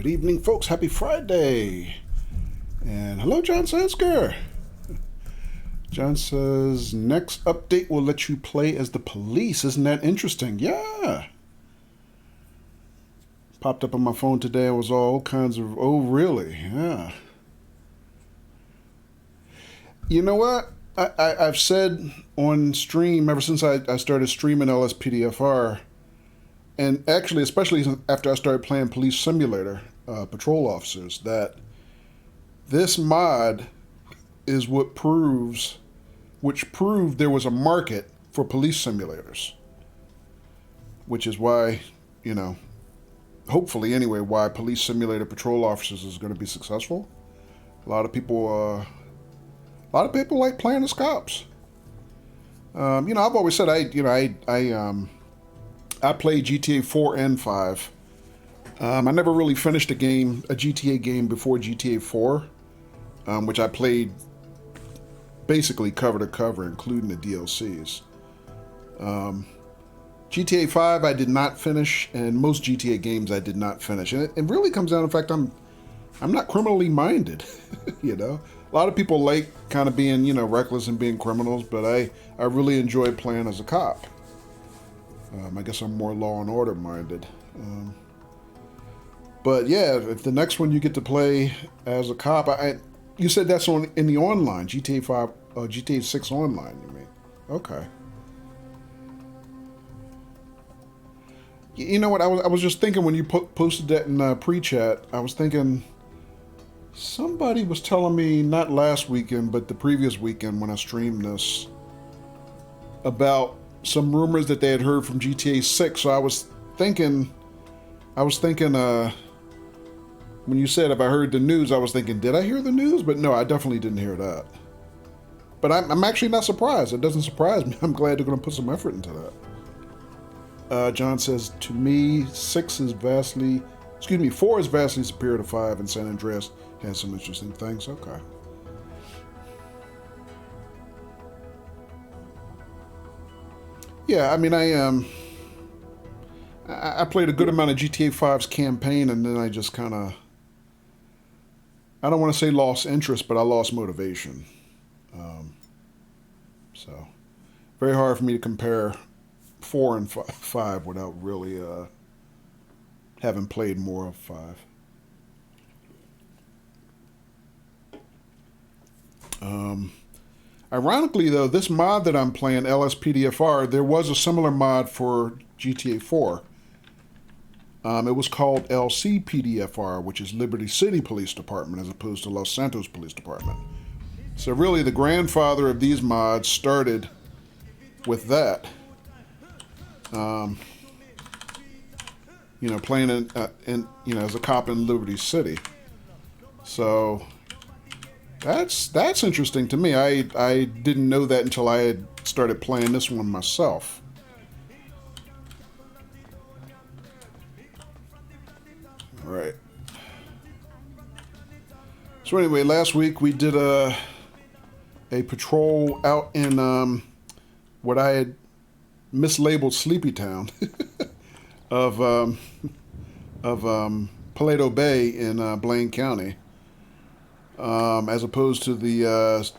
Good evening, folks. Happy Friday. And hello, John Sansker. John says, next update will let you play as the police. Isn't that interesting? Yeah. Popped up on my phone today. It was all kinds of, oh, really? Yeah. You know what? I've said on stream ever since I started streaming LSPDFR, and actually, especially after I started playing Police Simulator, Patrol Officers, that this mod is which proved there was a market for police simulators. Which is why, hopefully anyway, why Police Simulator Patrol Officers is going to be successful. A lot of people like playing as cops. I've always said I played GTA 4 and 5. I never really finished a GTA game before GTA 4, which I played basically cover to cover, including the DLCs. GTA 5 I did not finish, and most GTA games I did not finish. And it really comes down to the fact I'm not criminally minded, A lot of people like kind of being, reckless and being criminals, but I really enjoy playing as a cop. I guess I'm more law and order minded. But yeah, if the next one you get to play as a cop, you said that's in the online, GTA 5, GTA 6 online, you mean? Okay. You know what, I was just thinking when you posted that in pre-chat, I was thinking, somebody was telling me, not last weekend, but the previous weekend when I streamed this, about some rumors that they had heard from GTA 6. So I was thinking, when you said if I heard the news, I was thinking, did I hear the news? But no, I definitely didn't hear that. But I'm actually not surprised. It doesn't surprise me. I'm glad they're going to put some effort into that. John says, to me, 4 is vastly superior to 5, and San Andreas has some interesting things. Okay. Yeah, I mean, I played a good amount of GTA 5's campaign, and then I just kind of, I don't want to say lost interest, but I lost motivation. So, very hard for me to compare 4 and 5 without really having played more of 5. Ironically, though, this mod that I'm playing, LSPDFR, there was a similar mod for GTA 4. It was called LCPDFR, which is Liberty City Police Department, as opposed to Los Santos Police Department. So really, the grandfather of these mods started with that. Playing as a cop in Liberty City. So that's interesting to me. I didn't know that until I had started playing this one myself. All right. So anyway, last week we did a patrol out in what I had mislabeled Sleepy Town of Paleto Bay in Blaine County, as opposed to the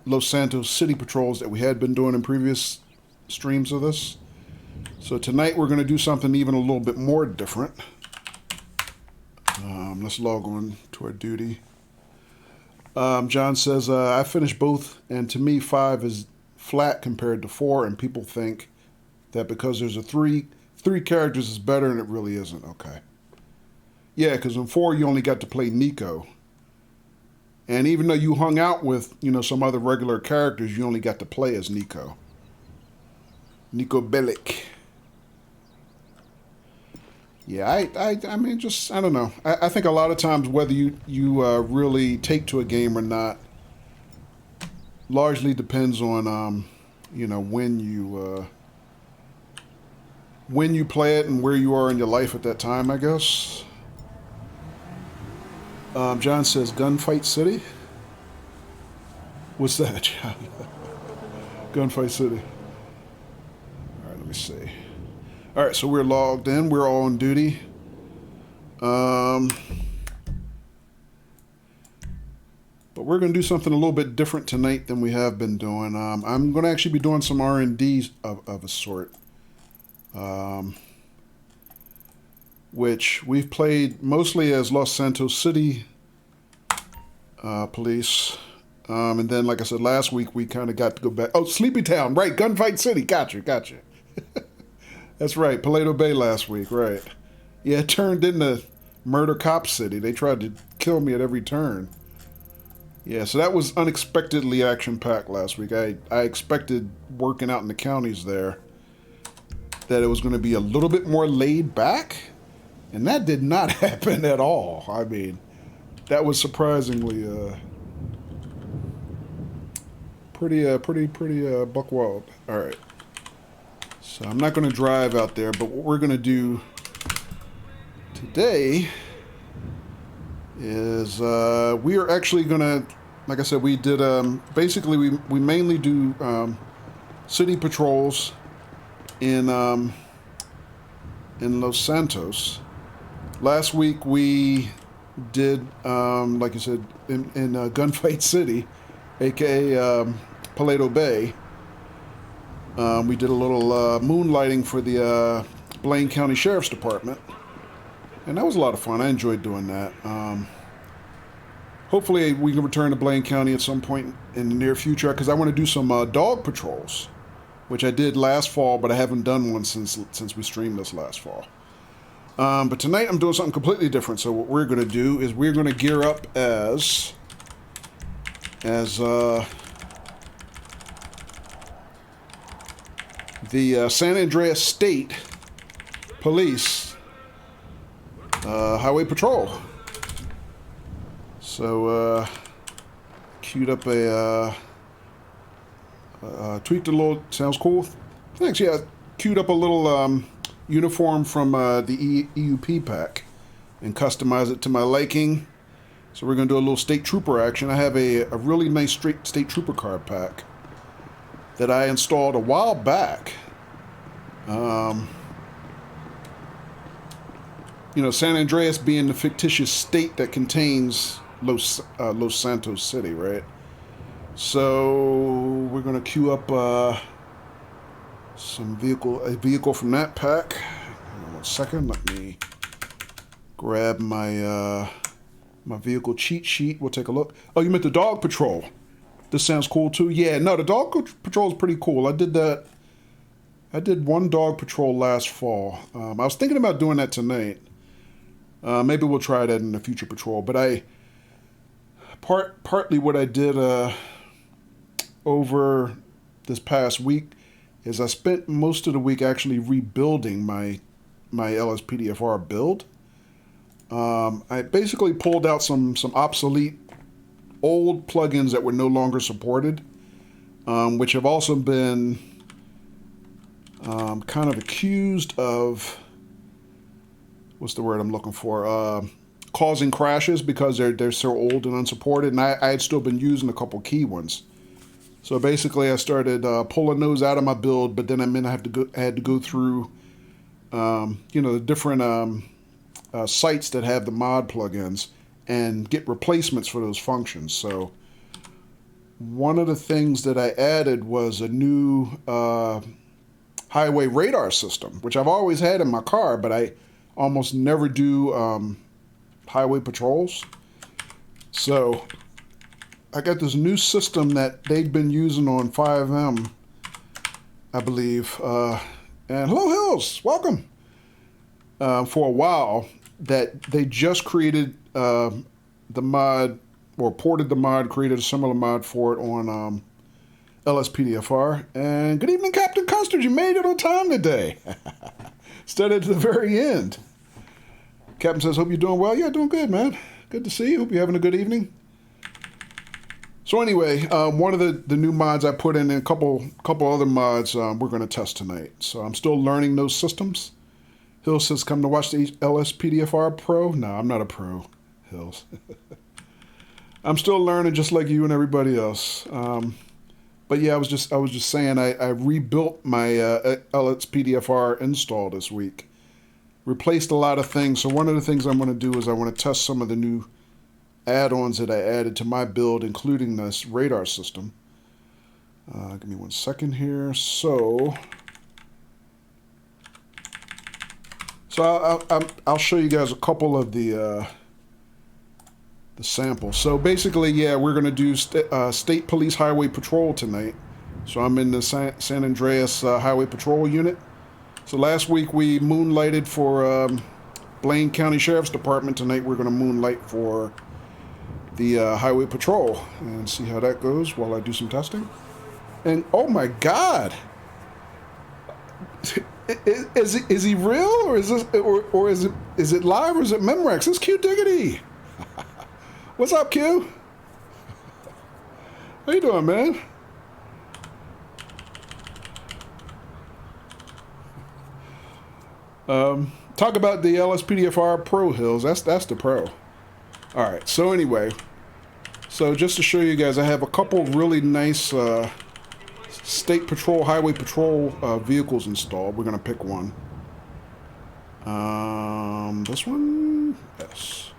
Los Santos City patrols that we had been doing in previous streams of this. So tonight we're going to do something even a little bit more different. Let's log on to our duty. John says, I finished both, and to me 5 is flat compared to 4, and people think that because there's a three characters is better, and it really isn't. Okay. Yeah, because in 4 you only got to play Nico. And even though you hung out with, some other regular characters, you only got to play as Nico. Nico Bellic. Yeah, I mean, just, I don't know. I think a lot of times whether you really take to a game or not largely depends on, when you play it and where you are in your life at that time, I guess. John says, Gunfight City? What's that, John? Gunfight City. All right, let me see. All right, so we're logged in. We're all on duty. But we're going to do something a little bit different tonight than we have been doing. I'm going to actually be doing some R&D of a sort. Which we've played mostly as Los Santos City police. And then, like I said, last week we kind of got to go back. Oh, Sleepy Town, right, Gunfight City. Gotcha. That's right, Paleto Bay last week, right. Yeah, it turned into Murder Cop City. They tried to kill me at every turn. Yeah, so that was unexpectedly action-packed last week. I expected working out in the counties there that it was going to be a little bit more laid back, and that did not happen at all. I mean, that was surprisingly pretty buck wild. All right. So I'm not going to drive out there, but what we're going to do today is we are actually going to, like I said, we did basically we mainly do city patrols in Los Santos. Last week we did, like you said, in Gunfight City, aka Paleto Bay. We did a little moonlighting for the Blaine County Sheriff's Department, and that was a lot of fun. I enjoyed doing that. Hopefully we can return to Blaine County at some point in the near future, because I want to do some dog patrols, which I did last fall, but I haven't done one since we streamed this last fall. But tonight I'm doing something completely different. So what we're going to do is we're going to gear up as the San Andreas State Police Highway Patrol. So queued up tweaked a little. Sounds cool. Thanks. Yeah, queued up a little uniform from the EUP pack and customized it to my liking. So we're going to do a little state trooper action. I have a really nice state trooper card pack that I installed a while back. You know, San Andreas being the fictitious state that contains Los Santos City, right? So we're going to queue up a vehicle from that pack. Hold on 1 second. Let me grab my my vehicle cheat sheet. We'll take a look. Oh, you meant the dog patrol. This sounds cool too. Yeah, no, the dog patrol is pretty cool. I did that. I did one dog patrol last fall. I was thinking about doing that tonight. Maybe we'll try that in a future patrol. But partly what I did over this past week is I spent most of the week actually rebuilding my LSPDFR build. I basically pulled out some obsolete old plugins that were no longer supported, which have also been kind of accused of, what's the word I'm looking for, causing crashes because they're so old and unsupported, and I had still been using a couple key ones. So basically I started pulling those out of my build, but then I had to go through the different sites that have the mod plugins and get replacements for those functions. So one of the things that I added was a new highway radar system, which I've always had in my car, but I almost never do highway patrols. So I got this new system that they'd been using on 5M, I believe. And hello, Hills, welcome. For a while, that they just created the mod, or ported the mod, created a similar mod for it on LSPDFR. And good evening, Captain Custard. You made it on time today. Started at the very end. Captain says, hope you're doing well. Yeah, doing good, man. Good to see you. Hope you're having a good evening. So anyway, one of the new mods I put in, and a couple other mods we're going to test tonight. So I'm still learning those systems. Hill says, come to watch the LSPDFR Pro. No, I'm not a pro, Hills. I'm still learning just like you and everybody else. But yeah, I was just saying I rebuilt my LSPDFR install this week. replaced a lot of things. So one of the things I'm going to do is I want to test some of the new add-ons that I added to my build, including this radar system. Give me 1 second here. So I'll show you guys a couple of the samples. So basically, yeah, we're going to do State Police Highway Patrol tonight. So I'm in the San Andreas Highway Patrol unit. So last week we moonlighted for Blaine County Sheriff's Department. Tonight we're going to moonlight for the Highway Patrol and see how that goes while I do some testing. And oh my God, is he real, or is this, or is it live, or is it Memorex? It's Q Diggity. What's up, Q? How you doing, man? Talk about the LSPDFR Pro Hills. That's the Pro. All right. So anyway, so just to show you guys, I have a couple really nice State Patrol, Highway Patrol vehicles installed. We're gonna pick one. This one, yes.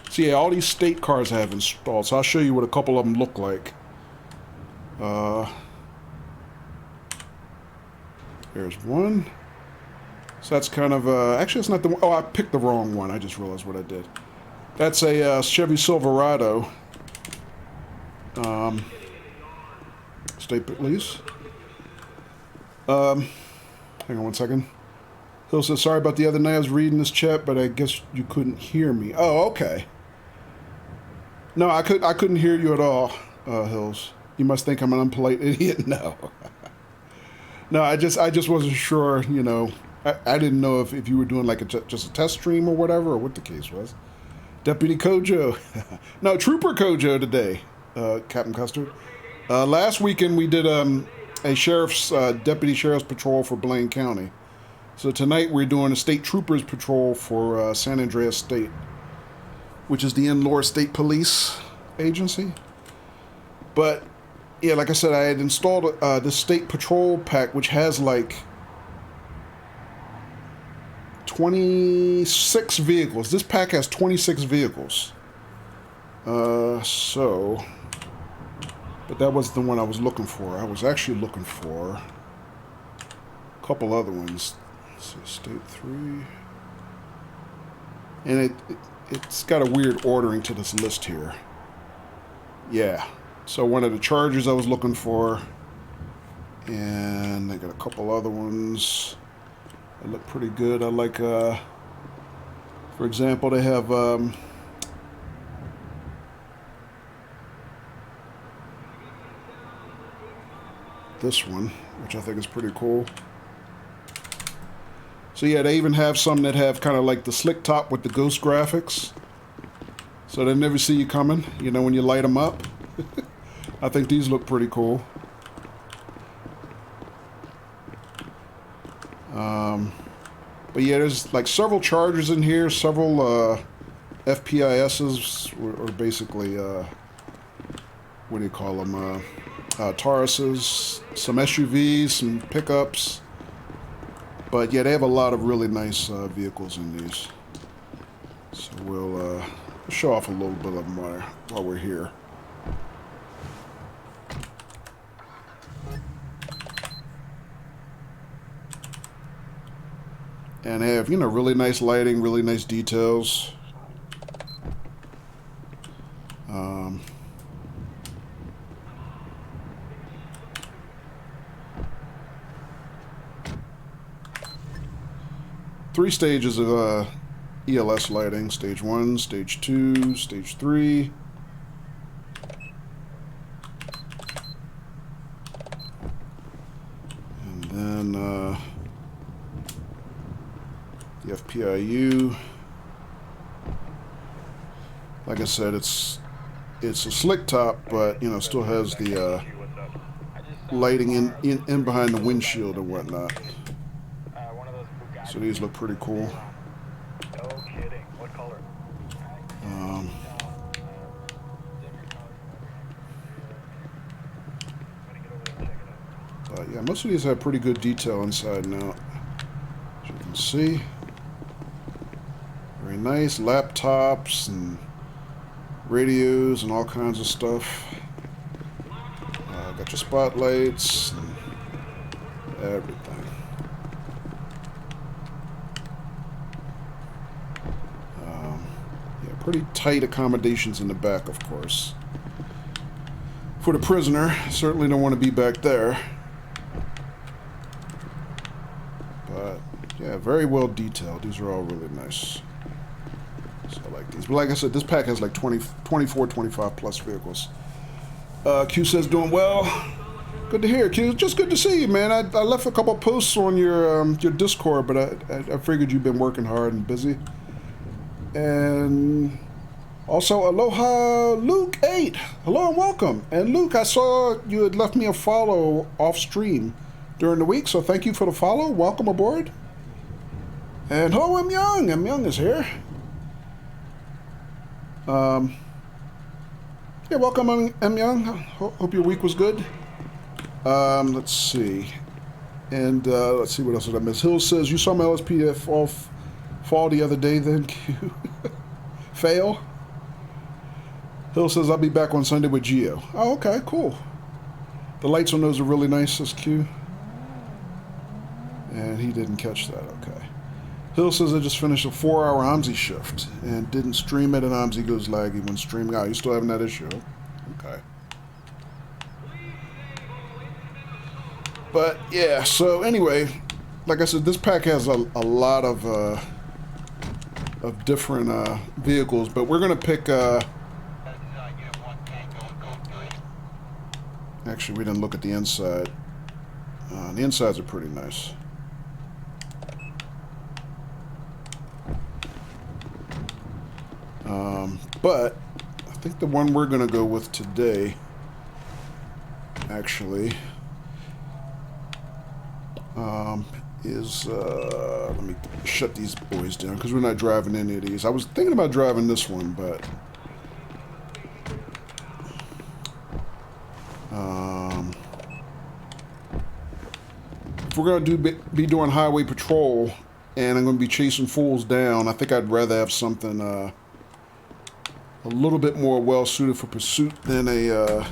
So yeah, all these state cars I have installed. So I'll show you what a couple of them look like. There's one. So that's kind of, actually it's not the one, oh, I picked the wrong one. I just realized what I did. That's a Chevy Silverado. State Police. Hang on 1 second. Hill says, sorry about the other night. I was reading this chat, but I guess you couldn't hear me. Oh, okay. No, I couldn't hear you at all, Hills. You must think I'm an unpolite idiot. No. No, I just wasn't sure, you know. I didn't know if you were doing like just a test stream or whatever, or what the case was. Deputy Kojo. No, Trooper Kojo today, Captain Custard. Last weekend we did a sheriff's deputy sheriff's patrol for Blaine County. So tonight we're doing a state troopers patrol for San Andreas State, which is the in-law state police agency. But yeah, like I said, I had installed this state patrol pack, which has like 26 vehicles. This pack has 26 vehicles. But that was the one I was looking for. I was actually looking for a couple other ones. Let's see, State 3. And it's got a weird ordering to this list here. Yeah. So one of the Chargers I was looking for. And they got a couple other ones. They look pretty good. I like, for example, they have this one, which I think is pretty cool. So yeah, they even have some that have kind of like the slick top with the ghost graphics. So they never see you coming, you know, when you light them up. I think these look pretty cool. But yeah, there's like several Chargers in here, several FPISs, or basically, what do you call them? Tauruses, some SUVs, some pickups. But yeah, they have a lot of really nice vehicles in these. So we'll show off a little bit of them while we're here. And they have, you know, really nice lighting, really nice details. Three stages of ELS lighting. Stage 1, Stage 2, Stage 3. And then the FPIU. Like I said, it's a slick top, but you know, still has the lighting in behind the windshield and whatnot. So these look pretty cool. No kidding. What color? But yeah, most of these have pretty good detail inside and out, as you can see. nice laptops and radios and all kinds of stuff. Got your spotlights and everything. Yeah, pretty tight accommodations in the back, of course. For the prisoner, certainly don't want to be back there. But yeah, very well detailed. These are all really nice. So I like these. But like I said, this pack has like 24, 25 plus vehicles. Q says doing well. Good to hear, Q. Just good to see you, man. I left a couple posts on your Discord, but I figured you've been working hard and busy. And also, aloha, Luke 8. Hello and welcome. And Luke, I saw you had left me a follow off stream during the week, so thank you for the follow. Welcome aboard. And hello, M Young. M Young is here. Yeah, welcome, M Young. Hope your week was good. Let's see. And let's see, what else did I miss? Hill says, you saw my LSPDFR fall the other day then, Q? Fail? Hill says, I'll be back on Sunday with Geo. Oh, okay, cool. The lights on those are really nice, says Q. And he didn't catch that, okay. Hill says, I just finished a 4-hour OMSI shift and didn't stream it, and OMSI goes laggy when streaming out. You still having that issue? Okay. But, yeah, so anyway, like I said, this pack has a lot of different vehicles, but we're going to pick... Actually, we didn't look at the inside. The insides are pretty nice. But I think the one we're going to go with today, actually, is, let me shut these boys down because we're not driving any of these. I was thinking about driving this one, but if we're going to be doing highway patrol and I'm going to be chasing fools down, I think I'd rather have something a little bit more well suited for pursuit than an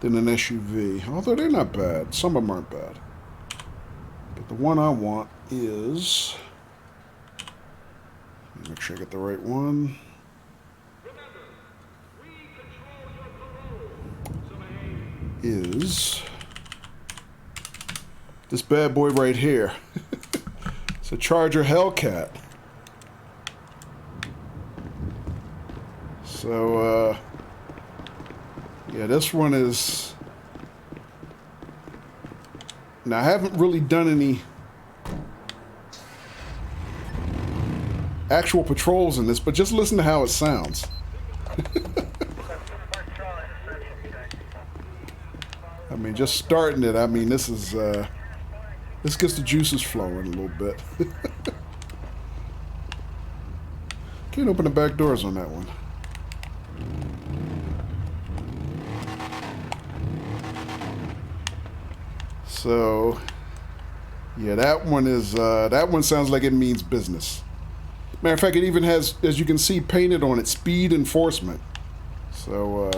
SUV. Although they're not bad. Some of them aren't bad. But the one I want is... Let me make sure I get the right one. Is this bad boy right here. It's a Charger Hellcat. So, yeah, this one is... Now, I haven't really done any actual patrols in this, but just listen to how it sounds. I mean, just starting it, I mean, this is, this gets the juices flowing a little bit. Can't open the back doors on that one. So, yeah, that one is, that one sounds like it means business. Matter of fact, it even has, as you can see, painted on it, speed enforcement. So,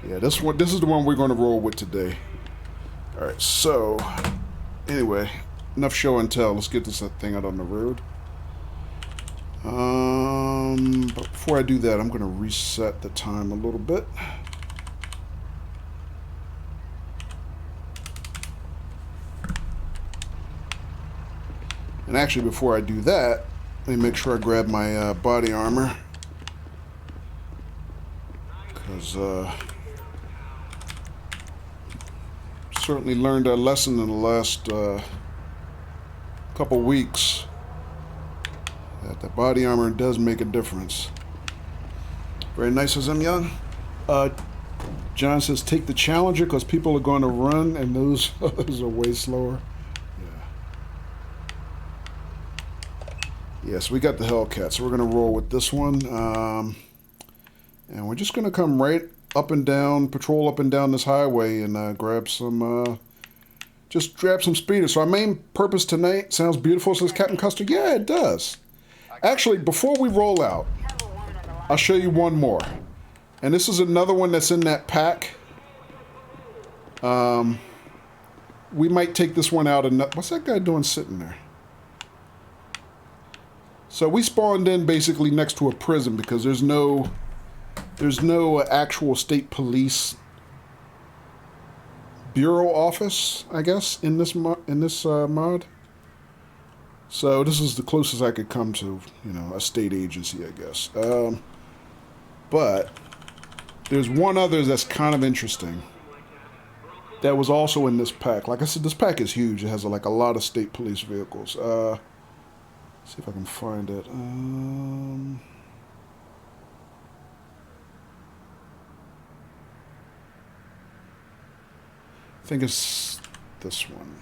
yeah, this is the one we're going to roll with today. All right, so, anyway, enough show and tell. Let's get this thing out on the road. But before I do that, I'm going to reset the time a little bit. And actually, before I do that, let me make sure I grab my body armor. Because certainly learned a lesson in the last couple weeks that the body armor does make a difference. Very nice as I'm young. John says, take the Challenger because people are going to run and those others are way slower. Yes, we got the Hellcat, so we're going to roll with this one. And we're just going to come right up and down, patrol up and down this highway and grab some, just grab some speeders. So our main purpose tonight, sounds beautiful, says Captain Custer. Yeah, it does. Actually, before we roll out, I'll show you one more. And this is another one that's in that pack. We might take this one out. What's that guy doing sitting there? So we spawned in basically next to a prison because there's no actual state police bureau office, I guess, in this mod. So this is the closest I could come to, you know, a state agency, I guess. But there's one other that's kind of interesting that was also in this pack. Like I said, this pack is huge. It has like a lot of state police vehicles. Let's see if I can find it. I think it's this one.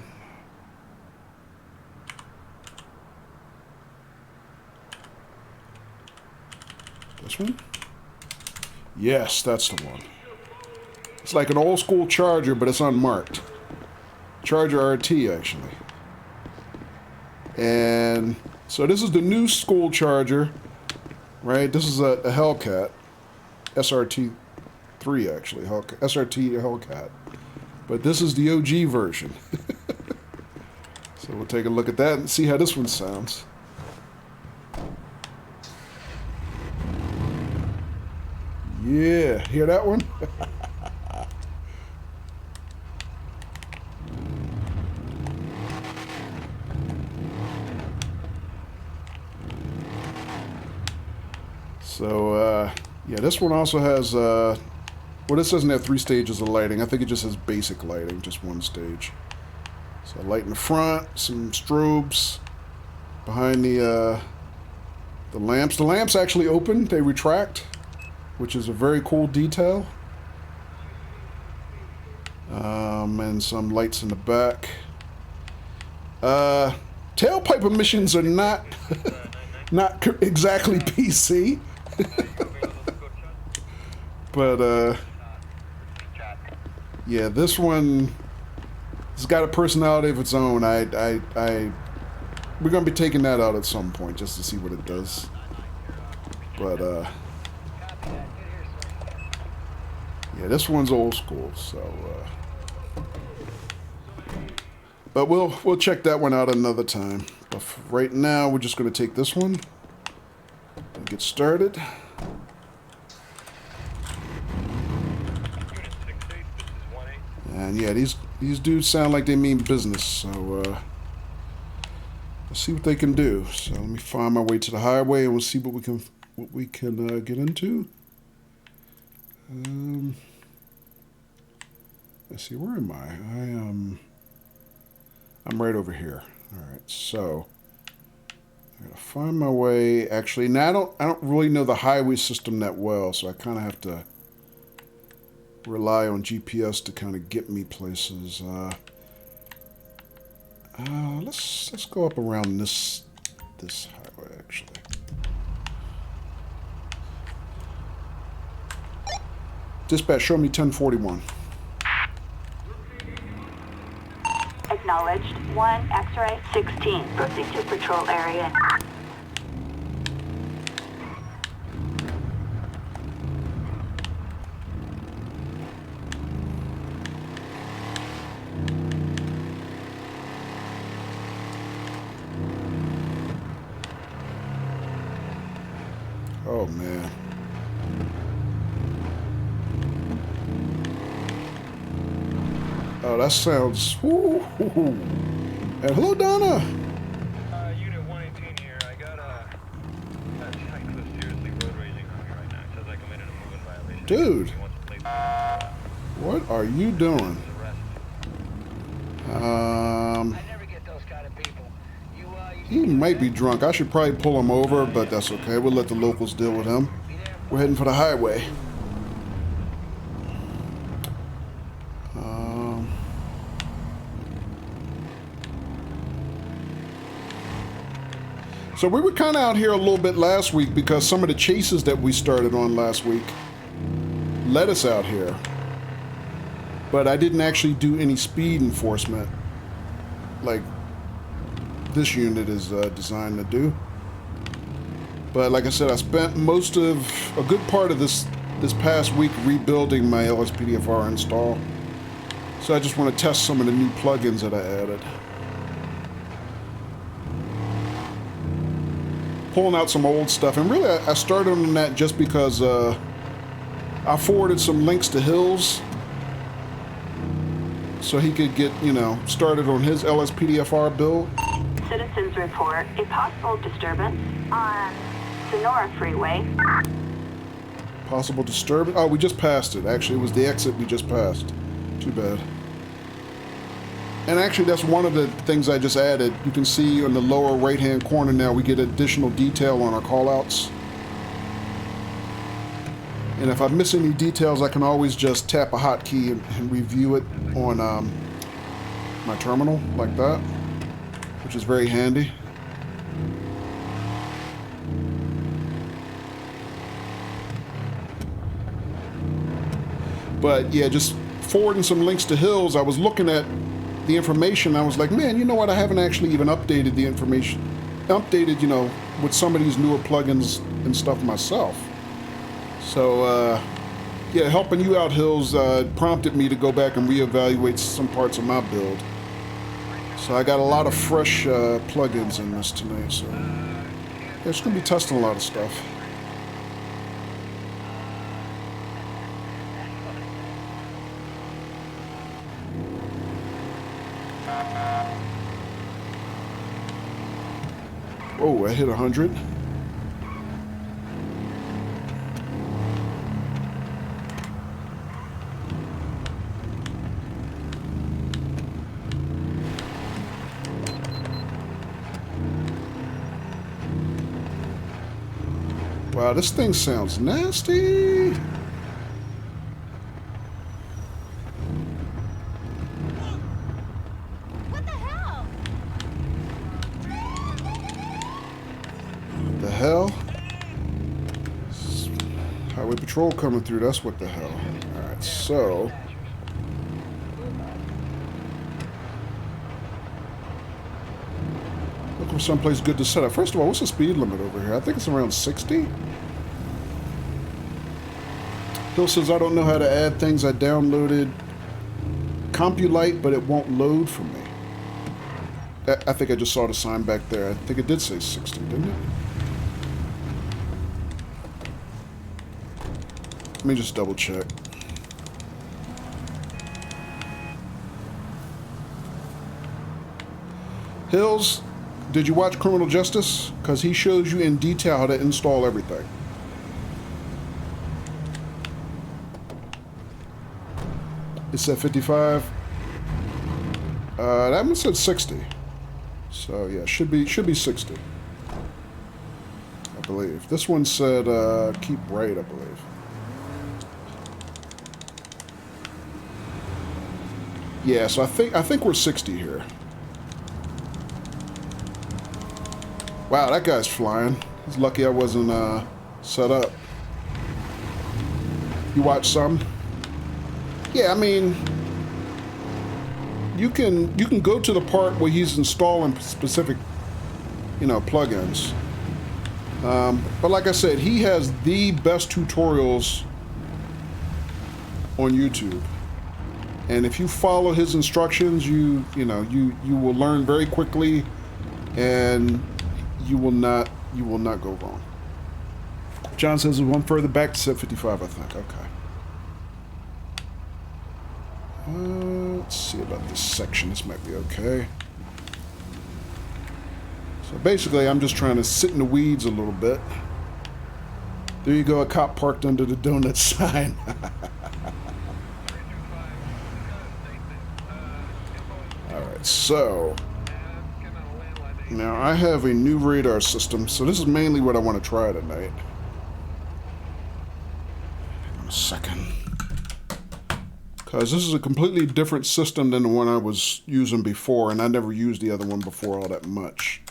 This one? Yes, that's the one. It's like an old school Charger, but it's unmarked. Charger RT, actually. And so this is the new school Charger, right? This is a Hellcat. SRT3, actually. Hellcat. SRT Hellcat. But this is the OG version. So we'll take a look at that and see how this one sounds. Yeah, hear that one? So, yeah, this one also has, well, this doesn't have 3 stages of lighting. I think it just has basic lighting, just 1 stage. So light in the front, some strobes behind the lamps. The lamps actually open, they retract, which is a very cool detail. And some lights in the back. Tailpipe emissions are not not exactly PC. But yeah, this one has got a personality of its own. We're gonna be taking that out at some point just to see what it does. But yeah, this one's old school, so but we'll check that one out another time. But for right now, we're just gonna take this one and get started. And yeah, these dudes sound like they mean business, so let's see what they can do. So let me find my way to the highway, and we'll see what we can get into. Let's see, where am I? I'm right over here. All right, so I gotta find my way. Actually, now I don't really know the highway system that well, so I kind of have to rely on GPS to kind of get me places. Let's go up around this highway actually. Dispatch, show me 1041. Acknowledged. 1 X-ray 16. Proceed to patrol area. Oh man. Oh, that sounds. Woo, hoo, hoo. And hello, Donna. Unit 118 here. I got a cyclist seriously road raging on me right now. It says I committed a moving violation. Dude. He wants to play. What are you doing? I never get those kind of people. He might be drunk. I should probably pull him over, but that's okay. We'll let the locals deal with him. We're heading for the highway. So we were kind of out here a little bit last week because some of the chases that we started on last week led us out here. But I didn't actually do any speed enforcement like this unit is designed to do. But like I said, I spent a good part of this past week rebuilding my LSPDFR install. So I just want to test some of the new plugins that I added. Pulling out some old stuff, and really I started on that just because I forwarded some links to Hills so he could get, you know, started on his LSPDFR build. Citizens report a possible disturbance on Sonora Freeway. Possible disturbance? Oh, we just passed it. Actually, it was the exit we just passed. Too bad. And actually, that's one of the things I just added. You can see in the lower right-hand corner now, we get additional detail on our callouts. And if I miss any details, I can always just tap a hotkey and review it on my terminal, like that, which is very handy. But yeah, just forwarding some links to Hills, I was looking at the information. I was like, man, you know what? I haven't actually even updated the information. You know, with some of these newer plugins and stuff myself. So, yeah, helping you out, Hills, prompted me to go back and reevaluate some parts of my build. So I got a lot of fresh plugins in this tonight. So yeah, it's going to be testing a lot of stuff. Oh, I hit 100. Wow, this thing sounds nasty. What the hell? The hell? Highway patrol coming through, that's what the hell. Alright, so looking for someplace good to set up. First of all, what's the speed limit over here? I think it's around 60. Bill says, I don't know how to add things. I downloaded Compulite, but it won't load for me. I think I just saw the sign back there. I think it did say 60, didn't it? Let me just double check. Hills, did you watch Criminal Justice? Because he shows you in detail how to install everything. It said 55. That one said 60. So yeah, should be 60. I believe. This one said keep right, I believe. Yeah, so I think we're 60 here. Wow, that guy's flying. He's lucky I wasn't set up. You watch some? Yeah, I mean, you can go to the part where he's installing specific, you know, plugins. But like I said, he has the best tutorials on YouTube. And if you follow his instructions, you will learn very quickly, and you will not go wrong. John says there's one further back to set 55, I think. Okay. Let's see about this section. This might be okay. So basically, I'm just trying to sit in the weeds a little bit. There you go, a cop parked under the donut sign. Alright, so now I have a new radar system, so this is mainly what I want to try tonight. Hang on a second. Because this is a completely different system than the one I was using before, and I never used the other one before all that much.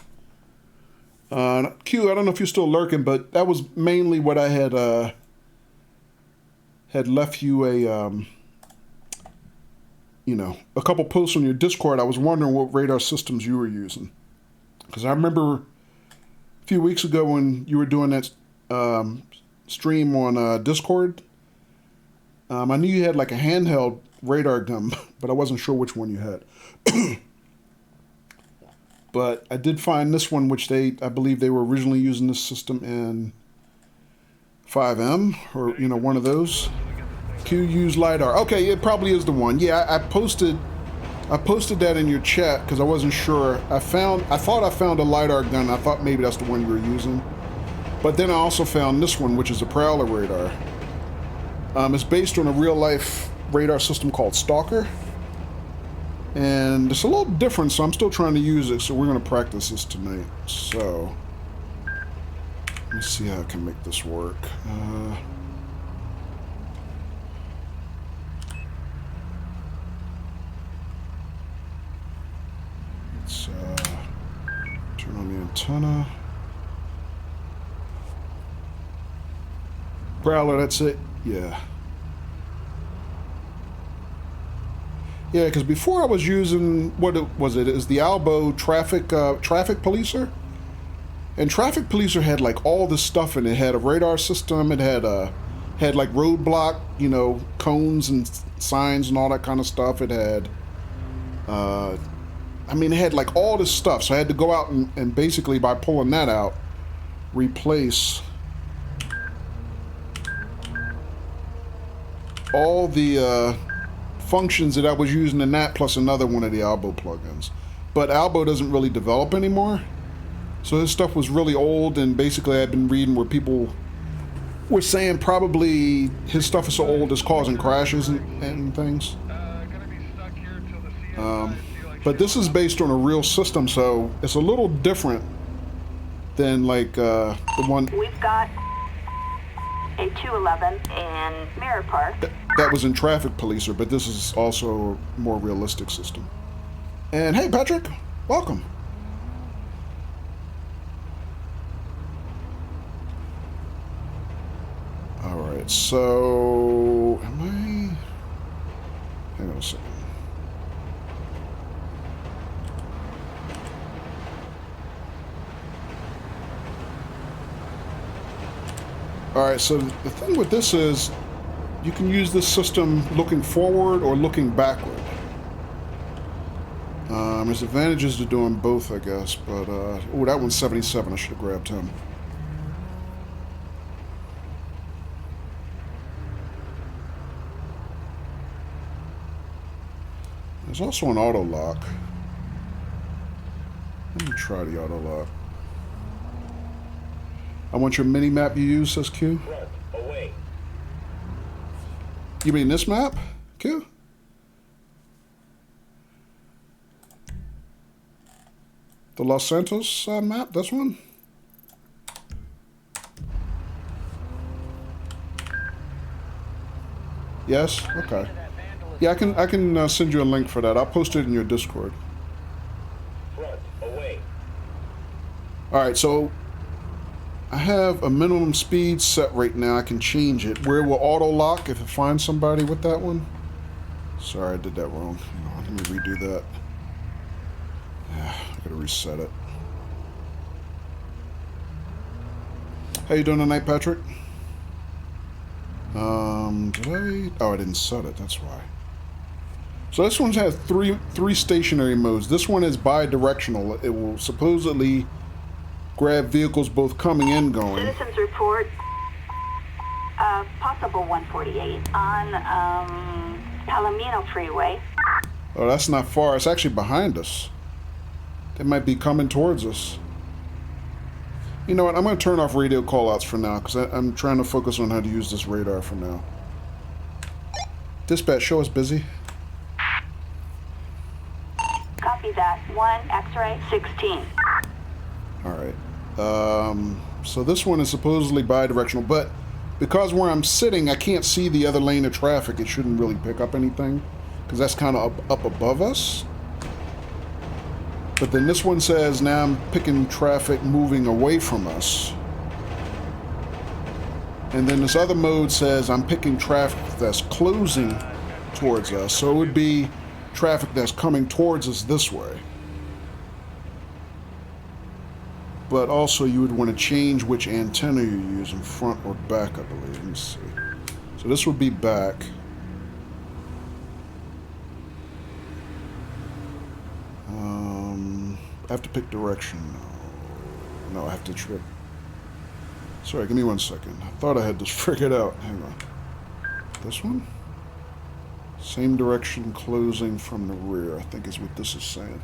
Q, I don't know if you're still lurking, but that was mainly what I had left you a couple posts on your Discord. I was wondering what radar systems you were using. Because I remember a few weeks ago when you were doing that stream on Discord. I knew you had like a handheld radar gun, but I wasn't sure which one you had. But I did find this one, which I believe they were originally using this system in 5M, or, you know, one of those. QU's LiDAR. Okay, it probably is the one. Yeah, I posted that in your chat because I wasn't sure. I thought I found a LiDAR gun. I thought maybe that's the one you were using. But then I also found this one, which is a Prowler radar. It's based on a real-life radar system called Stalker. And it's a little different, so I'm still trying to use it, so we're going to practice this tonight. So, let me see how I can make this work. Let's turn on the antenna. Prowler, that's it? Yeah. Yeah, because before I was using, what was it? Is the Albo traffic policer, and traffic policer had like all this stuff in it. It had a radar system. It had like roadblock, you know, cones and signs and all that kind of stuff. It had, I mean, it had like all this stuff. So I had to go out and basically by pulling that out, replace all the functions that I was using in that, plus another one of the Albo plugins. But Albo doesn't really develop anymore, so this stuff was really old, and basically I've been reading where people were saying probably his stuff is so old it's causing crashes and things. But this is based on a real system, so it's a little different than like the one We've got a 211 in Mirror Park. that was in Traffic Policer, but this is also a more realistic system. And hey, Patrick, welcome. All right, so am I? Hang on a second. All right, so the thing with this is you can use this system looking forward or looking backward. There's advantages to doing both, I guess, but, oh, that one's 77. I should have grabbed him. There's also an auto lock. Let me try the auto lock. I want your mini map you use, says Q. Away. You mean this map, Q? The Los Santos map, this one? Yes? Okay. Yeah, I can send you a link for that. I'll post it in your Discord. Front. Away. Alright, so I have a minimum speed set right now. I can change it. Where will auto lock if I find somebody with that one? Sorry, I did that wrong. Hang on, let me redo that. Yeah, I gotta reset it. How you doing tonight, Patrick? Did I? Oh, I didn't set it. That's why. So this one has three stationary modes. This one is bi-directional. It will supposedly grab vehicles both coming and going. Citizens report possible 148 on Palomino Freeway. Oh, that's not far. It's actually behind us. They might be coming towards us. You know what? I'm going to turn off radio callouts for now because I'm trying to focus on how to use this radar for now. Dispatch, show us busy. Copy that. 1 X-ray 16. All right. So this one is supposedly bi-directional, but because where I'm sitting, I can't see the other lane of traffic. It shouldn't really pick up anything because that's kind of up above us. But then this one says now I'm picking traffic moving away from us. And then this other mode says I'm picking traffic that's closing towards us. So it would be traffic that's coming towards us this way. But also you would want to change which antenna you're using, front or back, I believe. Let me see. So this would be back. I have to pick direction. No, I have to trip. Sorry, give me 1 second. I thought I had this figured out. Hang on. This one? Same direction, closing from the rear, I think is what this is saying.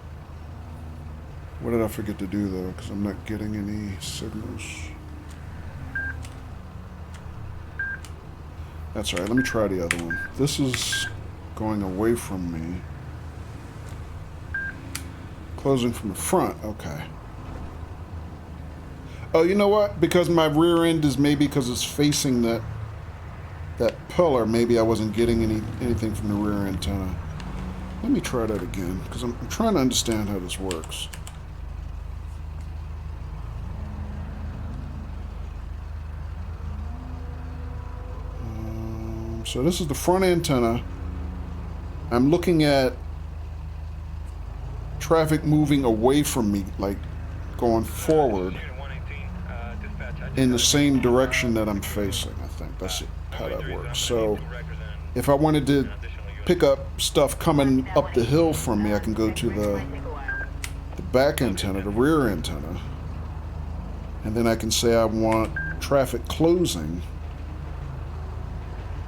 What did I forget to do, though? Because I'm not getting any signals. That's all right. Let me try the other one. This is going away from me. Closing from the front. Okay. Oh, you know what? Because my rear end is maybe because it's facing that pillar, maybe I wasn't getting anything from the rear antenna. Let me try that again, because I'm trying to understand how this works. So this is the front antenna. I'm looking at traffic moving away from me, like going forward in the same direction that I'm facing, I think. That's how that works. So if I wanted to pick up stuff coming up the hill from me, I can go to the back antenna, the rear antenna, and then I can say I want traffic closing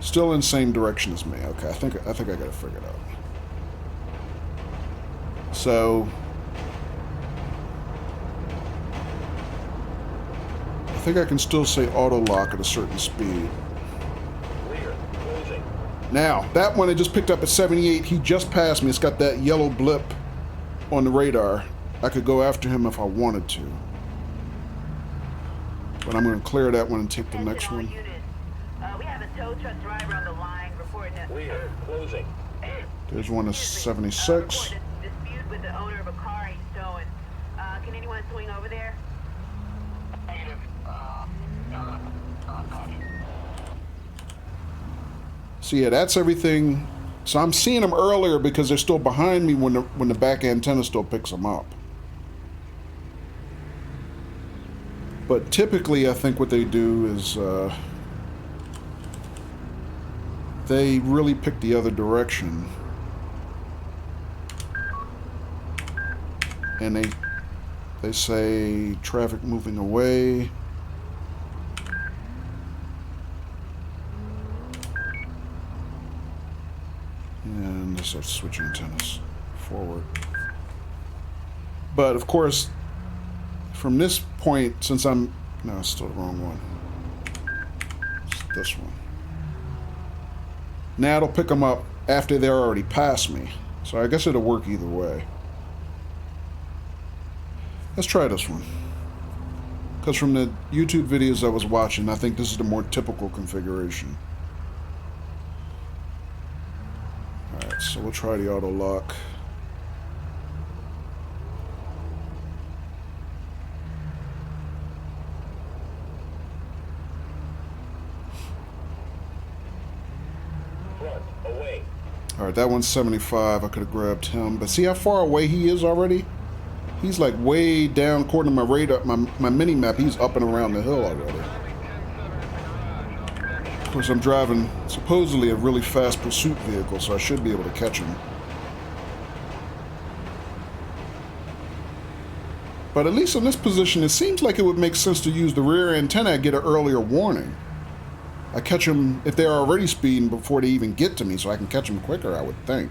still in the same direction as me. Okay, I think I got it figured out. So I think I can still say auto lock at a certain speed. Rear, closing. Now, that one I just picked up at 78. He just passed me. It's got that yellow blip on the radar. I could go after him if I wanted to. But I'm going to clear that one and take the next one. We have a tow truck driver on the line reporting a Rear, closing. There's one of 76. dispute with the owner of a car he's towing. Can anyone swing over there? So yeah, that's everything. So I'm seeing them earlier because they're still behind me when the back antenna still picks them up. But typically, I think what they do is they really pick the other direction, and they say traffic moving away. And they start switching antennas forward. But of course, from this point, since no, it's still the wrong one. It's this one. Now it'll pick them up after they're already past me. So I guess it'll work either way. Let's try this one. Because from the YouTube videos I was watching, I think this is the more typical configuration. Alright, so we'll try the auto lock. Front, away. Alright, that one's 75. I could have grabbed him. But see how far away he is already? He's like way down, according to my radar, my mini-map, he's up and around the hill already. Of course, I'm driving supposedly a really fast pursuit vehicle, so I should be able to catch him. But at least in this position, it seems like it would make sense to use the rear antenna and get an earlier warning. I catch them if they're already speeding before they even get to me, so I can catch them quicker, I would think.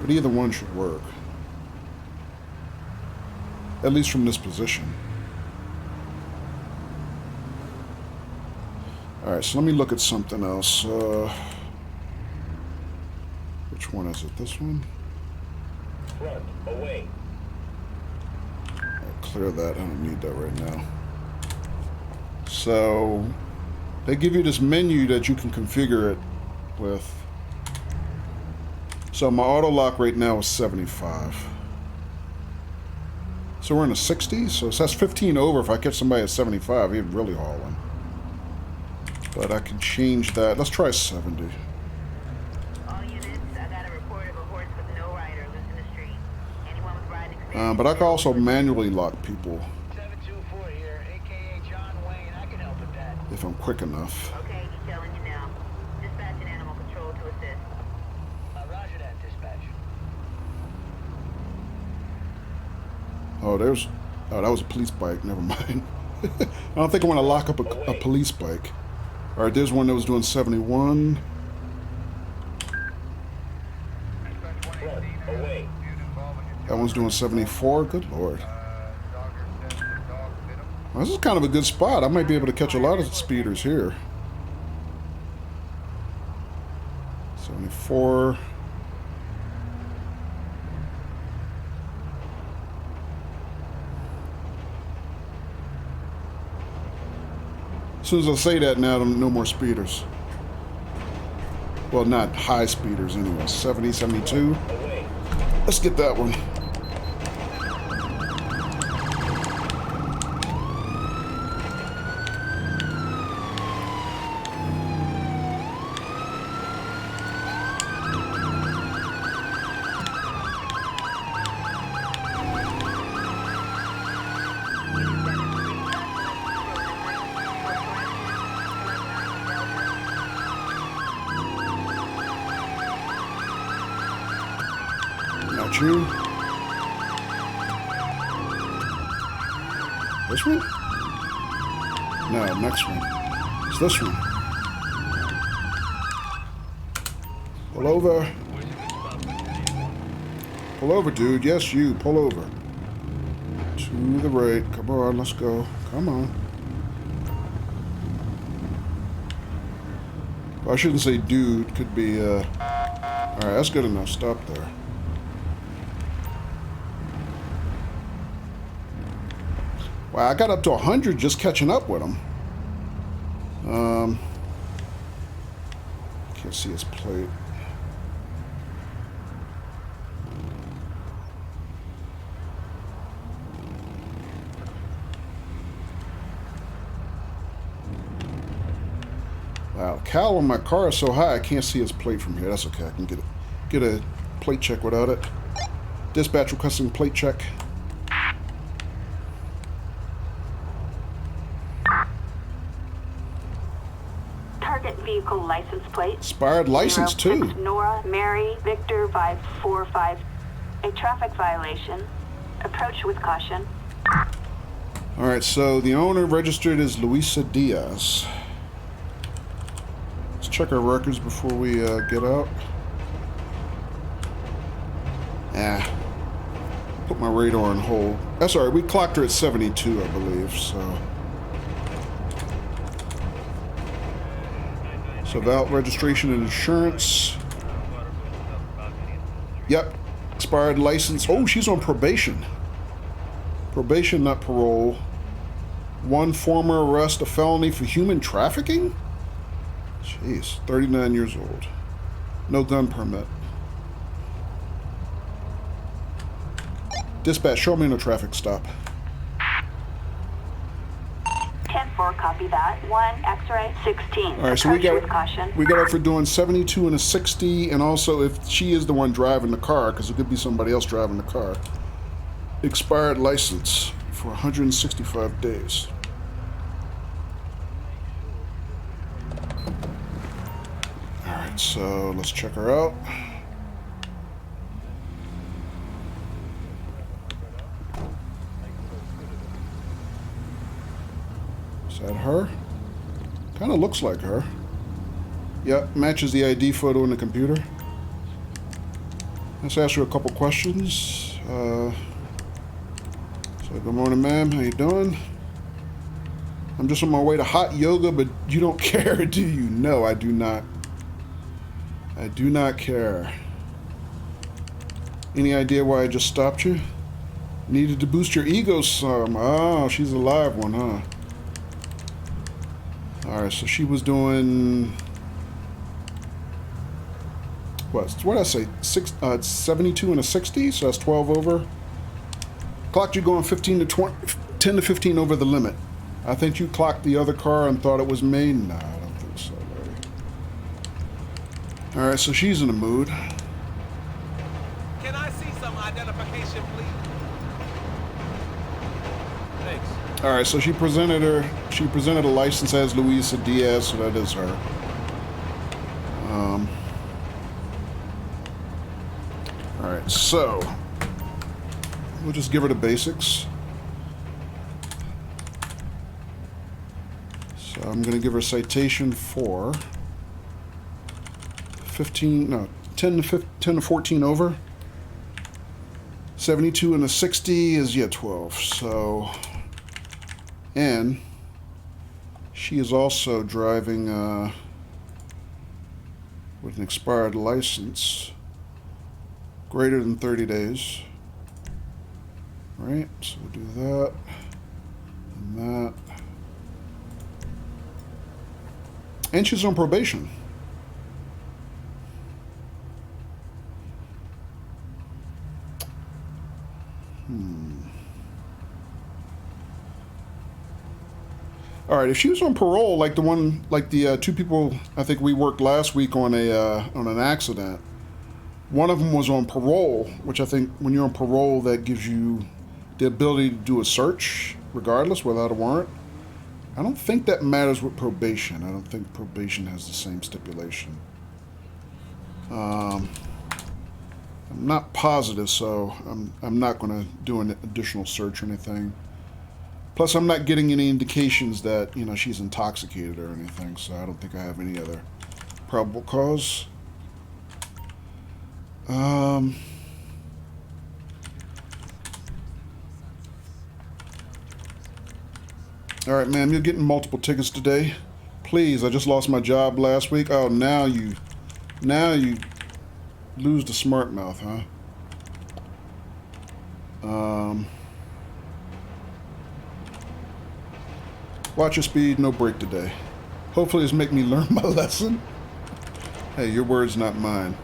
But either one should work. At least from this position. Alright, so let me look at something else. Which one is it? This one? Front, away. I'll clear that. I don't need that right now. So, they give you this menu that you can configure it with. So my auto lock right now is 75. So we're in the 60s, so that's 15 over. If I catch somebody at 75, he'd really haul him. But I can change that. Let's try 70. All units, I got a report of a horse with no rider loose in the street. Anyone with riding experience? But I can also manually lock people. if I'm quick enough. Okay, detailing you now. Dispatch and animal control to assist. Roger that, dispatch. Oh, that was a police bike. Never mind. I don't think I want to lock up a police bike. All right, there's one that was doing 71. Front, away. That one's doing 74. Good Lord. Well, this is kind of a good spot. I might be able to catch a lot of speeders here. 74. As soon as I say that now, no more speeders. Well, not high speeders anyway. 70, 72. Away. Let's get that one. Not you. This one? No, next one. It's this one. Pull over. Pull over, dude. Yes, you. Pull over. To the right. Come on, let's go. Come on. Well, I shouldn't say dude. Could be, Alright, that's good enough. Stop there. Wow, I got up to 100 just catching up with him. Can't see his plate. Wow, the cowl on my car is so high I can't see his plate from here. That's okay. I can get a plate check without it. Dispatch requesting plate check. Target vehicle license plate. Expired license, 06 too. Nora Mary Victor 545. A traffic violation. Approach with caution. All right, so the owner registered as Luisa Diaz. Let's check our records before we get out. Put my radar on hold. That's all right. We clocked her at 72, I believe, so. So valid registration and insurance. Yep. Expired license. Oh, she's on probation. Probation, not parole. One former arrest, a felony for human trafficking? Jeez, 39 years old. No gun permit. Dispatch, show me no traffic stop. 10-4, copy that. 1 X-ray 16. All right, so we Approach got with caution. her for doing 72 and a 60, and also if she is the one driving the car, because it could be somebody else driving the car. Expired license for 165 days. All right, so let's check her out. Is that her? Kind of looks like her. Yep, matches the ID photo in the computer. Let's ask her a couple questions. So good morning, ma'am. How you doing? I'm just on my way to hot yoga, but you don't care, do you? No, I do not. I do not care. Any idea why I just stopped you? Needed to boost your ego some. Oh, she's a live one, huh? Alright, so she was doing... What did I say? 72 and a 60, so that's 12 over. Clocked you going 10 to 15 over the limit. I think you clocked the other car and thought it was me. Nah, I don't think so, Larry. Alright, so she's in the mood. Can I see some identification, please? Thanks. All right, so she presented a license as Luisa Diaz, so that is her. All right, so we'll just give her the basics. So I'm going to give her a citation for 10 to 14 over. 72 and a 60 is 12. So, and she is also driving with an expired license greater than 30 days. Right, so we'll do that and that. And she's on probation. All right, if she was on parole, like the two people I think we worked last week on an accident, one of them was on parole, which I think when you're on parole, that gives you the ability to do a search regardless without a warrant. I don't think that matters with probation. I don't think probation has the same stipulation. I'm not positive, so I'm not going to do an additional search or anything. Plus, I'm not getting any indications that, you know, she's intoxicated or anything, so I don't think I have any other probable cause. All right, ma'am, you're getting multiple tickets today. Please, I just lost my job last week. Oh, now you lose the smart mouth, huh? Watch your speed, no break today. Hopefully this make me learn my lesson. Hey, your words, not mine.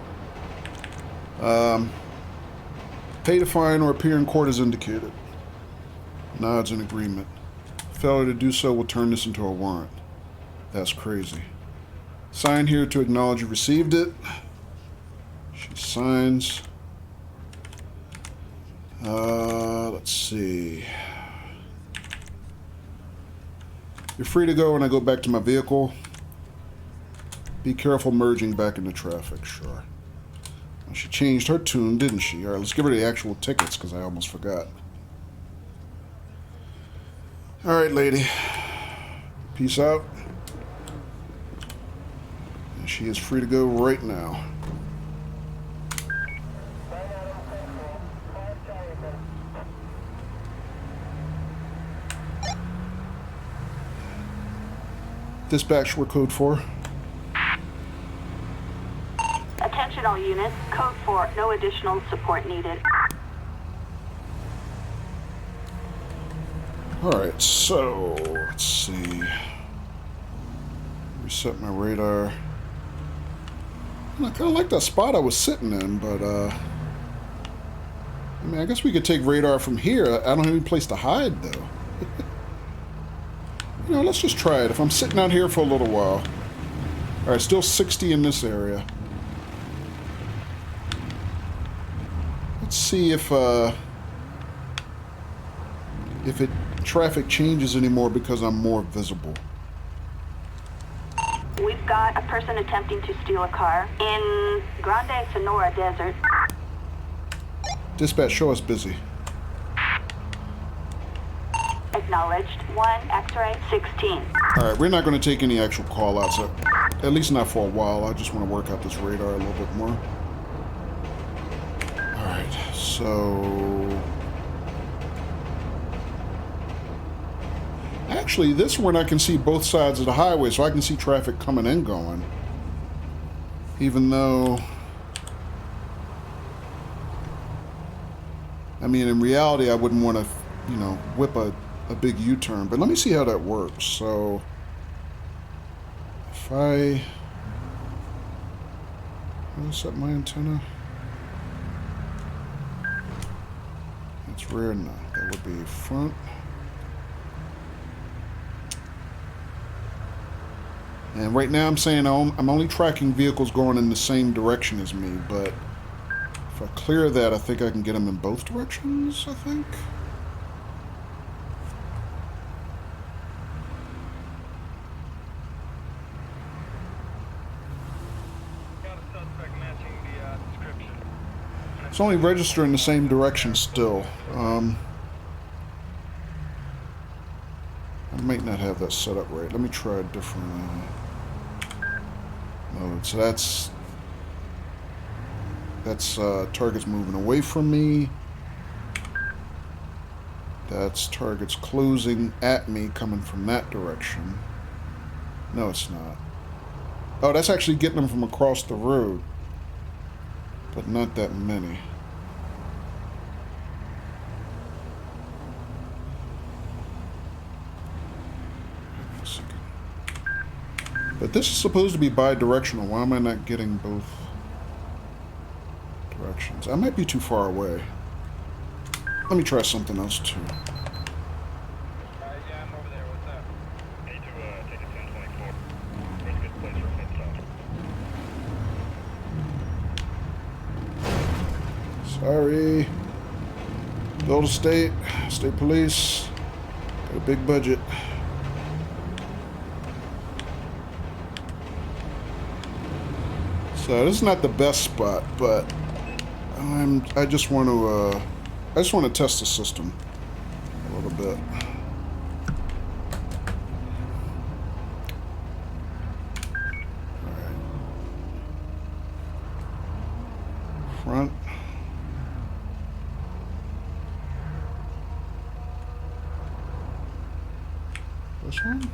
Pay to fine or appear in court as indicated. Nods in agreement. Failure to do so will turn this into a warrant. That's crazy. Sign here to acknowledge you received it. She signs. Let's see. You're free to go when I go back to my vehicle. Be careful merging back into traffic. Sure. Well, she changed her tune, didn't she? All right, let's give her the actual tickets because I almost forgot. All right, lady. Peace out. And she is free to go right now. Dispatch, we're code 4. Attention all units. Code 4. No additional support needed. Alright, so let's see. Reset my radar. I kind of like that spot I was sitting in, but I mean, I guess we could take radar from here. I don't have any place to hide, though. You know, let's just try it. If I'm sitting out here for a little while. Alright, still 60 in this area. Let's see if traffic changes anymore because I'm more visible. We've got a person attempting to steal a car in Grande Sonora Desert. Dispatch, show us busy. Acknowledged. 1 X-ray 16. Alright, we're not going to take any actual call-outs, at least not for a while. I just want to work out this radar a little bit more. Alright, so... Actually, this one I can see both sides of the highway, so I can see traffic coming and going. Even though... I mean, in reality, I wouldn't want to, you know, whip a big U-turn. But let me see how that works. So, if I set my antenna... That's rear, no. That would be front. And right now I'm saying I'm only tracking vehicles going in the same direction as me, but if I clear that, I think I can get them in both directions, I think. It's only registering the same direction still. I might not have that set up right. Let me try a different mode. So that's targets moving away from me. That's targets closing at me coming from that direction. No, it's not. Oh, that's actually getting them from across the road. But not that many. But this is supposed to be bi-directional. Why am I not getting both directions? I might be too far away. Let me try something else too. Yeah, I'm over there. What's up? Need to take a 1024. Where's a good place for a pit stop? Sorry. Build a state police. Got a big budget. So this is not the best spot, but I just want to test the system a little bit. All right. Front. This one?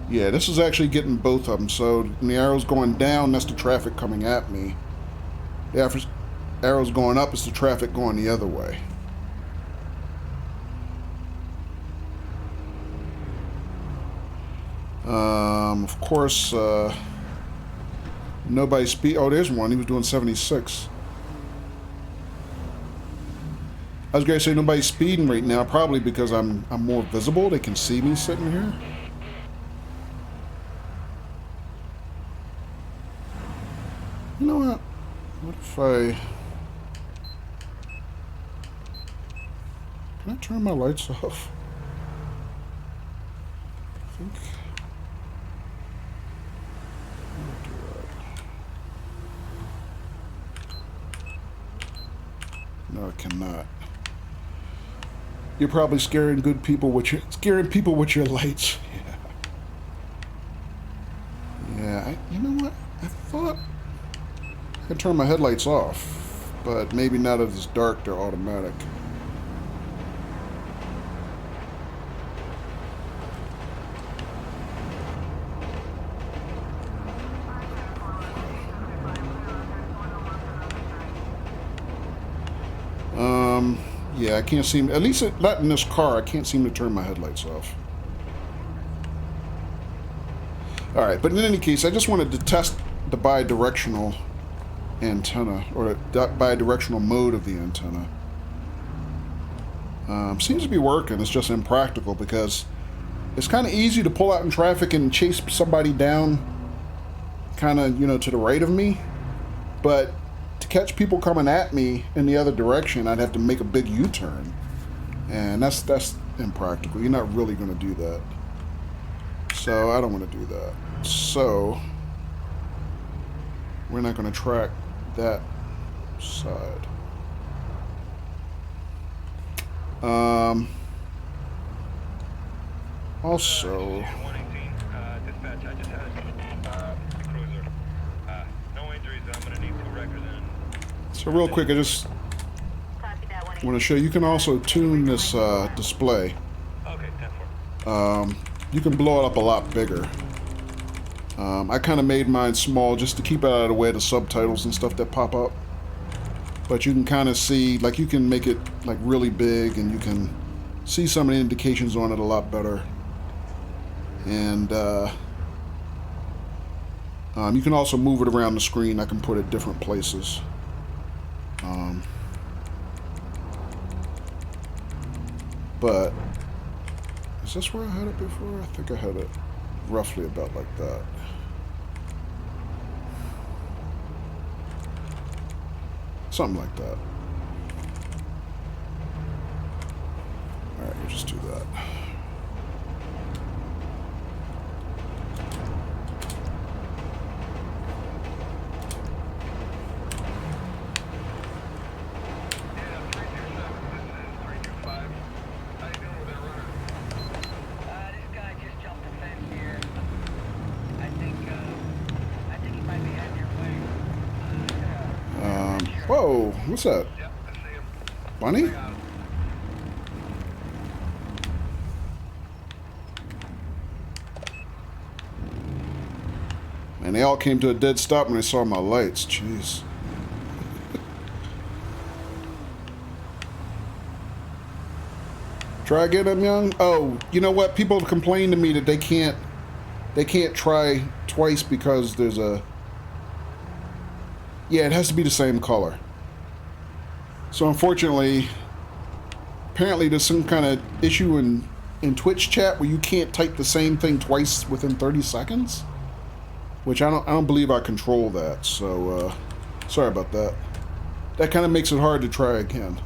Yeah, this is actually getting both of them. So when the arrow's going down, that's the traffic coming at me. The arrow's going up, it's the traffic going the other way. Of course, nobody speed. Oh, there's one. He was doing 76. I was gonna say nobody's speeding right now, probably because I'm more visible. They can see me sitting here. You know what? What if can I turn my lights off? I think. No, I cannot. You're probably scaring people with your lights. Yeah. You know what? I thought I could turn my headlights off, but maybe now that it's dark, they're automatic. Yeah, I can't seem, at least not in this car, I can't seem to turn my headlights off. Alright, but in any case, I just wanted to test the bi-directional antenna, or the bi-directional mode of the antenna. Seems to be working, it's just impractical because it's kind of easy to pull out in traffic and chase somebody down kind of, you know, to the right of me, but to catch people coming at me in the other direction, I'd have to make a big U-turn, and that's impractical. You're not really going to do that, so I don't want to do that. So we're not going to track that side. Also, 118, dispatch, I just had a cruiser. No injuries, I'm gonna need 2 records and... so real quick, I just Copy that, 118. want to show you can also tune this display. Okay, 10-4. You can blow it up a lot bigger. I kind of made mine small just to keep it out of the way of the subtitles and stuff that pop up. But you can kind of see, like you can make it like really big and you can see some of the indications on it a lot better. And you can also move it around the screen. I can put it different places. But is this where I had it before? I think I had it roughly about like that. Something like that. just do that. Whoa, what's that? Bunny? And they all came to a dead stop when they saw my lights. Jeez. Try again, I'm young. Oh, you know what? People have complained to me that they can't try twice because there's a... Yeah, it has to be the same color. So unfortunately, apparently there's some kind of issue in Twitch chat where you can't type the same thing twice within 30 seconds. Which I don't believe I control that. So sorry about that. That kind of makes it hard to try again.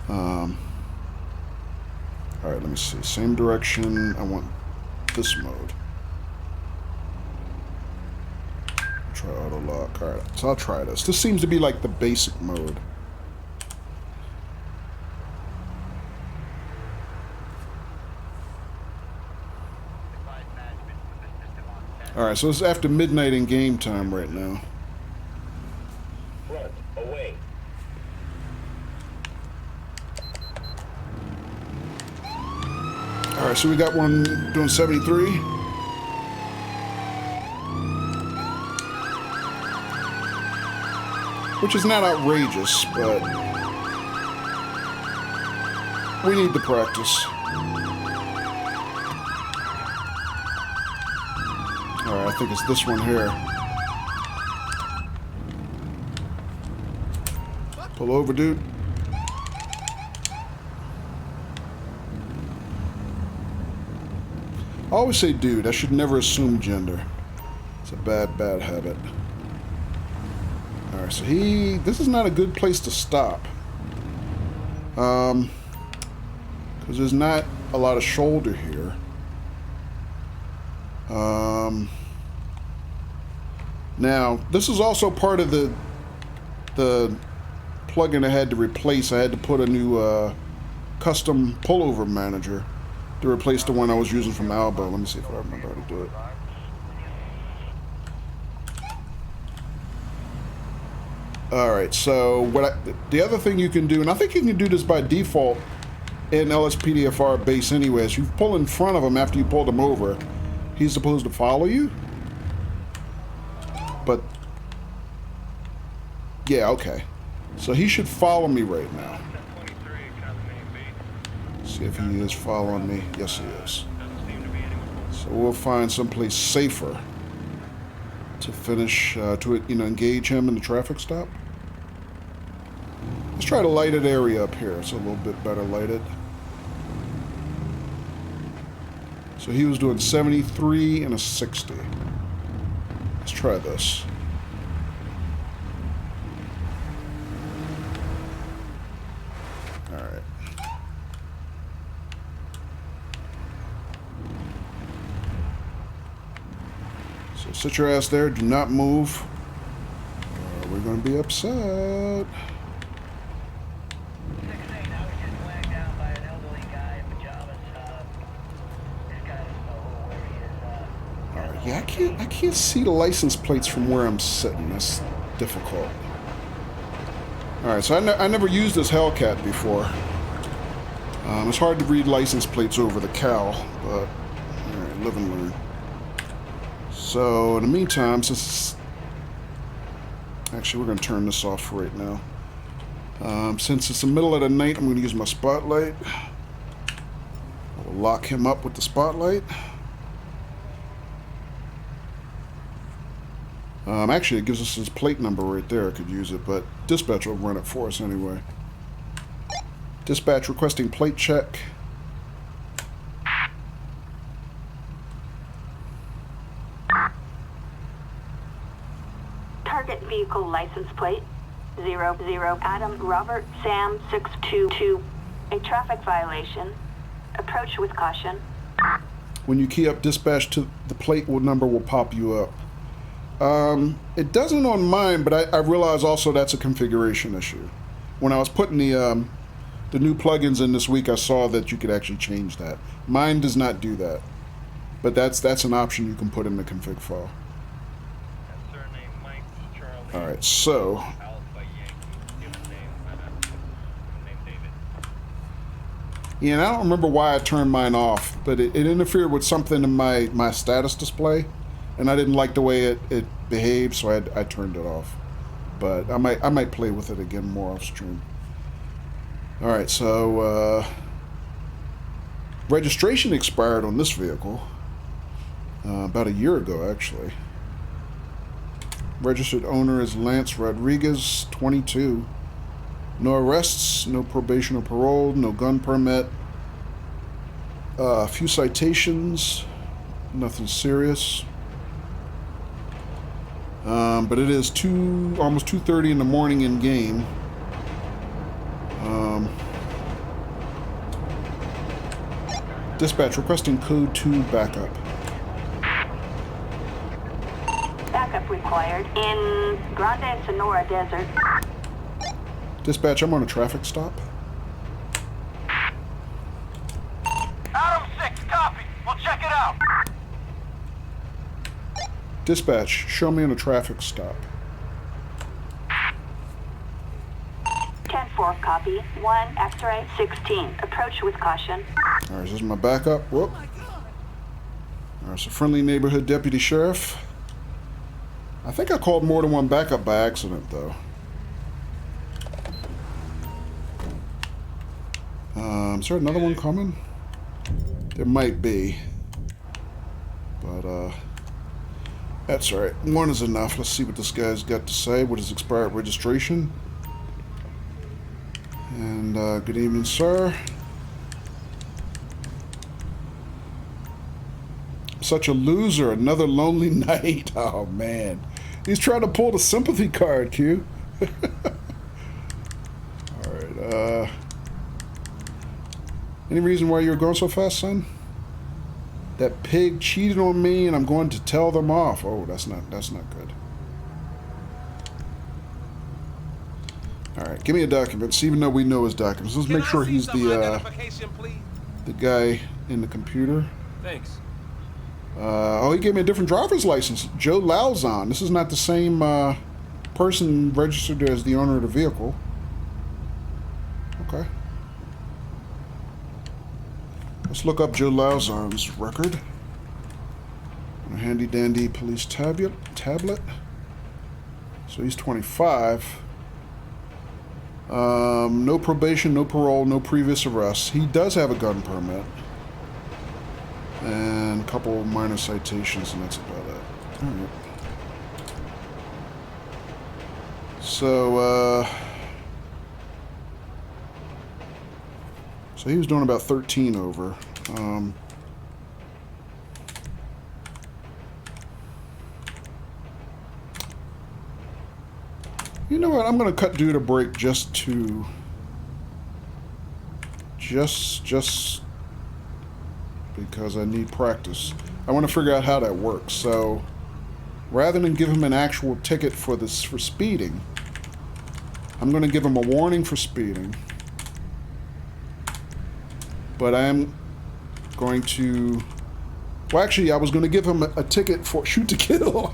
Alright, let me see. Same direction. I want this mode. Try auto lock. Alright, so I'll try this. This seems to be like the basic mode. Alright, so it's after midnight in game time right now. Front, away. Alright, so we got one doing 73. Which is not outrageous, but we need to practice. Alright, I think it's this one here. Pull over, dude. I always say dude. I should never assume gender. It's a bad habit. Alright, so this is not a good place to stop. Because there's not a lot of shoulder here. Now, this is also part of the plugin I had to replace. I had to put a new custom pullover manager to replace the one I was using from Alba. Let me see if I remember how to do it. Alright, so the other thing you can do, and I think you can do this by default in LSPDFR base anyway, is you pull in front of him after you pulled him over. He's supposed to follow you? But, yeah, okay. So he should follow me right now. See if he is following me. Yes, he is. So we'll find someplace safer to finish, to engage him in the traffic stop. Let's try the lighted area up here. It's a little bit better lighted. So he was doing 73 and a 60. Let's try this. Alright. So sit your ass there. Do not move. We're going to be upset. Yeah, I can't see the license plates from where I'm sitting. That's difficult. Alright, so I never used this Hellcat before. It's hard to read license plates over the cowl, but alright, live and learn. So, in the meantime, actually, we're going to turn this off for right now. Since it's the middle of the night, I'm going to use my spotlight. I'll lock him up with the spotlight. Actually, it gives us his plate number right there. I could use it, but dispatch will run it for us anyway. Dispatch requesting plate check. Target vehicle license plate 000 Adam Robert Sam 622. A traffic violation. Approach with caution. When you key up dispatch to the plate number will pop you up. It doesn't on mine, but I realize also that's a configuration issue. When I was putting the new plugins in this week, I saw that you could actually change that. Mine does not do that, but that's an option you can put in the config file. Surname Mike Charlie. All right, so Alpha Yankee. Given name David. yeah, and I don't remember why I turned mine off, but it interfered with something in my status display, and I didn't like the way it behaved, so I turned it off. But I might play with it again more off stream. All right, so registration expired on this vehicle about a year ago, actually. Registered owner is Lance Rodriguez, 22. No arrests, no probation or parole, no gun permit. A few citations, nothing serious. But it is almost 2:30 in the morning in game. Dispatch requesting code 2 backup. Backup required in Grande Sonora Desert. Dispatch, I'm on a traffic stop. Adam 6, copy. We'll check it out. Dispatch, show me on a traffic stop. 10-4, copy. 1, X-ray, 16. Approach with caution. All right, this is my backup. Whoop. All right, it's a friendly neighborhood deputy sheriff. I think I called more than one backup by accident, though. Is there another one coming? There might be. But, that's all right. One is enough. Let's see what this guy's got to say. What is expired registration? And, good evening, sir. Such a loser. Another lonely night. Oh, man. He's trying to pull the sympathy card, Q. All right, any reason why you're going so fast, son? That pig cheated on me, and I'm going to tell them off. Oh, that's not good. All right, give me a document, even though we know his documents. Let's make sure he's the guy in the computer. Thanks. Oh, he gave me a different driver's license. Joe Lauzon. This is not the same person registered as the owner of the vehicle. Okay. Let's look up Joe Lauzon's record. A handy dandy police tablet. So he's 25. No probation, no parole, no previous arrests. He does have a gun permit. And a couple minor citations, and that's about it. Alright. So he was doing about 13 over. You know what? I'm going to cut dude a break just because I need practice. I want to figure out how that works. So rather than give him an actual ticket for speeding, I'm going to give him a warning for speeding. But I am going to... Well, actually, I was going to give him a ticket for shoot to kill.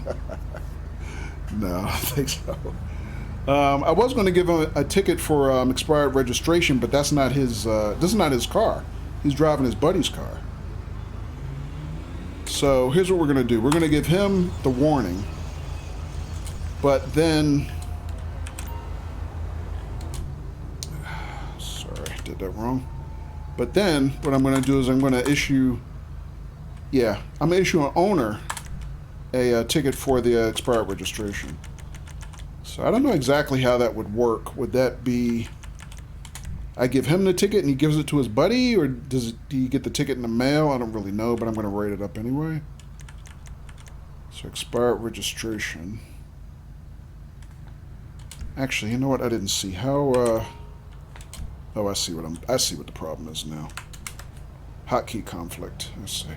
No, I don't think so. I was going to give him a ticket for expired registration, but that's not his. This is not his car. He's driving his buddy's car. So here's what we're going to do. We're going to give him the warning, but then... Sorry, I did that wrong. But then what I'm going to do is I'm going to issue... Yeah, I'm going to issue an owner a ticket for the expired registration. So I don't know exactly how that would work. Would that be... I give him the ticket and he gives it to his buddy, or do you get the ticket in the mail? I don't really know, but I'm going to write it up anyway. So expired registration. Actually, you know what? I didn't see how. Oh, I see what the problem is now. Hotkey conflict. Let's see.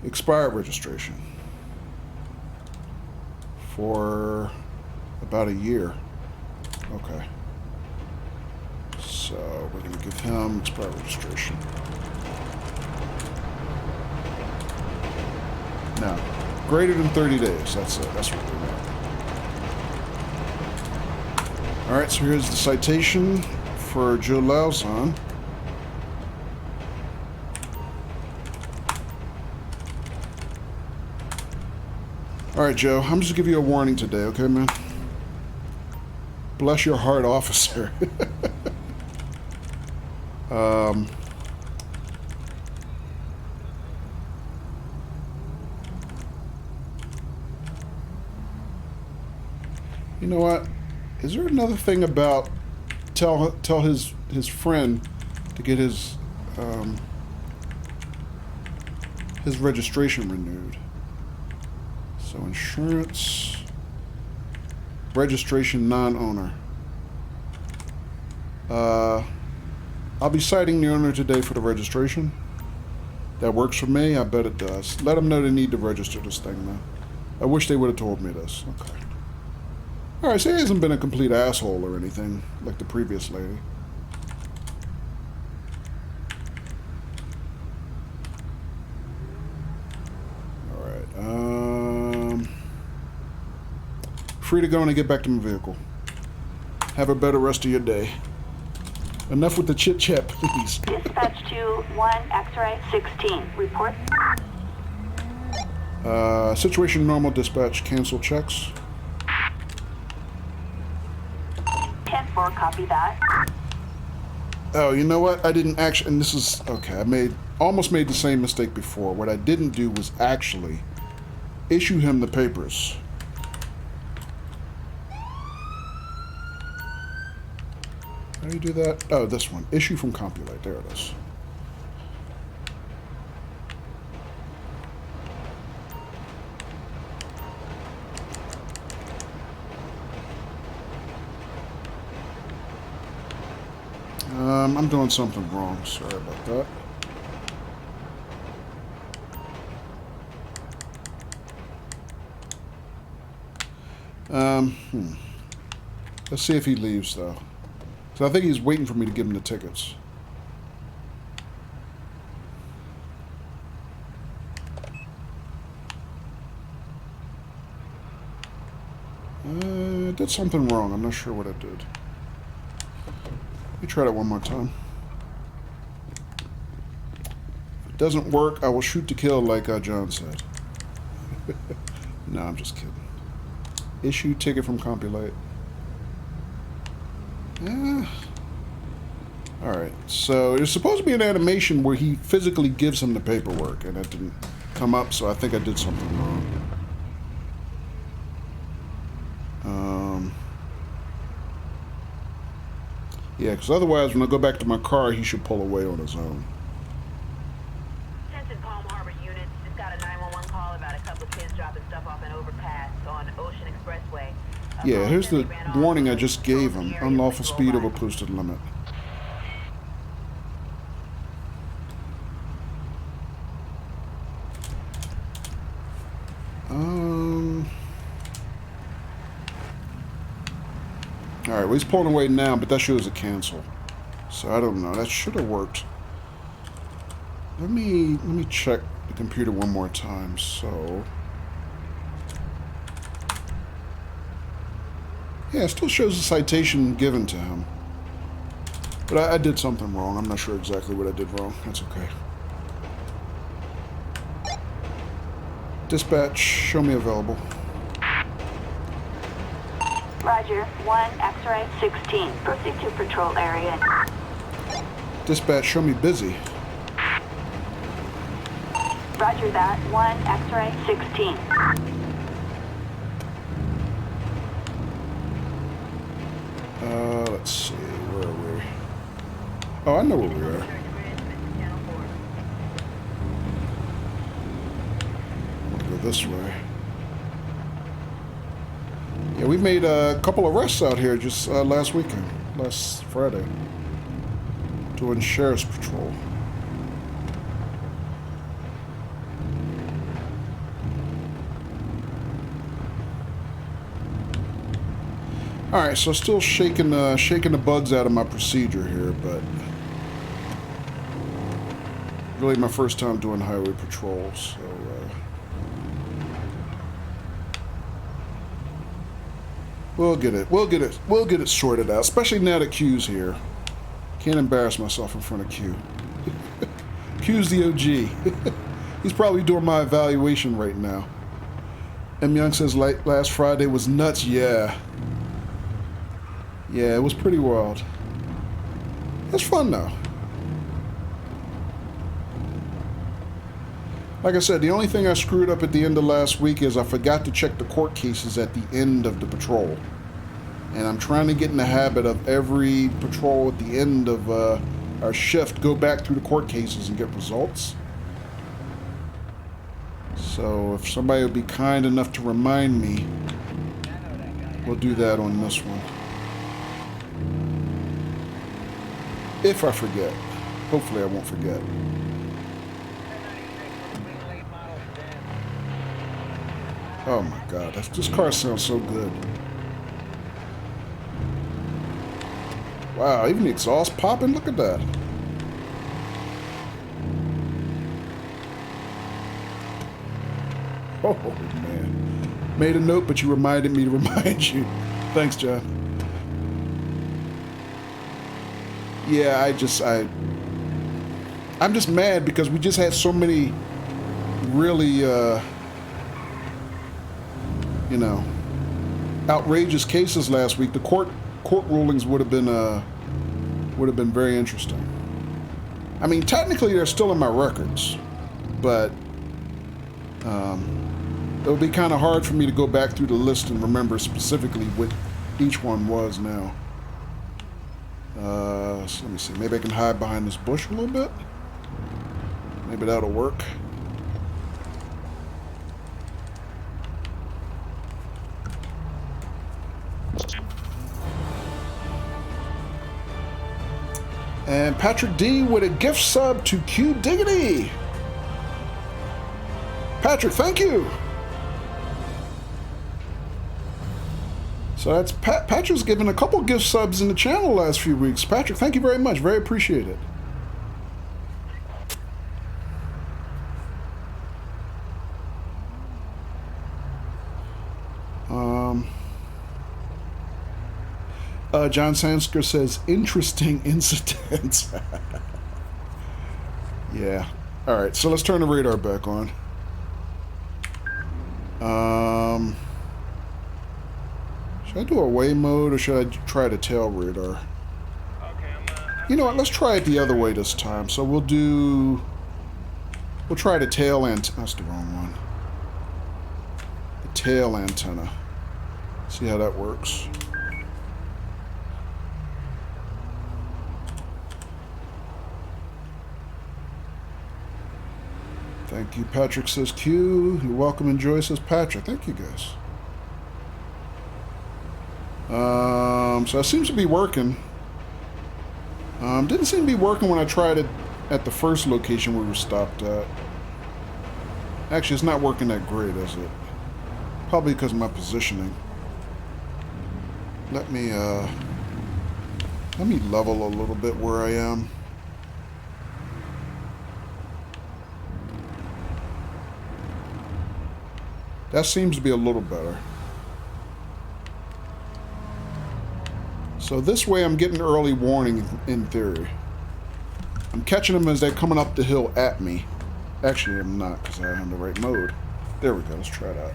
Expired registration for about a year. Okay. So we're going to give him expired registration. Now, greater than 30 days. That's it. That's what we want. All right. So here's the citation for Joe Lauzon. All right, Joe. I'm just gonna give you a warning today, okay, man? Bless your heart, officer. You know what? Is there another thing about tell his friend to get his registration renewed? So insurance, registration, non-owner. I'll be citing the owner today for the registration. That works for me. I bet it does. Let them know they need to register this thing, man. I wish they would have told me this. Okay. All right, so he hasn't been a complete asshole or anything like the previous lady. All right. Free to go and get back to my vehicle. Have a better rest of your day. Enough with the chit-chat, please. Dispatch to 1 X-ray 16. Report. Situation normal, dispatch. Cancel checks. 10-4, copy that. Oh, you know what? I didn't actually... And this is... Okay, I almost made the same mistake before. What I didn't do was actually issue him the papers. How do you do that? Oh, this one. Issue from Compulate. There it is. I'm doing something wrong. Sorry about that. Let's see if he leaves, though. So I think he's waiting for me to give him the tickets. I did something wrong. I'm not sure what I did. Let me try that one more time. If it doesn't work, I will shoot to kill like John said. No, I'm just kidding. Issue ticket from Compulate. Alright, so there's supposed to be an animation where he physically gives him the paperwork, and that didn't come up, so I think I did something wrong. Yeah, because otherwise when I go back to my car, he should pull away on his own. Attention Palm Harbor units, just got a 911 call about a couple of kids dropping stuff off an overpass on Ocean Expressway. Yeah, here's the warning I just gave him. Unlawful speed over posted limit. Alright, well he's pulling away now, but that shows a cancel. So I don't know. That should have worked. Let me check the computer one more time. So yeah, it still shows a citation given to him. But I did something wrong. I'm not sure exactly what I did wrong. That's okay. Dispatch, show me available. Roger, 1 X-ray 16. Proceed to patrol area. Dispatch, show me busy. Roger that, 1 X-ray 16. Let's see, where are we? Oh, I know where we are. I'm gonna go this way. Yeah, we made a couple of arrests out here just last weekend, last Friday, doing sheriff's patrol. All right, so still shaking the bugs out of my procedure here, but really my first time doing highway patrols, so we'll get it sorted out. Especially now that Q's here, can't embarrass myself in front of Q. Q's the OG. He's probably doing my evaluation right now. M Young says last Friday was nuts. Yeah. Yeah, it was pretty wild. It's fun though. Like I said, the only thing I screwed up at the end of last week is I forgot to check the court cases at the end of the patrol. And I'm trying to get in the habit of every patrol at the end of our shift, go back through the court cases and get results. So if somebody would be kind enough to remind me, we'll do that on this one. If I forget. Hopefully I won't forget. Oh my god, this car sounds so good. Wow, even the exhaust popping, look at that. Oh man. Made a note, but you reminded me to remind you. Thanks, John. Yeah, I'm just mad because we just had so many really you know, outrageous cases last week. The court rulings would have been very interesting. I mean, technically they're still in my records, but it would be kind of hard for me to go back through the list and remember specifically what each one was now. So let me see. Maybe I can hide behind this bush a little bit. Maybe that'll work. And Patrick D with a gift sub to Q Diggity. Patrick, thank you. So that's Patrick's given a couple gift subs in the channel the last few weeks. Patrick, thank you very much. Very appreciated. John Sansker says, interesting incident. Yeah. Alright, so let's turn the radar back on. Should I do away mode or should I try the tail radar? You know what, let's try it the other way this time. So we'll try the tail antenna. That's the wrong one. The tail antenna. See how that works. Thank you, Patrick says Q. You're welcome, enjoy says Patrick. Thank you, guys. So that seems to be working. Didn't seem to be working when I tried it at the first location we were stopped at. Actually, it's not working that great, is it? Probably because of my positioning. Let me level a little bit where I am. That seems to be a little better. So this way I'm getting early warning in theory. I'm catching them as they're coming up the hill at me. Actually, I'm not because I'm in the right mode. There we go. Let's try that.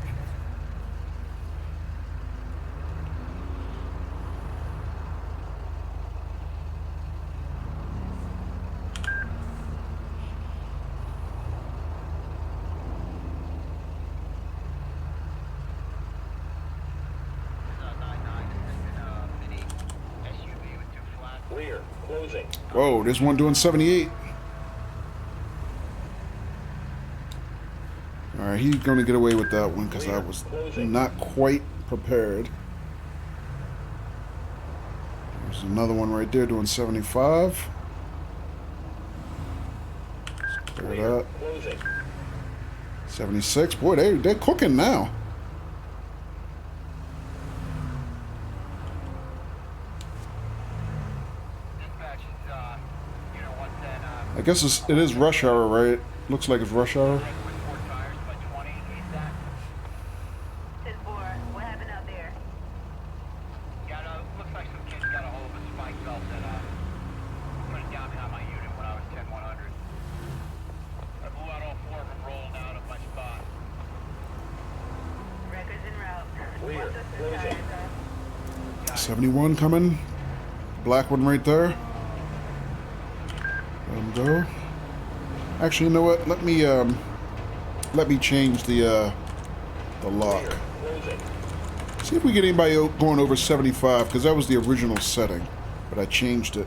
Whoa, there's one doing 78. Alright, he's going to get away with that one because I was not quite prepared. There's another one right there doing 75. Clear that. 76. Boy, they're cooking now. I guess it is rush hour, right? Looks like it's rush hour. 10-4, what happened out there? Yeah, no, looks like some kids got a hold of a spike belt and put it down behind my unit when I was 10-100. I blew out all 4 of them, rolling out of my spot. Records en route. Clear. What's up, 71 coming. Black one right there. Let him go. Actually, you know what? Let me change the lock. See if we get anybody going over 75, because that was the original setting, but I changed it.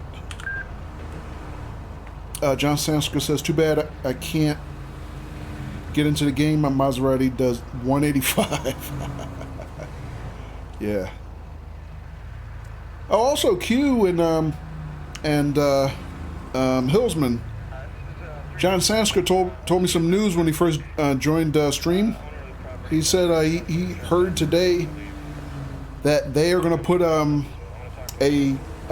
John Sansker says, too bad I can't get into the game. My Maserati does 185. Yeah. Oh, also Q and Hillsman. John Sansker told me some news when he first joined Stream. He said he heard today that they are going to put a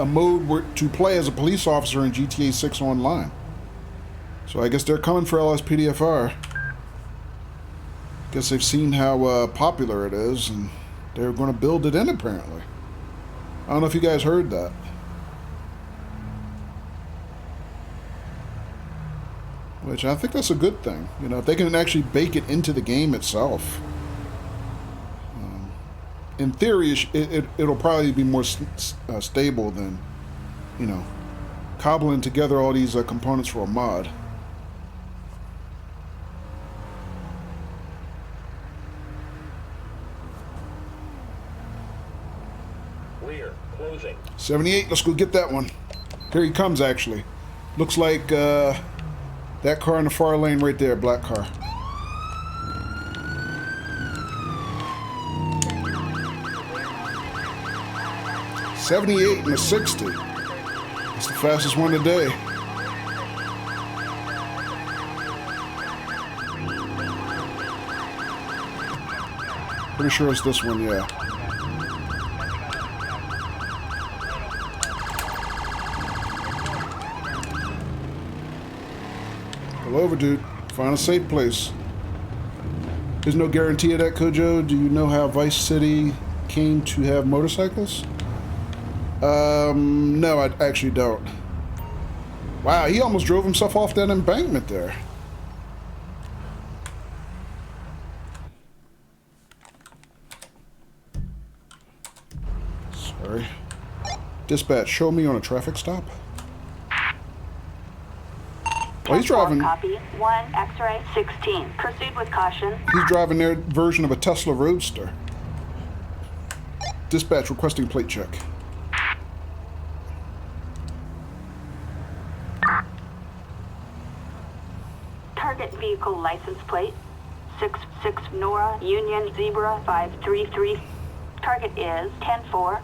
mode to play as a police officer in GTA 6 Online. So I guess they're coming for LSPDFR. Guess they've seen how popular it is, and they're going to build it in apparently. I don't know if you guys heard that. Which I think that's a good thing. You know, if they can actually bake it into the game itself. In theory, it'll probably be more stable than, you know, cobbling together all these components for a mod. Clear. Closing. 78, let's go get that one. Here he comes, actually. Looks like that car in the far lane right there, black car. $78 and a 60. It's the fastest one today. Pretty sure it's this one, yeah. Pull over, dude. Find a safe place. There's no guarantee of that, Kojo. Do you know how Vice City came to have motorcycles? No, I actually don't. Wow, he almost drove himself off that embankment there. Sorry. Dispatch, show me on a traffic stop. Well, he's driving. Copy. 1 X-ray 16. Proceed with caution. He's driving their version of a Tesla Roadster. Dispatch requesting plate check. Target vehicle license plate 66 Nora Union Zebra 533. Target is 10-4. All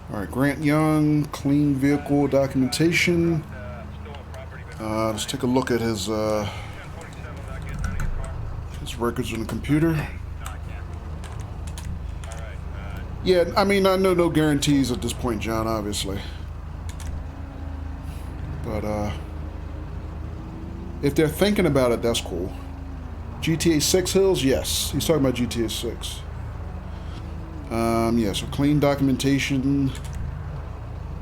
right, Grant Young, clean vehicle documentation. Let's take a look at his records on the computer. Yeah, I mean, I know no guarantees at this point, John, obviously. But, if they're thinking about it, that's cool. GTA 6 Hills, yes. He's talking about GTA 6. Yeah, so clean documentation.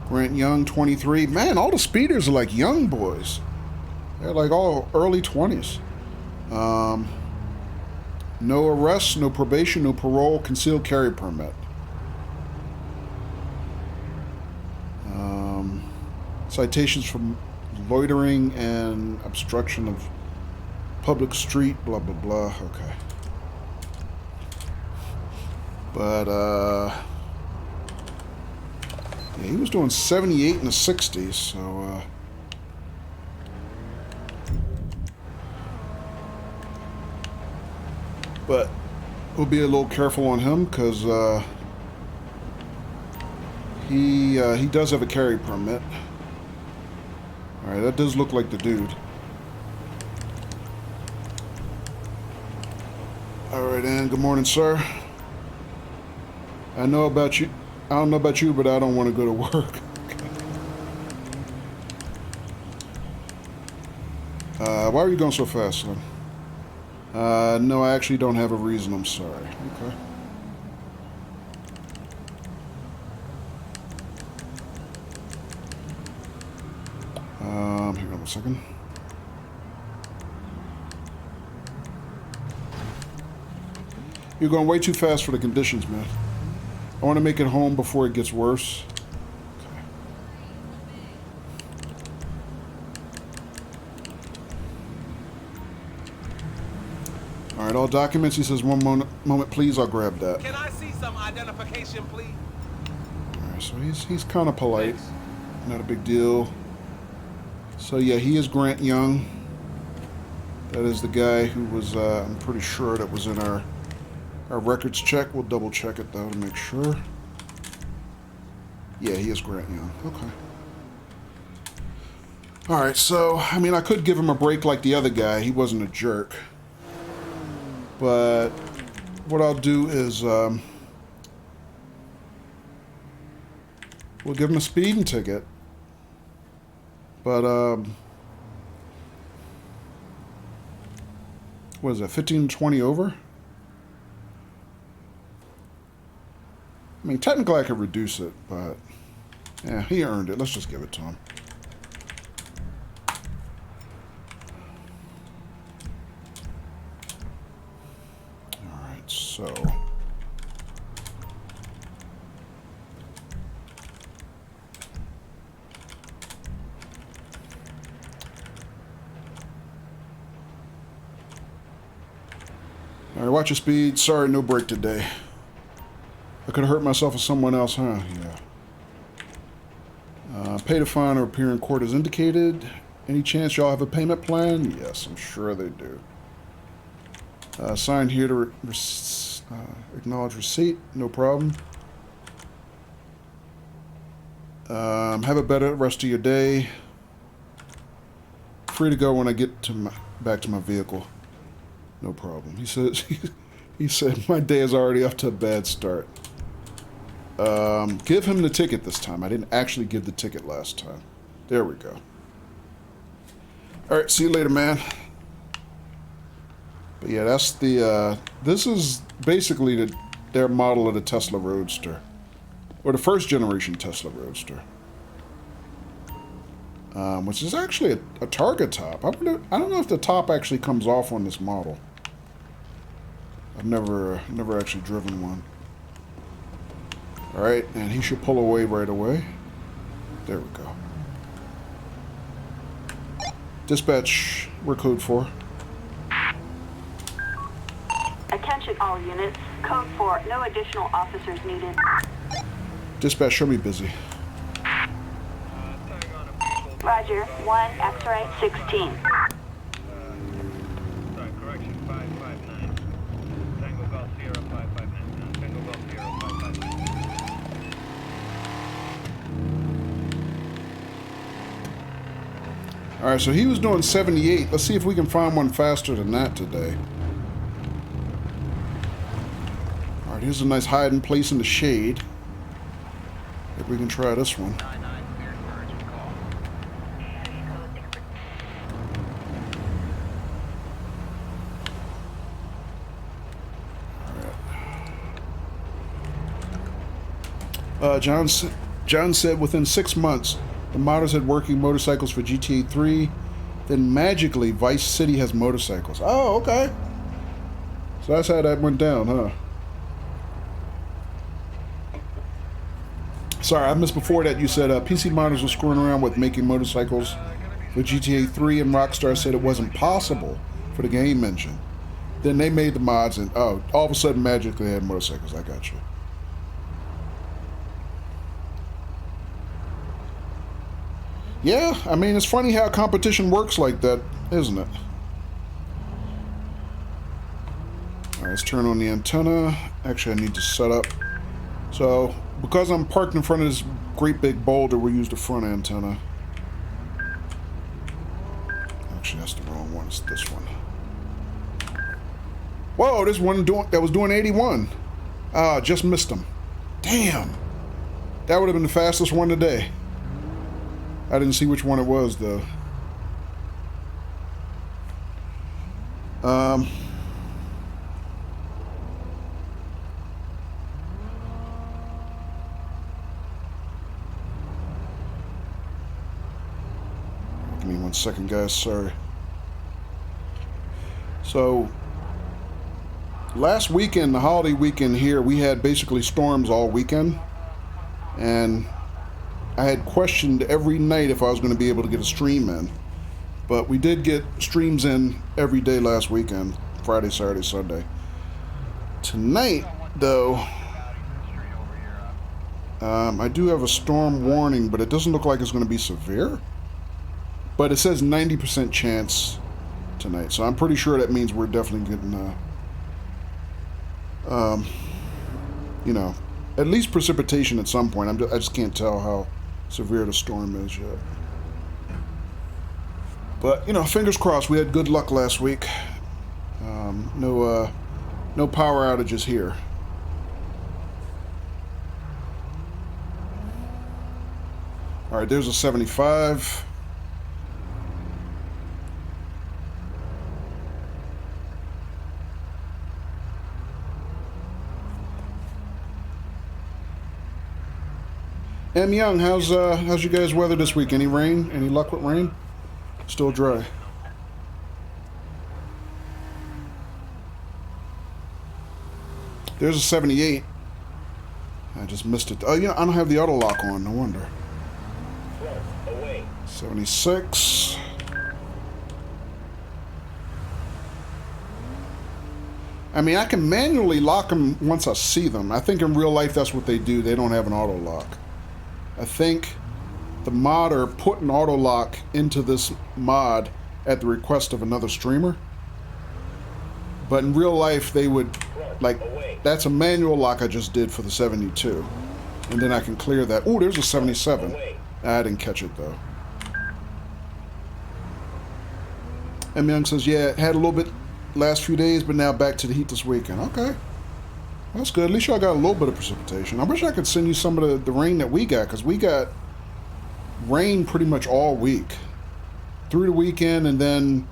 Grant Young, 23. Man, all the speeders are like young boys. They're like all early 20s. No arrests, no probation, no parole, concealed carry permit. Citations from loitering and obstruction of public street, blah, blah, blah. Okay. But, yeah, he was doing 78 in the 60s, so, but we'll be a little careful on him, because, He does have a carry permit. Alright, that does look like the dude. Alright, and good morning, sir. I don't know about you, but I don't want to go to work. Why are you going so fast, son? No, I actually don't have a reason. I'm sorry. Okay. Hang on a second. You're going way too fast for the conditions, man. I want to make it home before it gets worse. Alright, all documents. He says, one moment, please. I'll grab that. Can I see some identification, please? Alright, so he's kind of polite. Not a big deal. So yeah, he is Grant Young. That is the guy who was, I'm pretty sure that was in our records check. We'll double check it though to make sure. Yeah, he is Grant Young. Okay. Alright, so, I mean, I could give him a break like the other guy. He wasn't a jerk. But what I'll do is, we'll give him a speeding ticket. But, what is that, 15 to 20 over? I mean, technically I could reduce it, but, yeah, he earned it. Let's just give it to him. Alright, so... Alright, watch your speed. Sorry, no break today. I could have hurt myself or someone else, huh? Yeah. Pay to fine or appear in court as indicated. Any chance y'all have a payment plan? Yes, I'm sure they do. Sign here to acknowledge receipt. No problem. Have a better rest of your day. Free to go when I get to back to my vehicle. No problem. He says. He said my day is already off to a bad start. Give him the ticket this time. I didn't actually give the ticket last time. There we go. Alright, see you later, man. But yeah, that's the, this is basically their model of the Tesla Roadster. Or the first generation Tesla Roadster. Which is actually a Targa top. I don't know if the top actually comes off on this model. I've never actually driven one. Alright, and he should pull away right away. There we go. Dispatch, we're code 4. Attention all units. Code 4. No additional officers needed. Dispatch, show me busy. Roger. 1 X-ray 16. Sorry, correction, 559. Tango Golf Sierra 559. Tango Golf Sierra 559. Alright, so he was doing 78. Let's see if we can find one faster than that today. Alright, here's a nice hiding place in the shade. If we can try this one. John said within 6 months, the modders had working motorcycles for GTA 3. Then magically, Vice City has motorcycles. Oh, okay. So that's how that went down, huh? Sorry, I missed before that you said PC modders were screwing around with making motorcycles for GTA 3, and Rockstar said it wasn't possible for the game engine. Then they made the mods, and oh, all of a sudden magically they had motorcycles. I got you. Yeah, I mean, it's funny how competition works like that, isn't it? Alright, let's turn on the antenna. Actually, I need to set up. So, Because I'm parked in front of this great big boulder, we use the front antenna. Actually, that's the wrong one. It's this one. Whoa, this one that was doing 81. Ah, just missed him. Damn. That would have been the fastest one today. I didn't see which one it was, though. Give me 1 second, guys. Sorry. So, last weekend, the holiday weekend here, we had basically storms all weekend. And I had questioned every night if I was going to be able to get a stream in. But we did get streams in every day last weekend. Friday, Saturday, Sunday. Tonight, though, I do have a storm warning, but it doesn't look like it's going to be severe. But it says 90% chance tonight, so I'm pretty sure that means we're definitely getting, you know, at least precipitation at some point. I just can't tell how severe the storm is yet. But, you know, fingers crossed. We had good luck last week. No power outages here. All right, there's a 75. M. Young, how's you guys' weather this week? Any rain? Any luck with rain? Still dry. There's a 78. I just missed it. Oh, yeah, I don't have the auto lock on. No wonder. 76. I mean, I can manually lock them once I see them. I think in real life that's what they do. They don't have an auto lock. I think the modder put an auto lock into this mod at the request of another streamer. But in real life, they would, like, that's a manual lock I just did for the 72. And then I can clear that. Oh, there's a 77. I didn't catch it, though. M. Young says, yeah, it had a little bit last few days, but now back to the heat this weekend. Okay. That's good. At least y'all got a little bit of precipitation. I wish I could send you some of the rain that we got, because we got rain pretty much all week. Through the weekend, and then,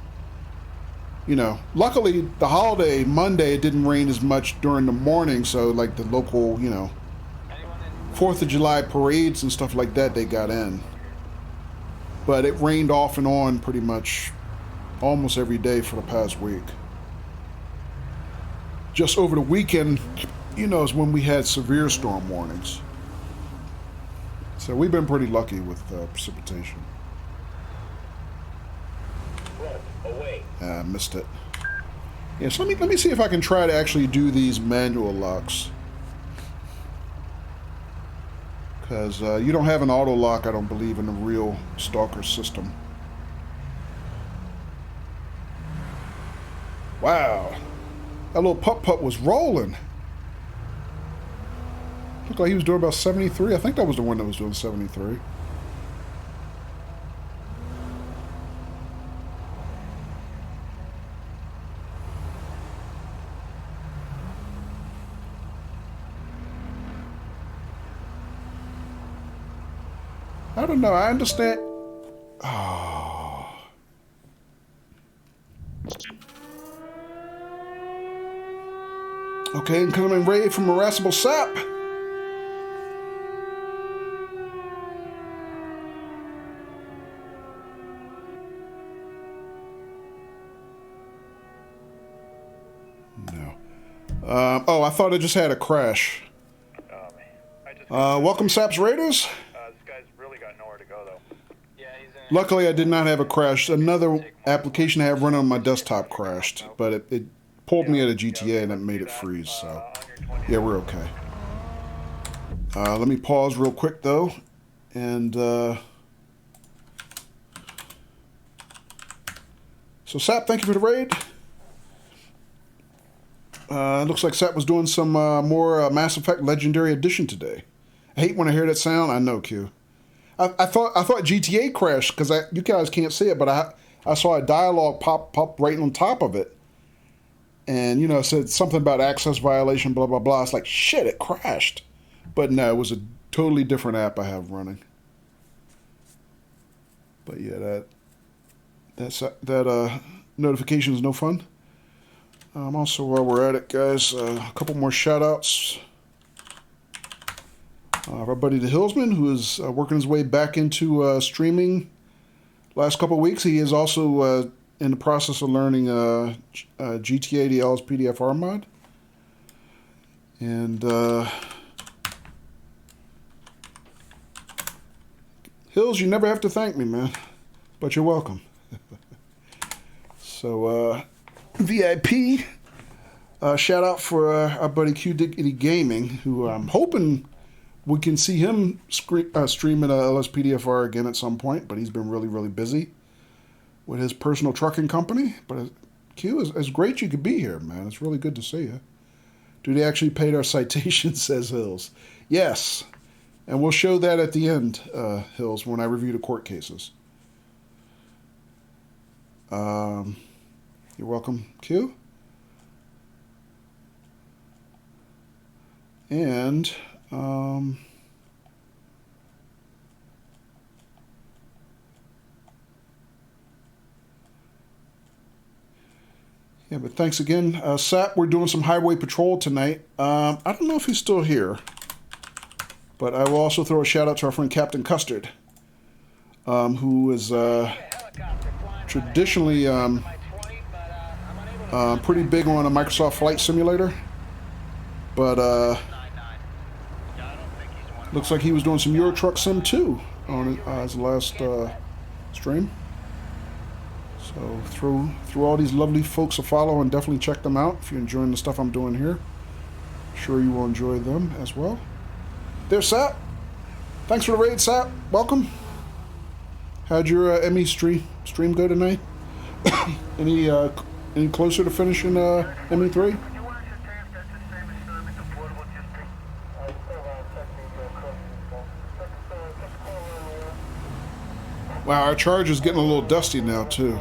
you know, luckily the holiday, Monday, it didn't rain as much during the morning, so like the local, you know, 4th of July parades and stuff like that, they got in. But it rained off and on pretty much almost every day for the past week. Just over the weekend, you know, is when we had severe storm warnings. So we've been pretty lucky with precipitation. Missed it. Yeah, so let me see if I can try to actually do these manual locks. Because you don't have an auto lock, I don't believe, in the real Stalker system. Wow. That little putt-putt was rolling. Looked like he was doing about 73. I think that was the one that was doing 73. I don't know. I understand. Oh. Okay, incoming raid from Irascible Sap. No. Oh, I thought it just had a crash. Welcome, Saps Raiders. This guy's really got nowhere to go, though. Yeah, he's in. Luckily, I did not have a crash. Another application I have running on my desktop crashed, but it pulled me out of GTA and it made it freeze, so yeah, we're okay. Let me pause real quick, though, and so Sap, thank you for the raid. Looks like Sap was doing some more Mass Effect Legendary Edition today. I hate when I hear that sound. I know, Q. I thought GTA crashed because you guys can't see it, but I saw a dialogue pop right on top of it, and it said something about access violation, blah blah blah. It's like shit, it crashed, but no, it was a totally different app I have running. But yeah, that notification is no fun. Also, while we're at it, guys, a couple more shout outs. Our buddy the Hillsman, who is working his way back into streaming last couple of weeks. He is also in the process of learning GTA, the LSPDFR mod. And Hills, you never have to thank me, man, but you're welcome. So, VIP, shout out for our buddy Q Diggity Gaming, who I'm hoping we can see him streaming LSPDFR again at some point, but he's been really, really busy with his personal trucking company. But Q, it's great you could be here, man. It's really good to see you. Do they actually paid our citation, says Hills. Yes, and we'll show that at the end, Hills, when I review the court cases. You're welcome, Q. And yeah, but thanks again. Sap, we're doing some highway patrol tonight. I don't know if he's still here, but I will also throw a shout out to our friend Captain Custard, who is traditionally pretty big on a Microsoft Flight Simulator, but looks like he was doing some Euro Truck Sim too on his last stream. So throw all these lovely folks a follow and definitely check them out if you're enjoying the stuff I'm doing here. Sure you will enjoy them as well. There's Sap. Thanks for the raid, Sap. Welcome. How'd your ME stream go tonight? Any closer to finishing ME3? Wow, our Charger's getting a little dusty now too.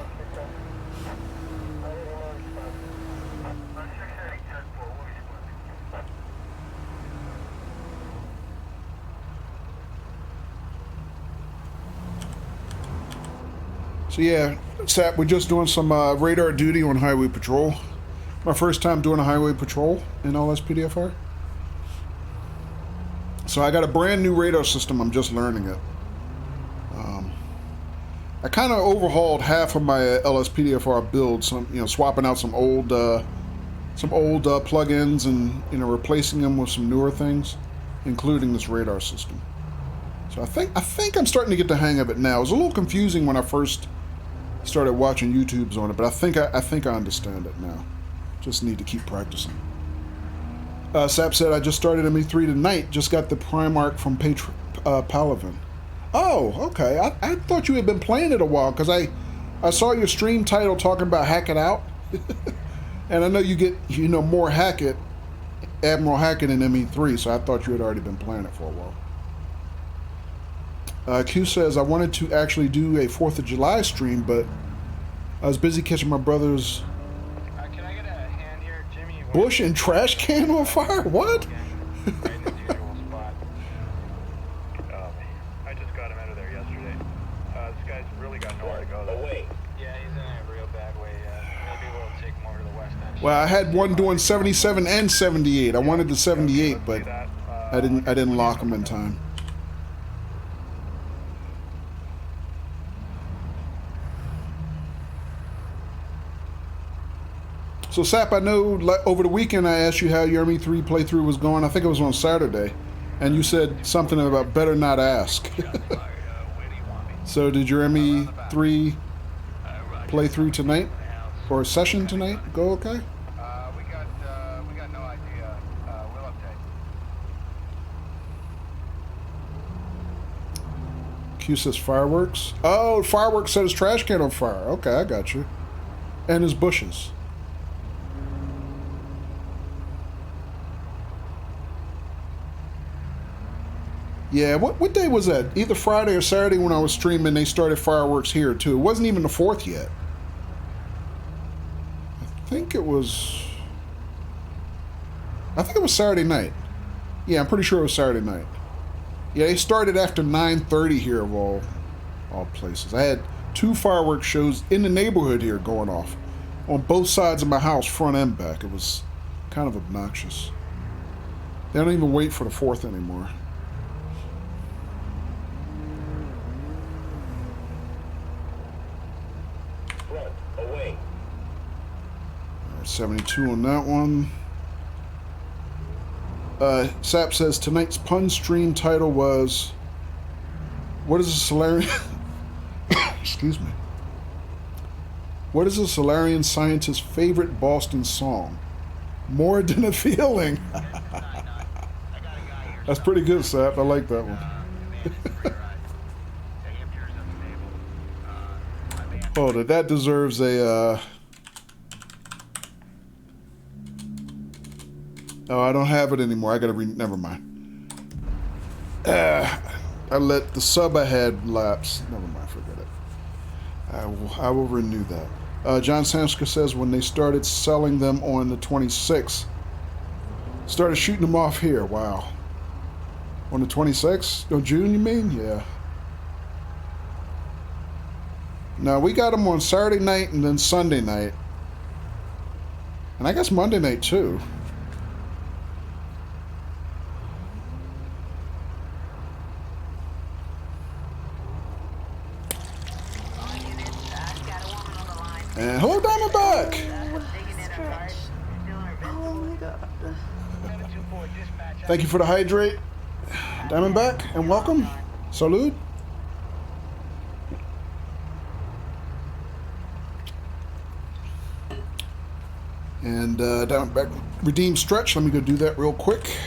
So yeah, Sap, we're just doing some radar duty on highway patrol. My first time doing a highway patrol in LSPDFR. So I got a brand new radar system, I'm just learning it. I kind of overhauled half of my LSPDFR build, swapping out some old plugins and replacing them with some newer things, including this radar system. So I think I'm starting to get the hang of it now. It was a little confusing when I first started watching YouTubes on it, but I think I understand it now. Just need to keep practicing. Sap said I just started ME3 tonight. Just got the Primark from Palavin. Oh, okay. I thought you had been playing it a while because I saw your stream title talking about Hack It Out, and I know you get more Hackett, Admiral Hackett in ME3, so I thought you had already been playing it for a while. Q says I wanted to actually do a 4th of July stream, but I was busy catching my brother's Can I get a hand here, Jimmy? bush and trash can on fire. What? Right in his usual spot. I just got him out of there yesterday. This guy's really got nowhere to go, though. Yeah, he's in a real bad way. Maybe we'll take him over to the west end. Well, I had one doing 77 and 78. I wanted the 78, but I didn't lock them in time. So, Sap, I know over the weekend I asked you how your ME3 playthrough was going. I think it was on Saturday. And you said something about better not ask. So, did your ME3 playthrough tonight? Or session tonight go okay? We got no idea. We'll update. Q says fireworks. Oh, fireworks set his trash can on fire. Okay, I got you. And his bushes. Yeah, what day was that? Either Friday or Saturday when I was streaming, they started fireworks here too. It wasn't even the 4th yet. I think it was Saturday night. Yeah, I'm pretty sure it was Saturday night. Yeah, they started after 9:30 here of all places. I had 2 fireworks shows in the neighborhood here going off on both sides of my house, front and back. It was kind of obnoxious. They don't even wait for the 4th anymore. Front, away. All right, 72 on that one. Sap says tonight's pun stream title was, what is a Solarian? Excuse me. What is a Solarian scientist's favorite Boston song? More Than a Feeling. That's pretty good, Sap. I like that one. Oh, that deserves a. Oh, I don't have it anymore. I gotta never mind. I let the sub I had lapse. Never mind, forget it. I will renew that. John Sanska says when they started selling them on the 26th, started shooting them off here. Wow. On the 26th? Oh, June, you mean? Yeah. Now, we got them on Saturday night and then Sunday night. And I guess Monday night, too. And hello, Diamondback! Oh my god. Thank you for the hydrate, Diamondback, and welcome. Salud. And Diamondback redeem stretch. Let me go do that real quick.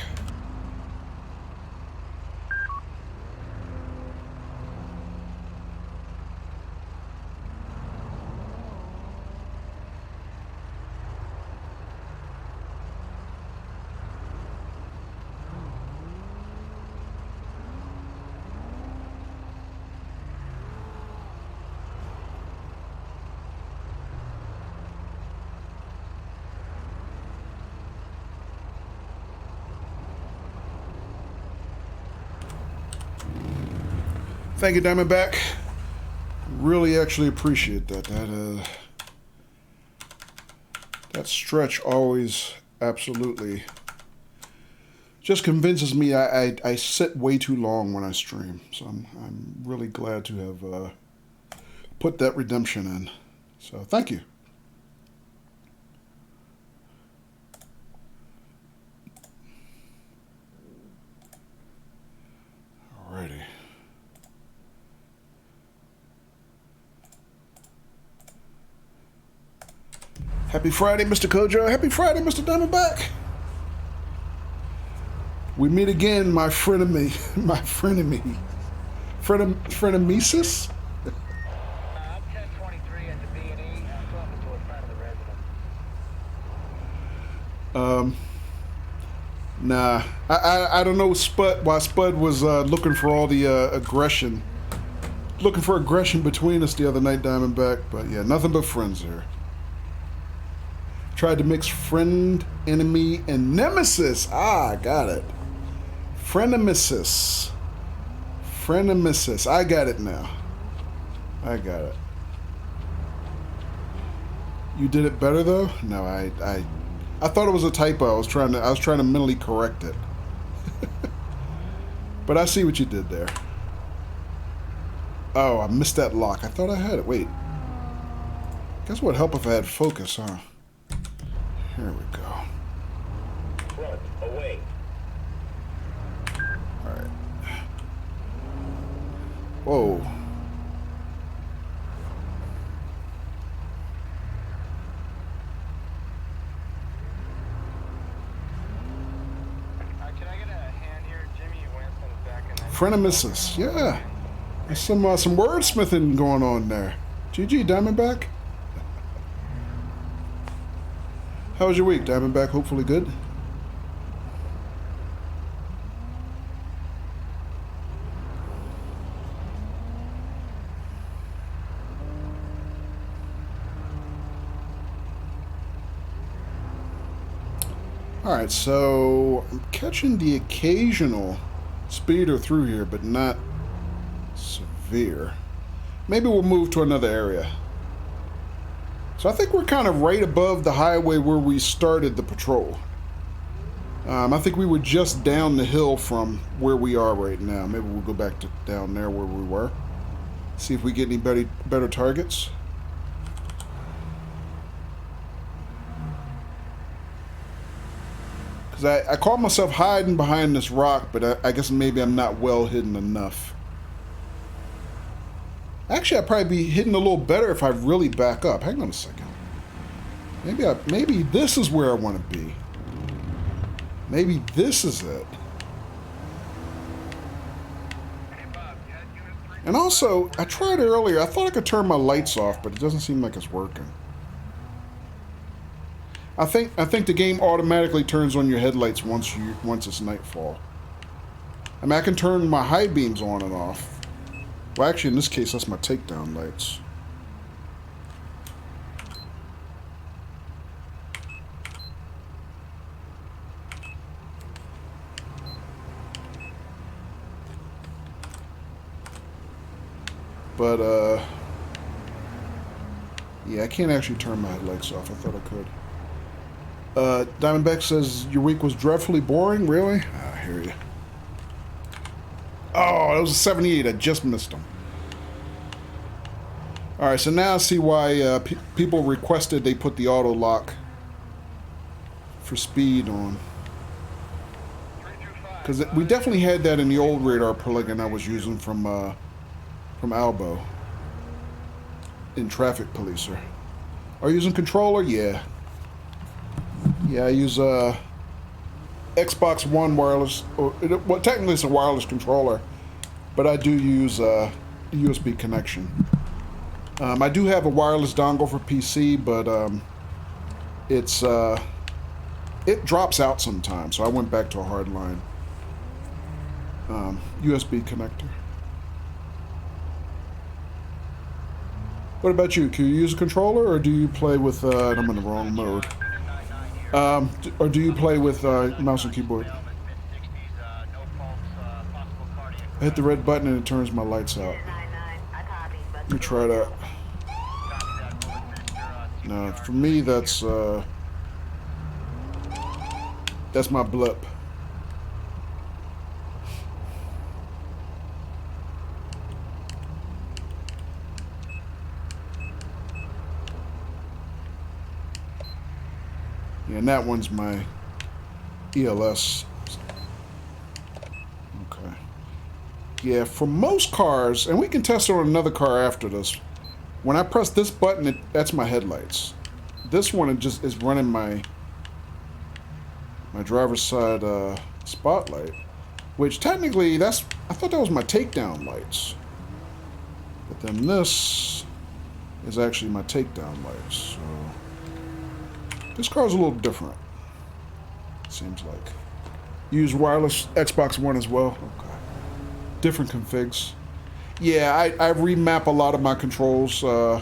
Thank you, Diamondback. Really actually appreciate that. That stretch always absolutely just convinces me I sit way too long when I stream. So I'm really glad to have put that redemption in. So thank you. Alrighty. Happy Friday, Mr. Kojo. Happy Friday, Mr. Diamondback. We meet again, my frenemy. My frenemy. Frenemesis? I'm 1023 at the B&E. I'm talking to a friend of the resident. Nah. I don't know why Spud was looking for all the aggression. Looking for aggression between us the other night, Diamondback. But yeah, nothing but friends here. Tried to mix friend, enemy, and nemesis. Ah, got it. Frenemesis. Frenemesis. I got it now. I got it. You did it better though? No, I thought it was a typo. I was trying to mentally correct it. But I see what you did there. Oh, I missed that lock. I thought I had it. Wait. Guess what would help if I had focus, huh? Here we go. Front, away. Alright. Whoa. Can I get a hand here? Jimmy Winston's back in that. Frenemesis. Yeah. There's some wordsmithing going on there. GG, Diamondback. How was your week, Diamondback? Hopefully good. Alright, so I'm catching the occasional speeder through here, but not severe. Maybe we'll move to another area. So I think we're kind of right above the highway where we started the patrol. I think we were just down the hill from where we are right now. Maybe we'll go back to down there where we were. See if we get any better targets. Because I caught myself hiding behind this rock, but I guess maybe I'm not well hidden enough. Actually, I'd probably be hidden a little better if I really back up. Hang on a second. Maybe this is where I want to be. Maybe this is it. And also, I tried earlier. I thought I could turn my lights off, but it doesn't seem like it's working. I think the game automatically turns on your headlights once it's nightfall. I mean, I can turn my high beams on and off. Well, actually, in this case, that's my takedown lights. But, yeah, I can't actually turn my headlights off. I thought I could. Diamondback says, your week was dreadfully boring? Really? I hear you. Oh, that was a 78. I just missed them. Alright, so now I see why people requested they put the auto lock for speed on. Because we definitely had that in the old radar plugin I was using from Albo in Traffic Policer. Are you using controller? Yeah. Yeah, I use Xbox One wireless. Well, technically it's a wireless controller, but I do use a USB connection. I do have a wireless dongle for PC, but it drops out sometimes, so I went back to a hardline USB connector. What about you? Can you use a controller, or do you play with? I'm in the wrong mode. Or do you play with mouse and keyboard? I hit the red button and it turns my lights out. Let me try that. No, for me that's my blip. Yeah, and that one's my ELS. Okay. Yeah, for most cars, and we can test it on another car after this, when I press this button, that's my headlights. This one, it just is running my driver's side spotlight, which technically I thought that was my takedown lights. But then this is actually my takedown lights, so this car's a little different, seems like. Use wireless Xbox One as well? Okay. Different configs. Yeah, I remap a lot of my controls. Well,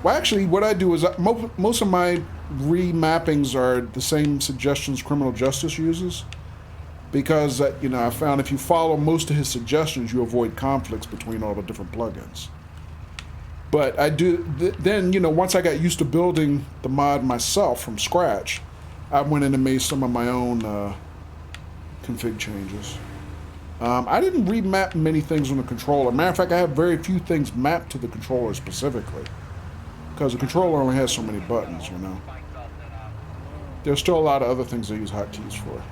actually, what I do is most of my remappings are the same suggestions Criminal Justice uses. Because, you know, I found if you follow most of his suggestions, you avoid conflicts between all the different plugins. But I do, then, you know, once I got used to building the mod myself from scratch, I went in and made some of my own config changes. I didn't remap many things on the controller. Matter of fact, I have very few things mapped to the controller specifically. Because the controller only has so many buttons, you know. There's still a lot of other things I use hotkeys for.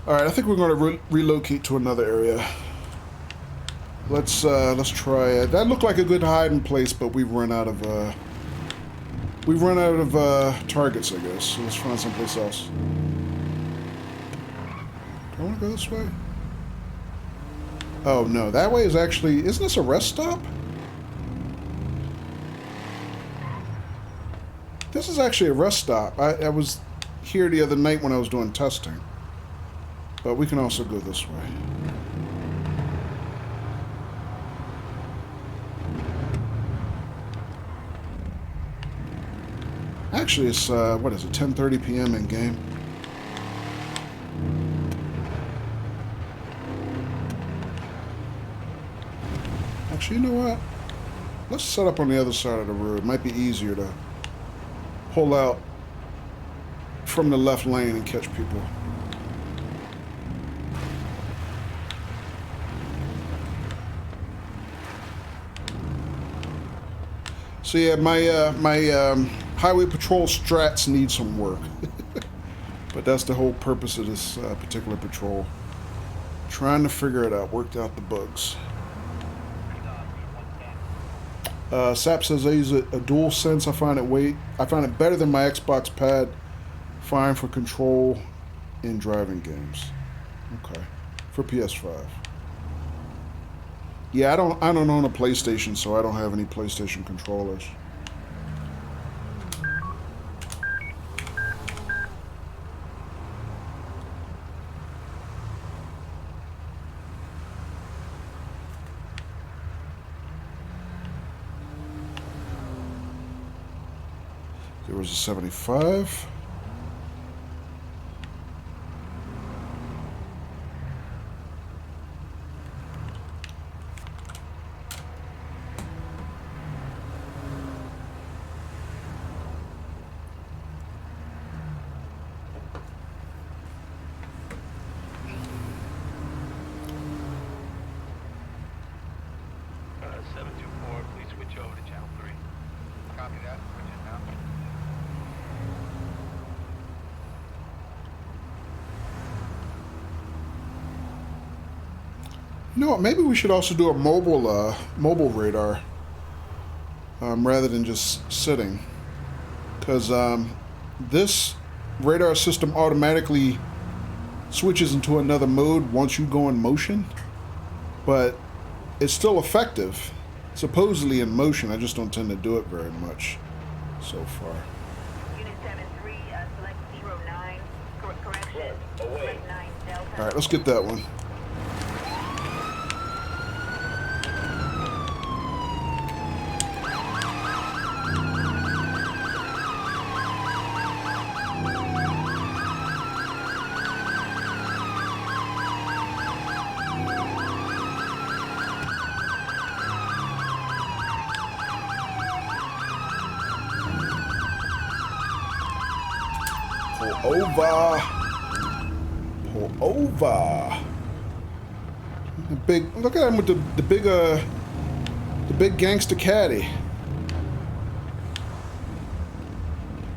Alright, I think we're going to relocate to another area. Let's try it. That looked like a good hiding place, but we've run out of targets, I guess. So let's find someplace else. Do I want to go this way? Oh no, that way is actually, isn't this a rest stop? This is actually a rest stop. I was here the other night when I was doing testing. But we can also go this way. Actually, it's, what is it, 10:30 p.m. in game. Actually, you know what? Let's set up on the other side of the road. It might be easier to pull out from the left lane and catch people. So yeah, my highway patrol strats need some work. But that's the whole purpose of this particular patrol. Trying to figure it out, worked out the bugs. Sap says I use a dual sense. I find it better than my Xbox pad. Fine for control in driving games. Okay, for PS5. Yeah, I don't own a PlayStation, so I don't have any PlayStation controllers. There was a 75. You know what? Maybe we should also do a mobile radar rather than just sitting, because this radar system automatically switches into another mode once you go in motion, but it's still effective, supposedly in motion. I just don't tend to do it very much so far. Unit 7-3, select 09, correction, select 9 Delta. All right, let's get that one. Pull over. Look at him with the big gangster caddy.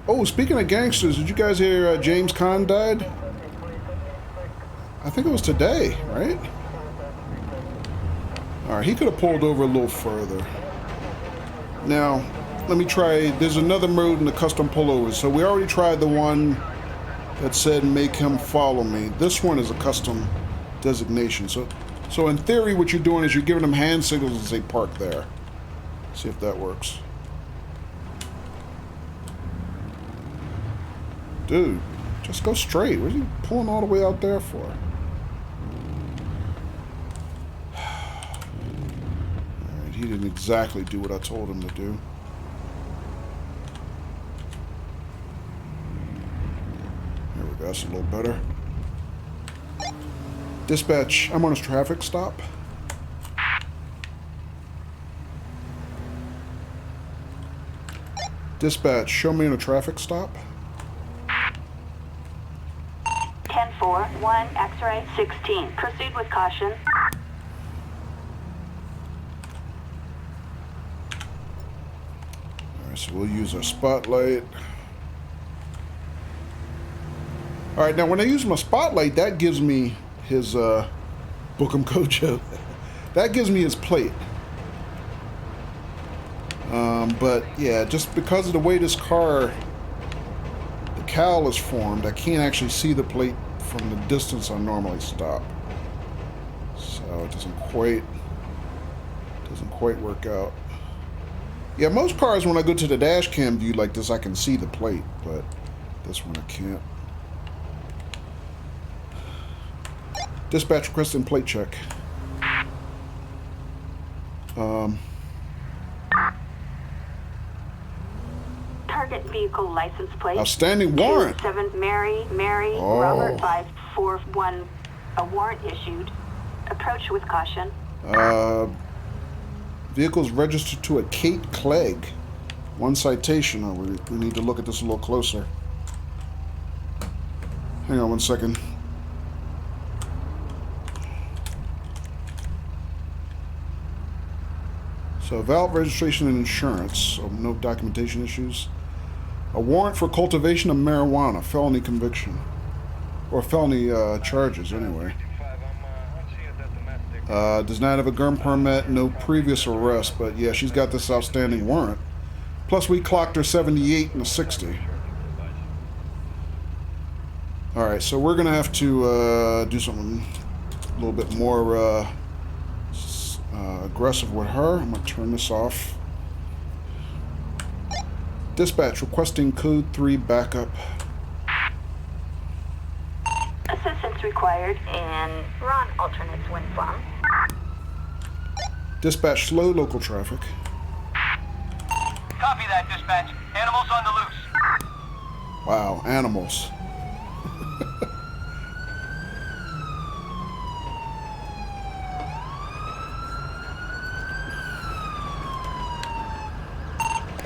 Oh, speaking of gangsters, did you guys hear James Caan died? I think it was today, right? All right, he could have pulled over a little further. Now, let me try. There's another mode in the custom pullovers. So we already tried the one that said make him follow me. This one is a custom designation. So in theory, what you're doing is you're giving them hand signals and say park there. See if that works. Dude, just go straight. What are you pulling all the way out there for? Alright, he didn't exactly do what I told him to do. There we go, that's a little better. Dispatch, I'm on a traffic stop. Dispatch, show me on a traffic stop. 10-4, 1, X-ray, 16. Proceed with caution. Alright, so we'll use our spotlight. Alright, now when I use my spotlight, that gives me his, Bookham Kojo. That gives me his plate. But, yeah, just because of the way this car, the cowl is formed, I can't actually see the plate from the distance I normally stop. So it doesn't quite work out. Yeah, most cars, when I go to the dash cam view like this, I can see the plate, but this one I can't. Dispatch requesting plate check. Target Target vehicle license plate. Outstanding warrant. 7 Mary, Oh. Robert 541. A warrant issued. Approach with caution. Vehicle's registered to a Kate Clegg. 1 citation. Oh, we need to look at this a little closer. Hang on 1 second. So valid registration and insurance. So no documentation issues. A warrant for cultivation of marijuana. Felony conviction. Or felony charges anyway. 55, I'm seeing it at domestic. Does not have a gun permit, no previous arrest, but yeah, she's got this outstanding warrant. Plus, we clocked her 78 and a 60. All right, so we're gonna have to do something a little bit more aggressive with her. I'm gonna turn this off. Dispatch requesting code 3 backup. Assistance required in Ron alternates when from. Dispatch slow local traffic. Copy that, dispatch. Animals on the loose. Wow, animals.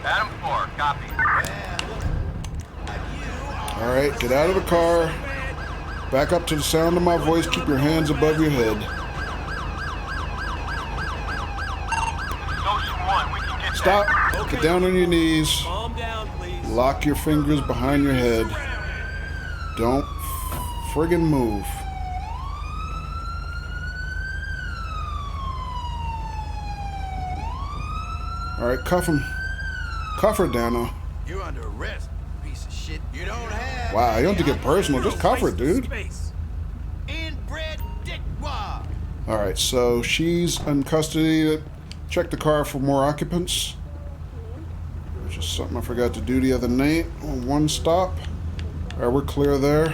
Adam 4, copy. All right, get out of the car. Back up to the sound of my voice. Keep your hands above your head. Ocean 1, we can get Stop. Okay. Get down on your knees. Calm down, please. Lock your fingers behind your head. Don't friggin' move. All right, cuff him. Cuff her, Dano. You're under arrest, piece of shit. You don't have. Wow, you don't have to get personal. Just cuff her, dude. Space. Inbred dickwad. All right, so she's in custody. Check the car for more occupants. Which is something I forgot to do the other night on 1 stop. All right, we're clear there.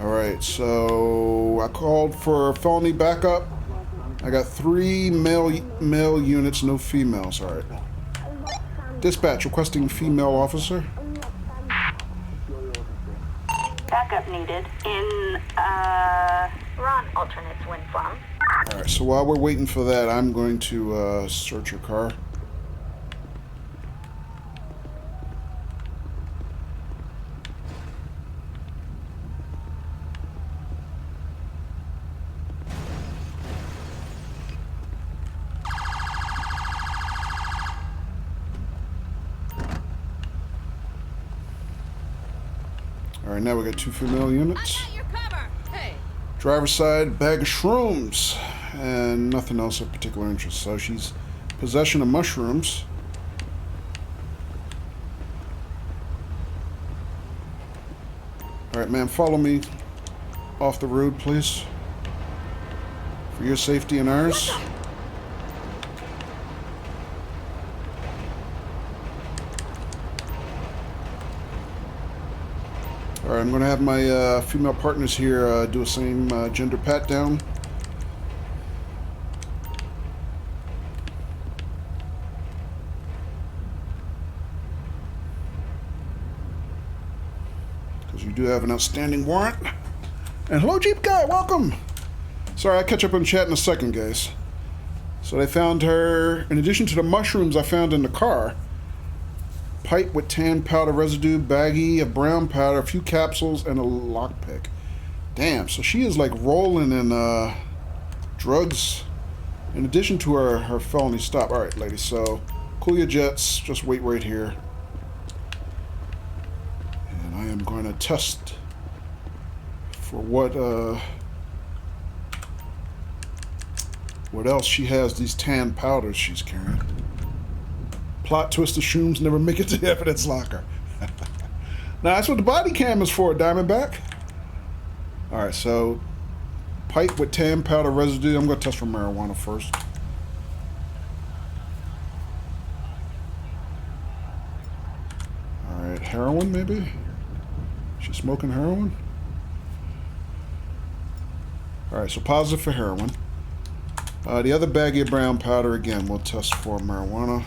All right, so I called for felony backup. I got 3 male units, no females. All right. Dispatch requesting female officer. Backup needed in Ron alternates when from. All right, so while we're waiting for that, I'm going to search your car. All right, now we got 2 female units. I got your cover. Hey. Driver's side, bag of shrooms, and nothing else of particular interest. So she's possession of mushrooms. All right, ma'am, follow me off the road, please. For your safety and ours. All right, I'm going to have my female partners here do a same gender pat down. Because you do have an outstanding warrant. And hello, Jeep Guy, welcome. Sorry, I'll catch up on chat in a second, guys. So they found her, in addition to the mushrooms I found in the car, pipe with tan powder residue, baggie of brown powder, a few capsules, and a lockpick. Damn, so she is like rolling in drugs in addition to her felony stop. All right, ladies, so cool your jets. Just wait right here. And I am going to test for what else she has, these tan powders she's carrying. Plot twist, the shrooms never make it to the evidence locker. Now, that's what the body cam is for, Diamondback. All right, so pipe with tan powder residue. I'm going to test for marijuana first. All right, heroin maybe? She's smoking heroin? All right, so positive for heroin. The other baggie of brown powder, again, we'll test for marijuana.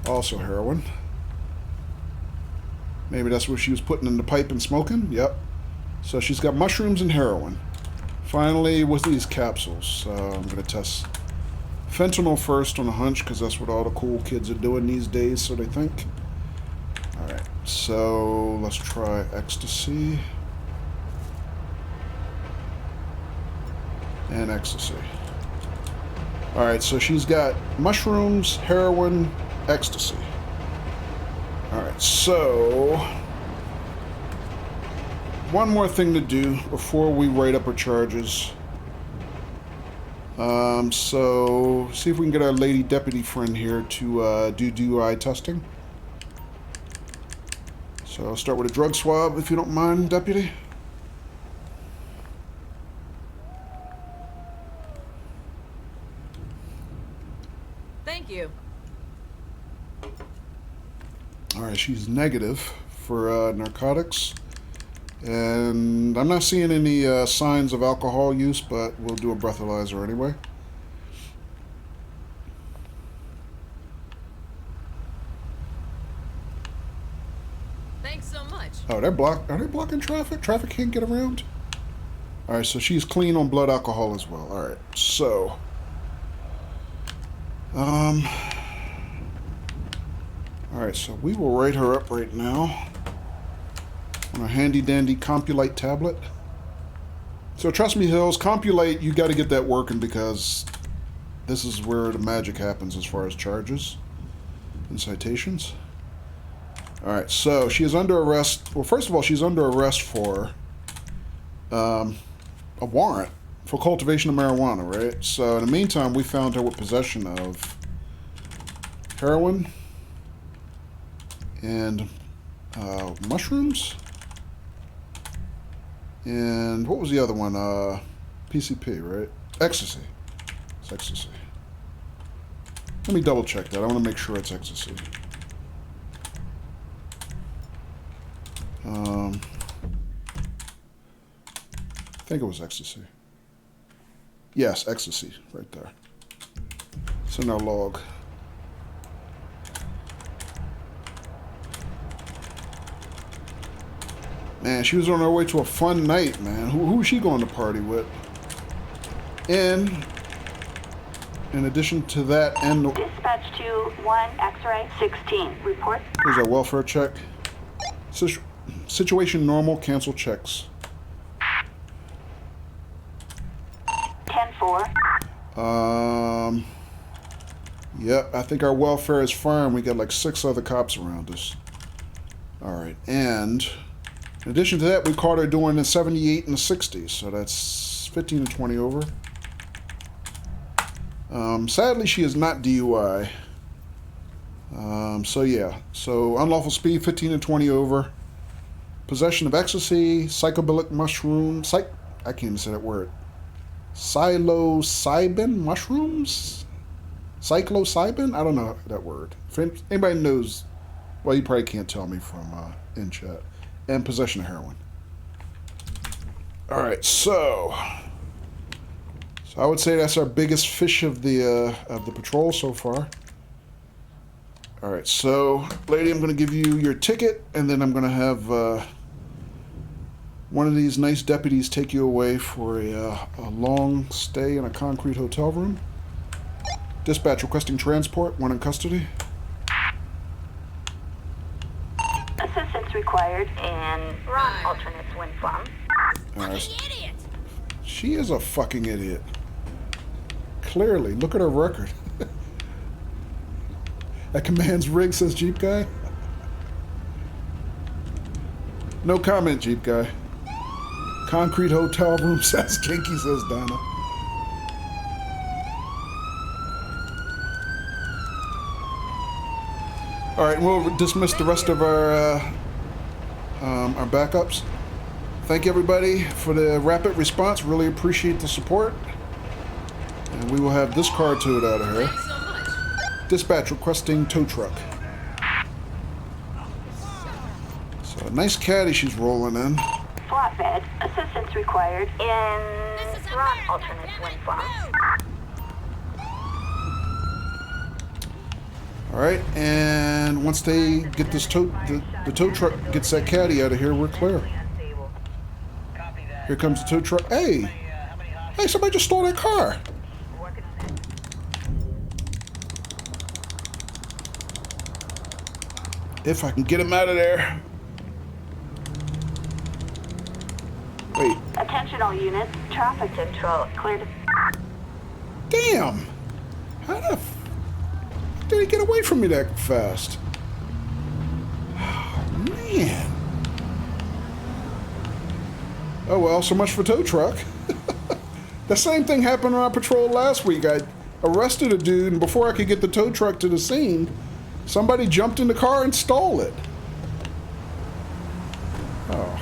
Also heroin. Maybe that's what she was putting in the pipe and smoking. Yep. So she's got mushrooms and heroin. Finally, with these capsules. So I'm going to test fentanyl first on a hunch, because that's what all the cool kids are doing these days, so they think. Alright, so let's try ecstasy. And ecstasy. Alright, so she's got mushrooms, heroin, ecstasy. Alright, so one more thing to do before we write up our charges. So see if we can get our lady deputy friend here to do DUI testing. So I'll start with a drug swab, if you don't mind, deputy. Thank you. Alright, she's negative for narcotics. And I'm not seeing any signs of alcohol use, but we'll do a breathalyzer anyway. Thanks so much. Oh, are they blocking traffic? Traffic can't get around? Alright, so she's clean on blood alcohol as well. Alright, so alright, so we will write her up right now on a handy dandy Compulite tablet. So trust me, Hills, Compulite, you got to get that working, because this is where the magic happens as far as charges and citations. Alright, so she is under arrest. Well, first of all, she's under arrest for a warrant for cultivation of marijuana, right? So in the meantime, we found her with possession of heroin and mushrooms. And what was the other one? PCP, right? Ecstasy. It's ecstasy. Let me double check that. I want to make sure it's ecstasy. I think it was ecstasy. Yes, ecstasy, right there. It's in our log. Man, she was on her way to a fun night, man. Who was she going to party with? And in addition to that, and the... Dispatch to 1 X-ray 16. Report. Here's our welfare check. Situation normal, cancel checks. 10-4. Yep, I think our welfare is fine. We got like 6 other cops around us. Alright, and in addition to that, we caught her doing the 78 and the 60s, so that's 15 and 20 over. Sadly, she is not DUI. So yeah, so unlawful speed, 15 and 20 over. Possession of ecstasy, psychedelic mushroom, I can't even say that word. Psilocybin mushrooms? Psilocybin? I don't know that word. If anybody knows, well, you probably can't tell me from in chat. And possession of heroin. Alright, so I would say that's our biggest fish of the patrol so far. Alright, so lady, I'm going to give you your ticket, and then I'm going to have one of these nice deputies take you away for a long stay in a concrete hotel room. Dispatch requesting transport, 1 in custody. Assistance required and run alternates when from. Fucking idiot! She is a fucking idiot. Clearly, look at her record. That command's rig, says Jeep Guy. No comment, Jeep Guy. Concrete hotel room says kinky, says Donna. All right, we'll dismiss the rest of our backups. Thank you, everybody, for the rapid response. Really appreciate the support. And we will have this car towed out of here. Thanks so much. Dispatch requesting tow truck. So a nice caddy she's rolling in. flatbed. Assistance required in This is route America, alternates damn when it. found. Move. All right, and once they get this the tow truck gets that caddy out of here, we're clear. Unstable. Copy that. Here comes the tow truck. Hey, How many hey, somebody just stole that car. Working on that. If I can get him out of there. Wait, Attention all units. Traffic control cleared. damn. How the f did he get away from me that fast? Oh, man. Oh, well, so much for tow truck. The same thing happened on our patrol last week. I arrested a dude, and before I could get the tow truck to the scene, somebody jumped in the car and stole it. Oh.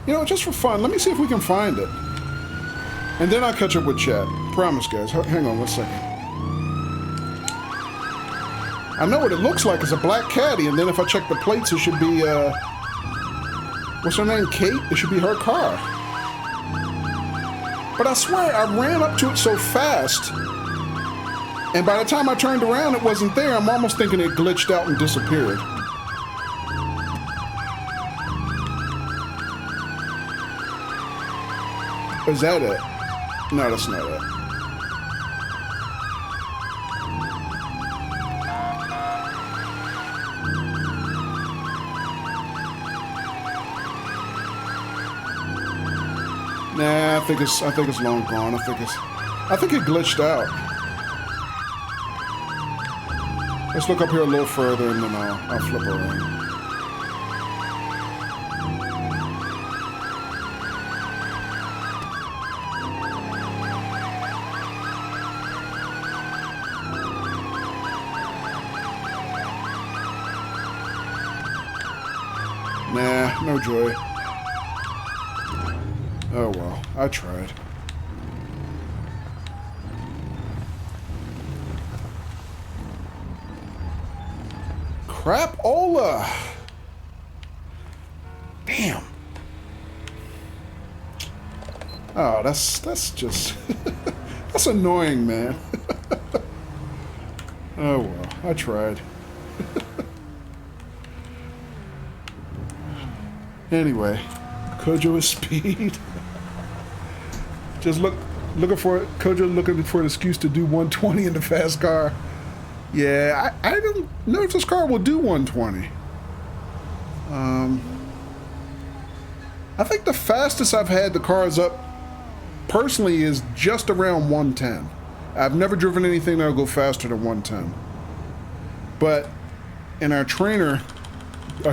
You know, just for fun, let me see if we can find it. And then I'll catch up with chat. Promise, guys. Hang on one second. I know what it looks like. It's a black caddy, and then if I check the plates, it should be, what's her name? Kate? It should be her car. But I swear, I ran up to it so fast, and by the time I turned around, it wasn't there. I'm almost thinking it glitched out and disappeared. Is that it? No, that's not it. Nah, I think it's long gone. I think it glitched out. Let's look up here a little further and then I'll flip around. Nah, no joy. Oh well, I tried. Crapola! Damn. Oh, that's just that's annoying, man. Oh well, I tried. Anyway, Kojo is speed. Just looking for an excuse to do 120 in the fast car. Yeah, I don't know if this car will do 120. I think the fastest I've had the cars up personally is just around 110. I've never driven anything that'll go faster than 110. But in our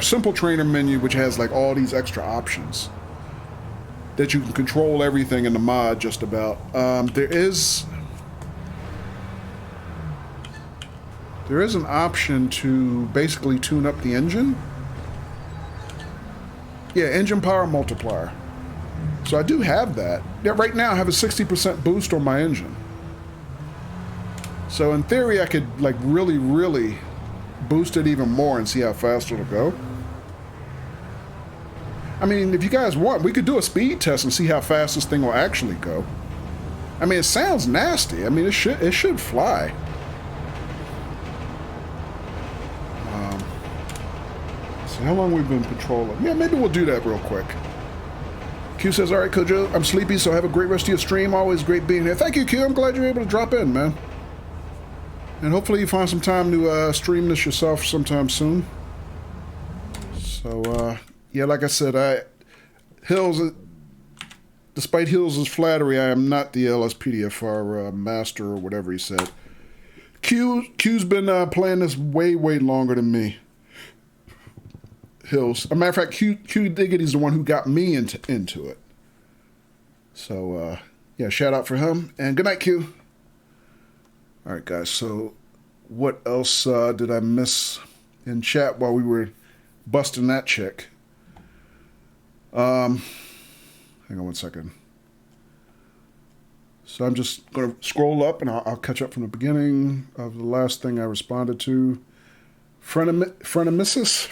simple trainer menu, which has like all these extra options that you can control everything in the mod just about. There is an option to basically tune up the engine. Yeah, engine power multiplier. So I do have that. Yeah, right now I have a 60% boost on my engine. So in theory I could like really boost it even more and see how fast it'll go. I mean, if you guys want, we could do a speed test and see how fast this thing will actually go. I mean, it sounds nasty. I mean, it should fly. So how long we've been patrolling? Yeah, maybe we'll do that real quick. Q says, all right, Kojo, I'm sleepy, so have a great rest of your stream. Always great being here. Thank you, Q. I'm glad you're able to drop in, man. And hopefully you find some time to stream this yourself sometime soon. So, yeah, like I said, despite Hills' flattery, I am not the LSPDFR master or whatever he said. Q's been playing this way longer than me. Hills. As a matter of fact, Q Diggity's the one who got me into it. So, yeah, shout out for him. And good night, Q. All right, guys. So, what else did I miss in chat while we were busting that chick? Hang on one second. So I'm just going to scroll up and I'll catch up from the beginning of the last thing I responded to. Frenemesis?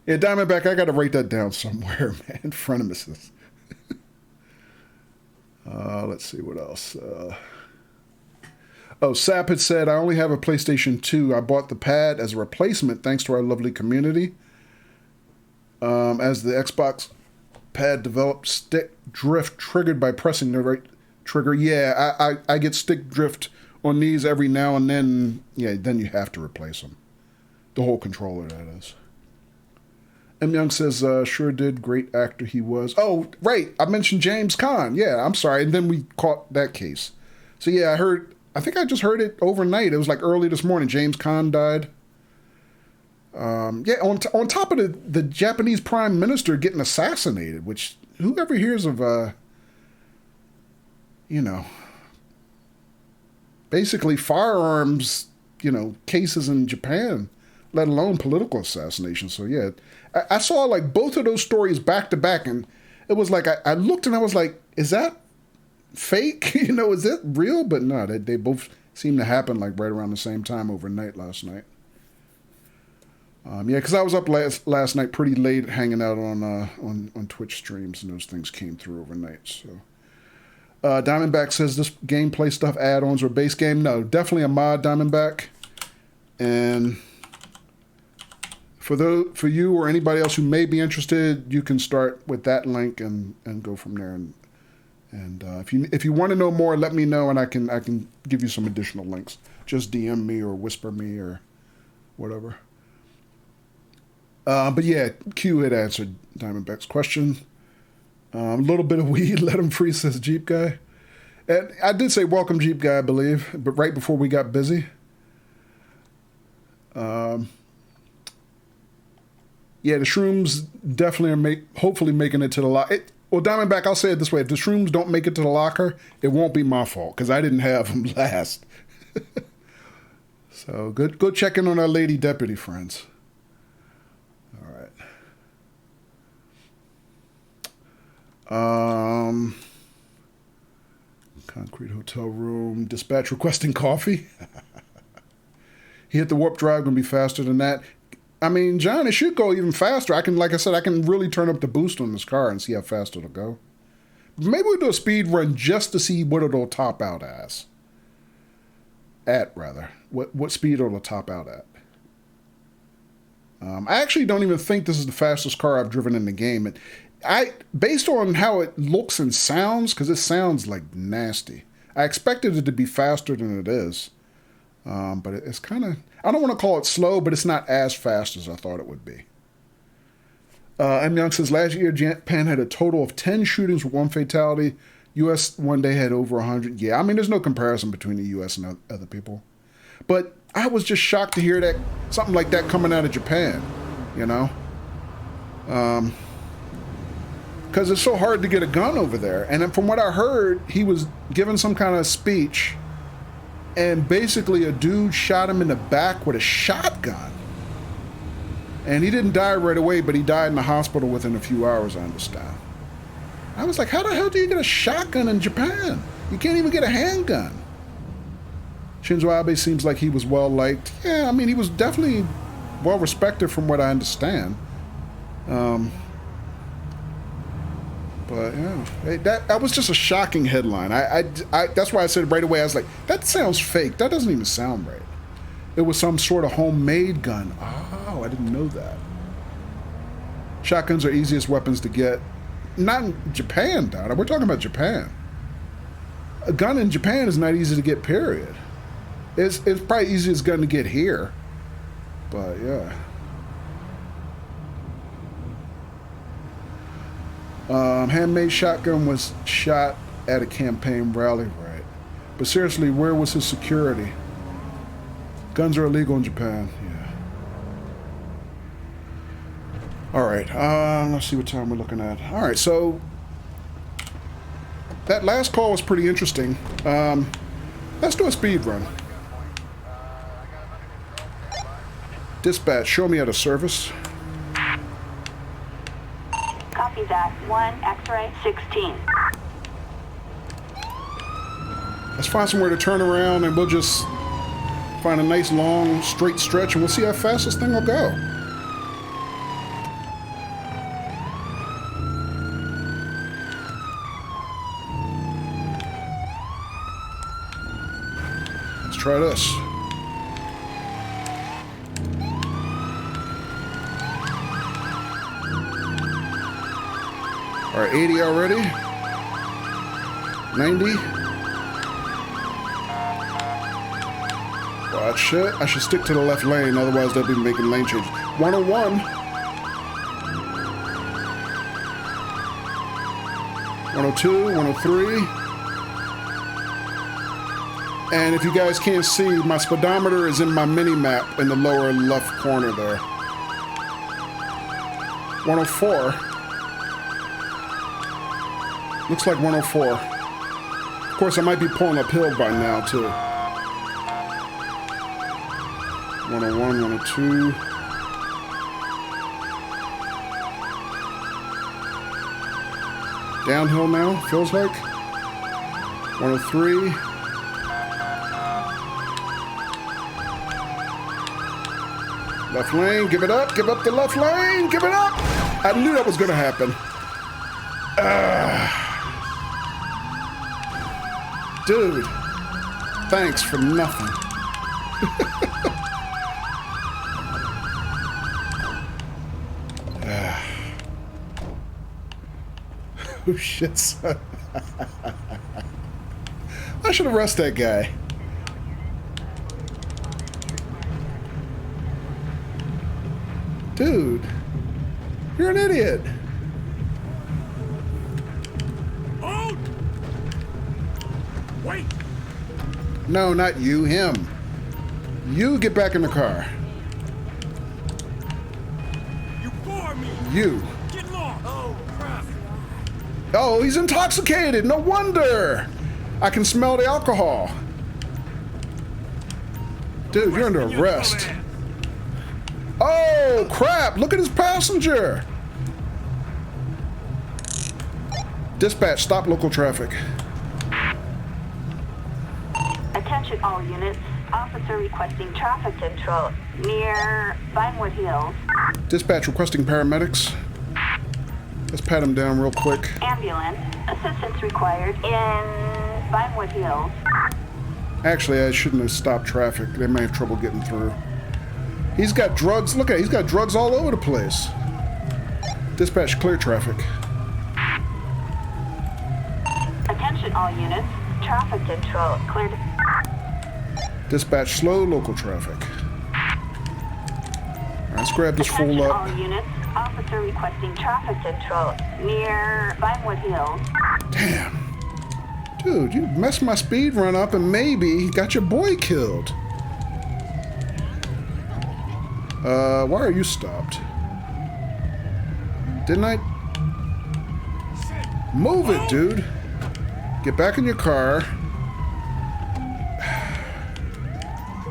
Yeah, Diamondback, I got to write that down somewhere, man. Frenemies. Let's see what else. Sap had said, I only have a PlayStation 2. I bought the pad as a replacement thanks to our lovely community. As the Xbox pad developed, stick drift triggered by pressing the right trigger. Yeah, I get stick drift on these every now and then. Yeah, then you have to replace them. The whole controller, that is. M. Young says, sure did. Great actor he was. Oh, right. I mentioned James Caan. Yeah, I'm sorry. And then we caught that case. So, yeah, I think I just heard it overnight. It was like early this morning. James Caan died. Yeah, on top of the Japanese prime minister getting assassinated, which whoever hears of, basically firearms, cases in Japan, let alone political assassination. So, yeah, I saw like both of those stories back to back, and it was like I looked and I was like, is that fake? Is it real? But no, they both seem to happen like right around the same time overnight last night. Yeah, because I was up last night pretty late hanging out on Twitch streams, and those things came through overnight. So, Diamondback says this gameplay stuff add-ons or base game. No, definitely a mod, Diamondback. And for you or anybody else who may be interested, you can start with that link and go from there. And if you want to know more, let me know, and I can give you some additional links. Just DM me or whisper me or whatever. But yeah, Q had answered Diamondback's question. A little bit of weed, let him free, says Jeep Guy. And I did say welcome, Jeep Guy, I believe, but right before we got busy. Yeah, the shrooms definitely are hopefully making it to the locker. Well, Diamondback, I'll say it this way. If the shrooms don't make it to the locker, it won't be my fault, because I didn't have them last. So, go check in on our lady deputy friends. Concrete hotel room. Dispatch requesting coffee. He hit the warp drive, gonna be faster than that. I mean, John, it should go even faster. Like I said, I can really turn up the boost on this car and see how fast it'll go. Maybe we'll do a speed run just to see what it'll top out as. What speed it'll top out at. I actually don't even think this is the fastest car I've driven in the game. Based on how it looks and sounds, because it sounds like nasty. I expected it to be faster than it is. But it's kind of, I don't want to call it slow, but it's not as fast as I thought it would be. M. Young says, last year, Japan had a total of 10 shootings with 1 fatality. U.S. one day had over 100. Yeah, I mean, there's no comparison between the U.S. and other people. But I was just shocked to hear that something like that coming out of Japan, because it's so hard to get a gun over there. And then from what I heard, he was giving some kind of speech, and basically a dude shot him in the back with a shotgun. And he didn't die right away, but he died in the hospital within a few hours, I understand. I was like, how the hell do you get a shotgun in Japan? You can't even get a handgun. Shinzo Abe seems like he was well-liked. Yeah, I mean, he was definitely well-respected from what I understand. But yeah, that was just a shocking headline. I that's why I said right away, I was like, that sounds fake. That doesn't even sound right. It was some sort of homemade gun. Oh, I didn't know that. Shotguns are easiest weapons to get. Not in Japan, Donna. We're talking about Japan. A gun in Japan is not easy to get, period. It's probably easiest gun to get here. But yeah. Handmade shotgun was shot at a campaign rally, right? But seriously, where was his security? Guns are illegal in Japan, yeah. All right, let's see what time we're looking at. All right, so that last call was pretty interesting. Let's do a speed run. Dispatch, show me out of service. Copy that. 1 X-ray 16. Let's find somewhere to turn around, and we'll just find a nice long straight stretch, and we'll see how fast this thing will go. try this. All right, 80 already. 90. Watch it. I should stick to the left lane, otherwise they'll be making lane changes. 101. 102, 103. And if you guys can't see, my speedometer is in my mini-map in the lower left corner there. 104. Looks like 104. Of course, I might be pulling uphill by now, too. 101, 102. Downhill now, feels like. 103. Left lane, give it up the left lane, give it up! I knew that was gonna happen. Dude, thanks for nothing. Oh shit, son. I should arrest that guy. Dude, you're an idiot. Oh! Wait! No, not you, him. You get back in the car. You bore me! You. Get lost! Oh, crap! Oh, he's intoxicated. No wonder. I can smell the alcohol. Dude, you're under arrest. Oh, crap. Look at his passenger. Dispatch, stop local traffic. Attention all units. Officer requesting traffic control near Vinewood Hills. Dispatch requesting paramedics. Let's pat him down real quick. Ambulance. Assistance required in Vinewood Hills. Actually, I shouldn't have stopped traffic. They may have trouble getting through. He's got drugs. Look at it. He's got drugs all over the place. Dispatch, clear traffic. Attention all units. Traffic control cleared. Dispatch, slow local traffic. All right, let's grab this fool Attention up. all units. Officer requesting traffic control near Vinewood Hills. Damn. Dude, you messed my speed run up and maybe got your boy killed. Why are you stopped? Didn't I? Move it, dude. Get back in your car.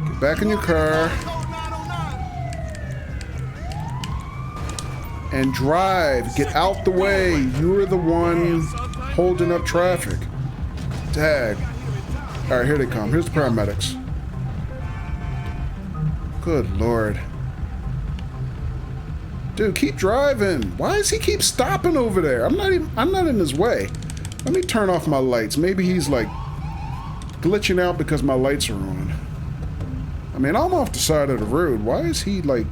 Get back in your car. And drive. Get out the way. You're the one holding up traffic. Tag. All right, here they come. Here's the paramedics. Good Lord. Dude, keep driving. Why does he keep stopping over there? I'm not in his way. Let me turn off my lights. Maybe he's like glitching out because my lights are on. I mean, I'm off the side of the road. Why is he like...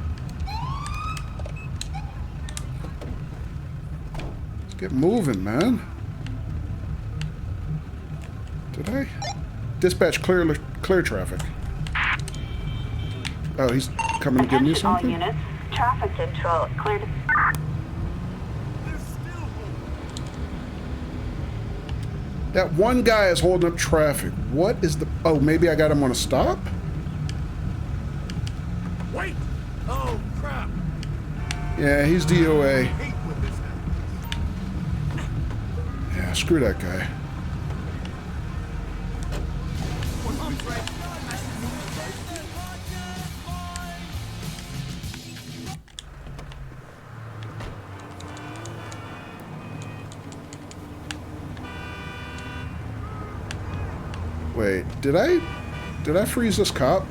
Let's get moving, man. Did I? Dispatch, clear traffic. Oh, he's coming to give me something? All units. Traffic control cleared. That one guy is holding up traffic. What is the... Oh, maybe I got him on a stop? Wait! Oh, crap! Yeah, he's DOA. Yeah, screw that guy. Wait, did I freeze this cop?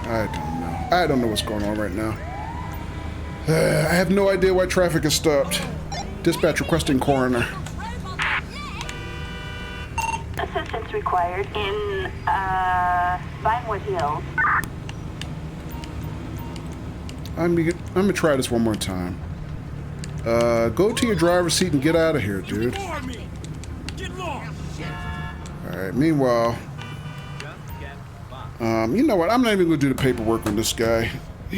I don't know. I don't know what's going on right now. I have no idea why traffic is stopped. Dispatch requesting coroner. required in, Vinewood Hills. I'm gonna try this one more time. Go to your driver's seat and get out of here, dude. Alright, meanwhile... you know what? I'm not even gonna do the paperwork on this guy.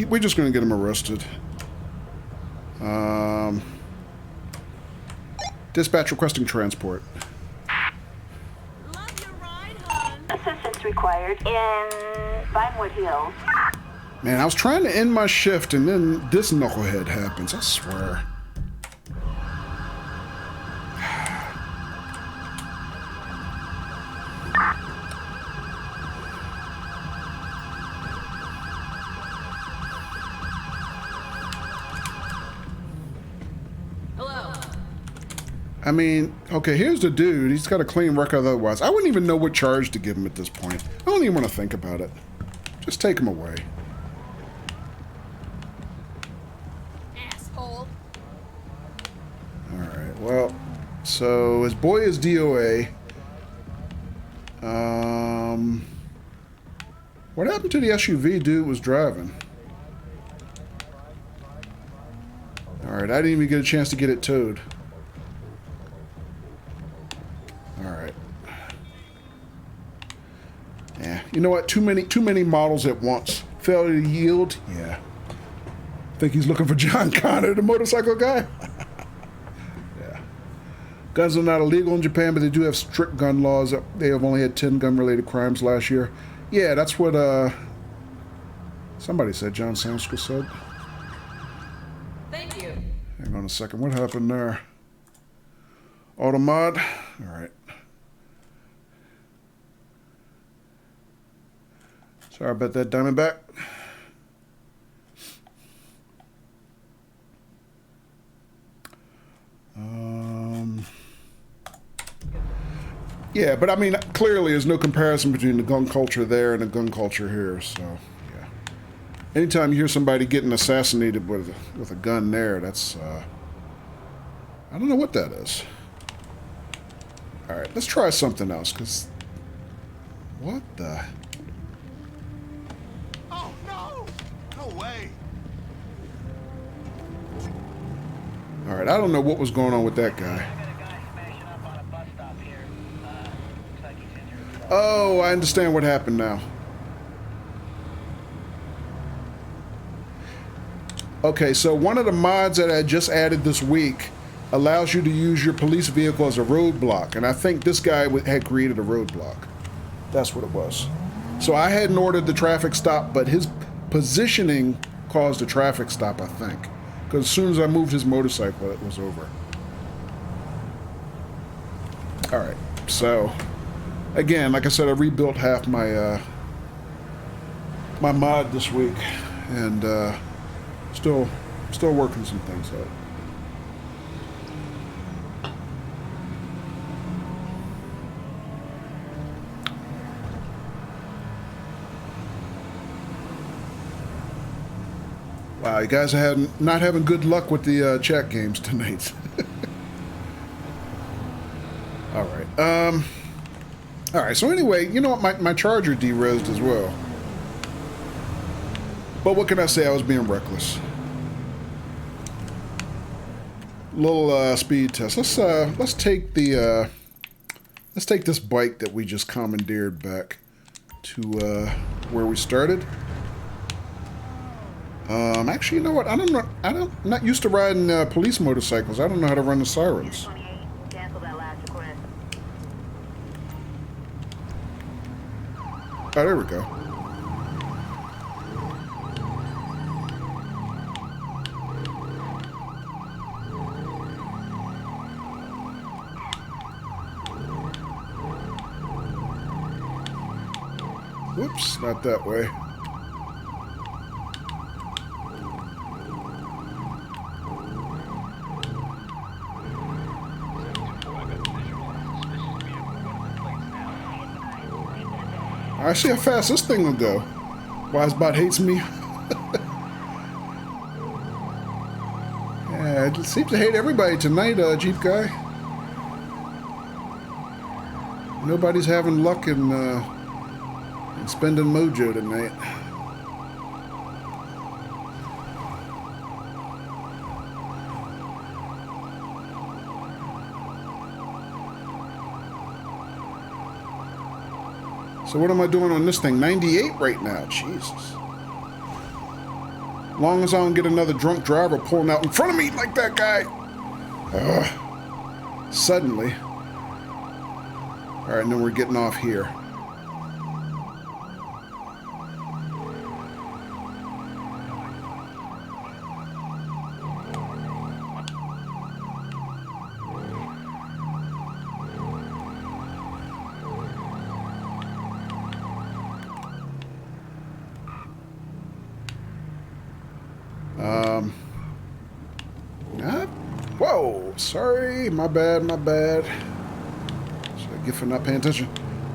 We're just gonna get him arrested. Dispatch requesting transport. Love your ride, hon. Assistance required in Vinewood Hills. Man, I was trying to end my shift and then this knucklehead happens, I swear. Hello. I mean, okay, here's the dude. He's got a clean record otherwise. I wouldn't even know what charge to give him at this point. I don't even want to think about it. Just take him away. Asshole. Alright, well, so his boy is DOA. What happened to the SUV dude was driving? Alright, I didn't even get a chance to get it towed. Alright. Yeah, you know what? Too many models at once. Failure to yield? Yeah. Think he's looking for John Connor, the motorcycle guy? Yeah. Guns are not illegal in Japan, but they do have strict gun laws. They have only had 10 gun-related crimes last year. Yeah, that's what, somebody said, John Sanskrit said. Thank you. Hang on a second, what happened there? Automod? Alright. Sorry about that, Diamondback. Yeah, but I mean, clearly there's no comparison between the gun culture there and the gun culture here, so, yeah. Anytime you hear somebody getting assassinated with a gun there, that's, I don't know what that is. Alright, let's try something else, because... What the... Oh, no! No way! Alright, I don't know what was going on with that guy. Oh, I understand what happened now. Okay, so one of the mods that I just added this week allows you to use your police vehicle as a roadblock, and I think this guy had created a roadblock. That's what it was. So I hadn't ordered the traffic stop, but his positioning caused a traffic stop, I think. Because as soon as I moved his motorcycle, it was over. Alright, so... Again, like I said, I rebuilt half my my mod this week, and still working some things out. Wow, you guys are not having good luck with the chat games tonight. All right. All right. So anyway, you know what? My Charger de-rezzed as well. But what can I say? I was being reckless. Little speed test. Let's take the let's take this bike that we just commandeered back to where we started. Actually, you know what? I'm not used to riding police motorcycles. I don't know how to run the sirens. Cancel that last request. Oh, there we go. Whoops, not that way. I see how fast this thing will go. Wisebot hates me. Yeah, it seems to hate everybody tonight, Jeep guy. Nobody's having luck in spending mojo tonight. So what am I doing on this thing? 98 right now. Jesus. Long as I don't get another drunk driver pulling out in front of me like that guy. Suddenly. All right, and then we're getting off here. Whoa, sorry, my bad. So I get for not paying attention.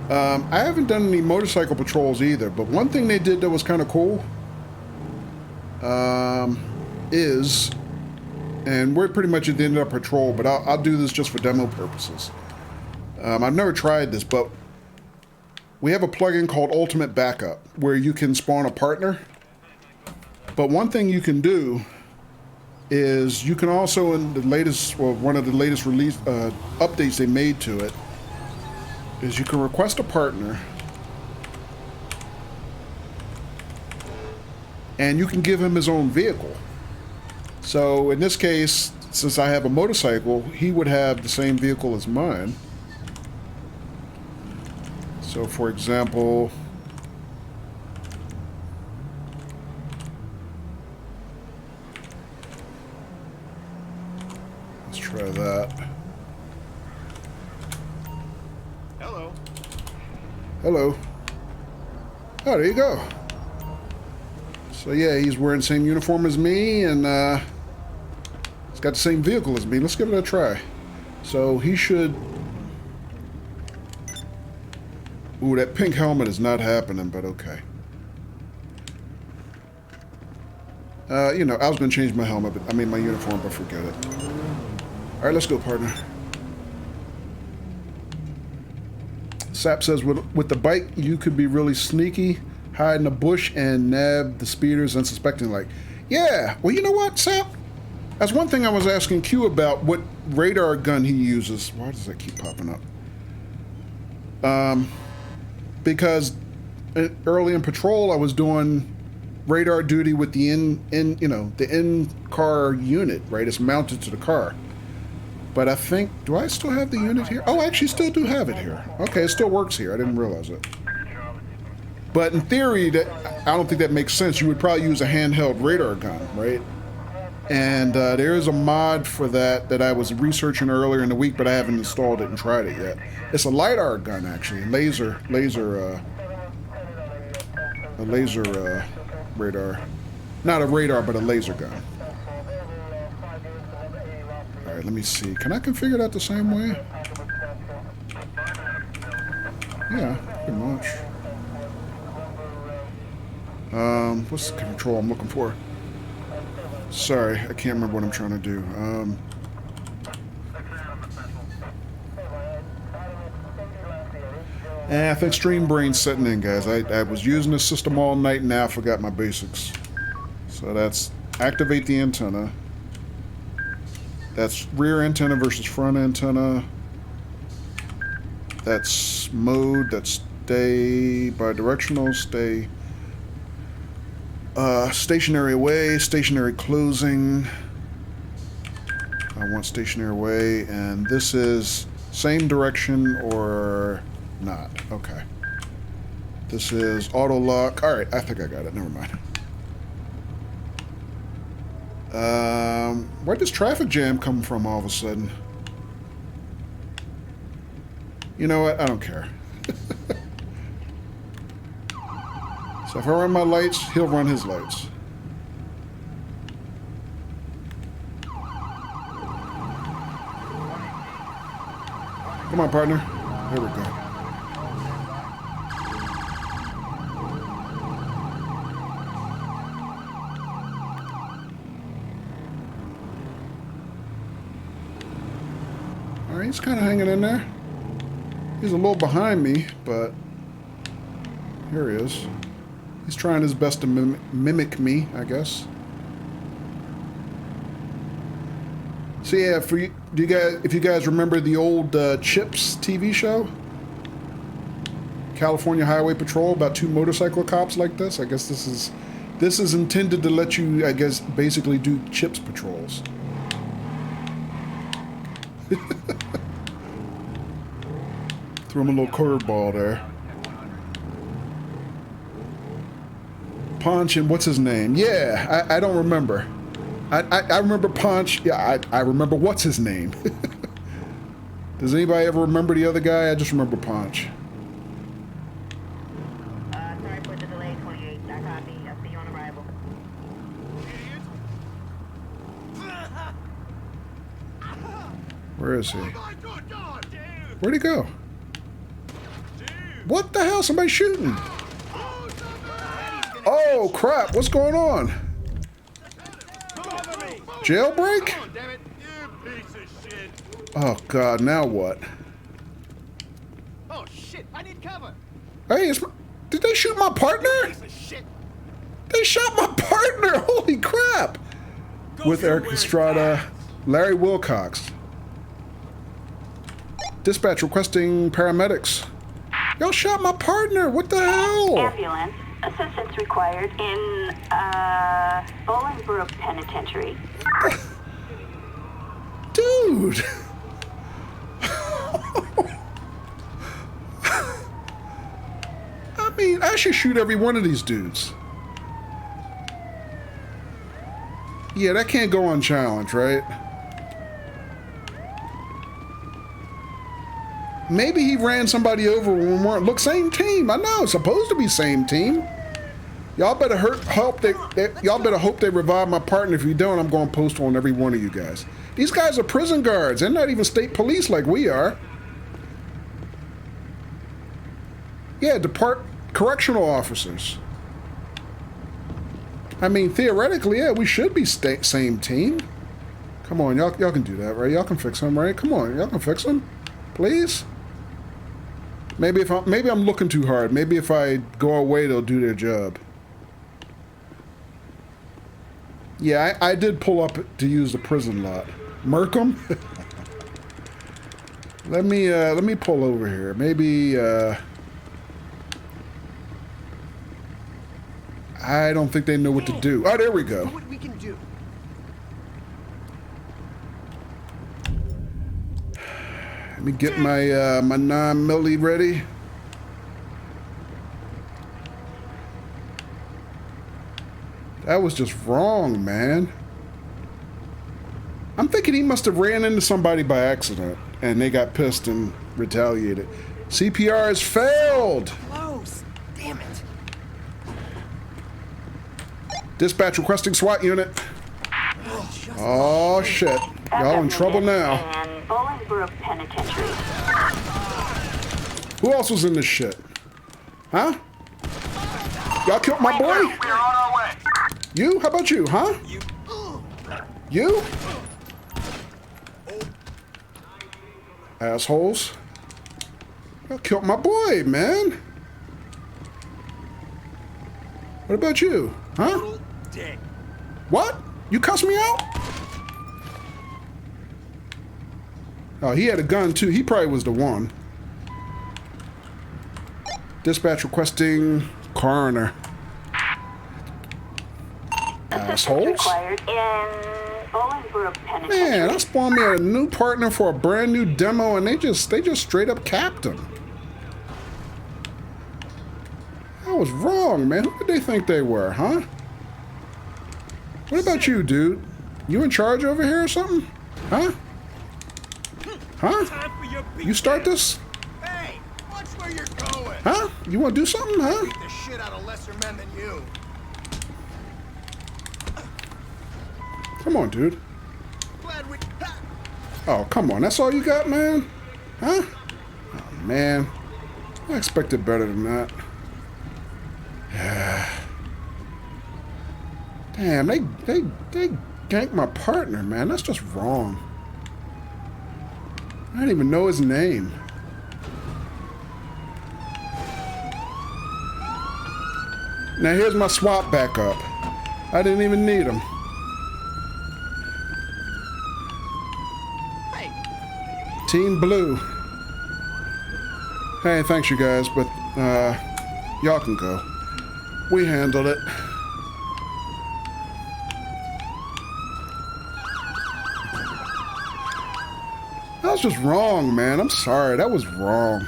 I haven't done any motorcycle patrols either, but one thing they did that was kind of cool is, and we're pretty much at the end of our patrol, but I'll do this just for demo purposes. I've never tried this, but we have a plugin called Ultimate Backup where you can spawn a partner. But one thing you can do is you can also, in the latest, well, one of the latest release updates they made to it, is you can request a partner and you can give him his own vehicle. So in this case, since I have a motorcycle, he would have the same vehicle as mine. So for example, let's try that. Hello. Hello. Oh, there you go. So yeah, he's wearing the same uniform as me, and he's got the same vehicle as me. Let's give it a try. So he should... Ooh, that pink helmet is not happening, but okay. You know, I was going to change my helmet, but I mean my uniform, but forget it. All right, let's go, partner. Sap says, with the bike, you could be really sneaky, hide in a bush, and nab the speeders unsuspecting. Like, yeah, well, you know what, Sap? That's one thing I was asking Q about, what radar gun he uses. Why does that keep popping up? Because early in patrol, I was doing radar duty with the in-car unit, right? It's mounted to the car. But I think, do I still have the unit here? Oh, I actually still do have it here. Okay, it still works here. I didn't realize it. But in theory, I don't think that makes sense. You would probably use a handheld radar gun, right? And there is a mod for that I was researching earlier in the week, but I haven't installed it and tried it yet. It's a LiDAR gun, actually, a laser radar. Not a radar, but a laser gun. All right, let me see. Can I configure that the same way? Yeah, pretty much. What's the control I'm looking for? Sorry, I can't remember what I'm trying to do. I think Stream Brain's setting in, guys. I was using the system all night and now I forgot my basics. So that's activate the antenna. That's rear antenna versus front antenna. That's mode. That's stay bidirectional. Stay stationary away. Stationary closing. I want stationary away, and this is same direction or not. Okay. This is auto lock. All right, I think I got it. Never mind. Where does traffic jam come from all of a sudden? You know what? I don't care. So if I run my lights, he'll run his lights. Come on, partner. Here we go. All right, he's kind of hanging in there. He's a little behind me, but here he is. He's trying his best to mimic me, I guess. So yeah, for you, if you guys remember the old Chips TV show, California Highway Patrol, about 2 motorcycle cops like this. I guess this is intended to let you, I guess, basically do Chips patrols. Threw him a little curveball there. Ponch and what's his name? Yeah, I don't remember. I remember Ponch. Yeah, I remember what's his name. Does anybody ever remember the other guy? I just remember Ponch. Sorry for the delay, 28. I copy. I'll see you on arrival. Where is he? Where'd he go? What the hell? Somebody shooting. Oh, crap. What's going on? Jailbreak? Oh, God. Now what? Oh shit! I need cover. Hey, did they shoot my partner? They shot my partner. Holy crap. With Eric Estrada, Larry Wilcox. Dispatch requesting paramedics. Y'all shot my partner. What the hell? Ambulance. Assistance required in, Bolingbrook Penitentiary. Dude. I mean, I should shoot every one of these dudes. Yeah, that can't go unchallenged, right? Maybe he ran somebody over when we weren't. Look, same team. I know, it's supposed to be same team. Y'all better hope they revive my partner. If you don't, I'm going to post on every one of you guys. These guys are prison guards. They're not even state police like we are. Yeah, correctional officers. I mean, theoretically, yeah, we should be same team. Come on, y'all can do that, right? Y'all can fix him, right? Come on, y'all can fix him, please. Maybe I'm looking too hard. Maybe if I go away, they'll do their job. Yeah, I did pull up to use the prison lot. Merkham? Let me pull over here. Maybe I don't think they know what to do. Oh, there we go. What we can do. Let me get my my 9mm ready. That was just wrong, man. I'm thinking he must have ran into somebody by accident and they got pissed and retaliated. CPR has failed. Close. Damn it. Dispatch requesting SWAT unit. Oh shit. Y'all in trouble now. And Bolingbrook Penitentiary. Who else was in this shit? Huh? Y'all killed my boy? We're on our way. You? How about you, huh? You? Assholes. Y'all killed my boy, man. What about you? Huh? What? You cussed me out? Oh, he had a gun too. He probably was the one. Dispatch requesting coroner. Assholes. Required in Bolingbrook Penitentiary. Man, I spawned me a new partner for a brand new demo, and they just straight up capped him. That was wrong, man. Who did they think they were, huh? What about you, dude? You in charge over here or something? Huh? Huh? You start this? Hey, watch where you're going. Huh? You want to do something, huh? Beat the shit out of lesser men than you. Come on, dude. Glad we. Oh, come on. That's all you got, man? Huh? Oh, man. I expected better than that. Damn, they ganked my partner, man. That's just wrong. I didn't even know his name. Now here's my swap backup. I didn't even need them. Team Blue. Hey, thanks you guys, but y'all can go. We handled it. That was just wrong, man. I'm sorry. That was wrong.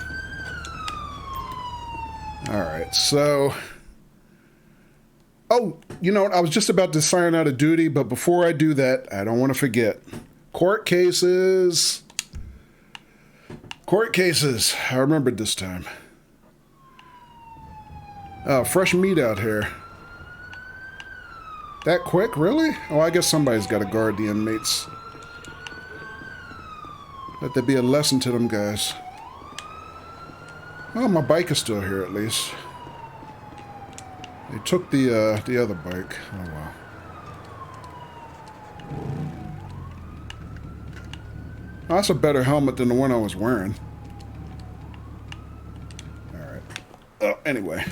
Alright, so... Oh, you know what? I was just about to sign out of duty, but before I do that, I don't want to forget. Court cases. Court cases. I remembered this time. Oh, fresh meat out here. That quick, really? Oh, I guess somebody's got to guard the inmates. Let there be a lesson to them guys. Oh, my bike is still here at least. They took the other bike. Oh, wow. Oh, that's a better helmet than the one I was wearing. Alright. Oh, anyway.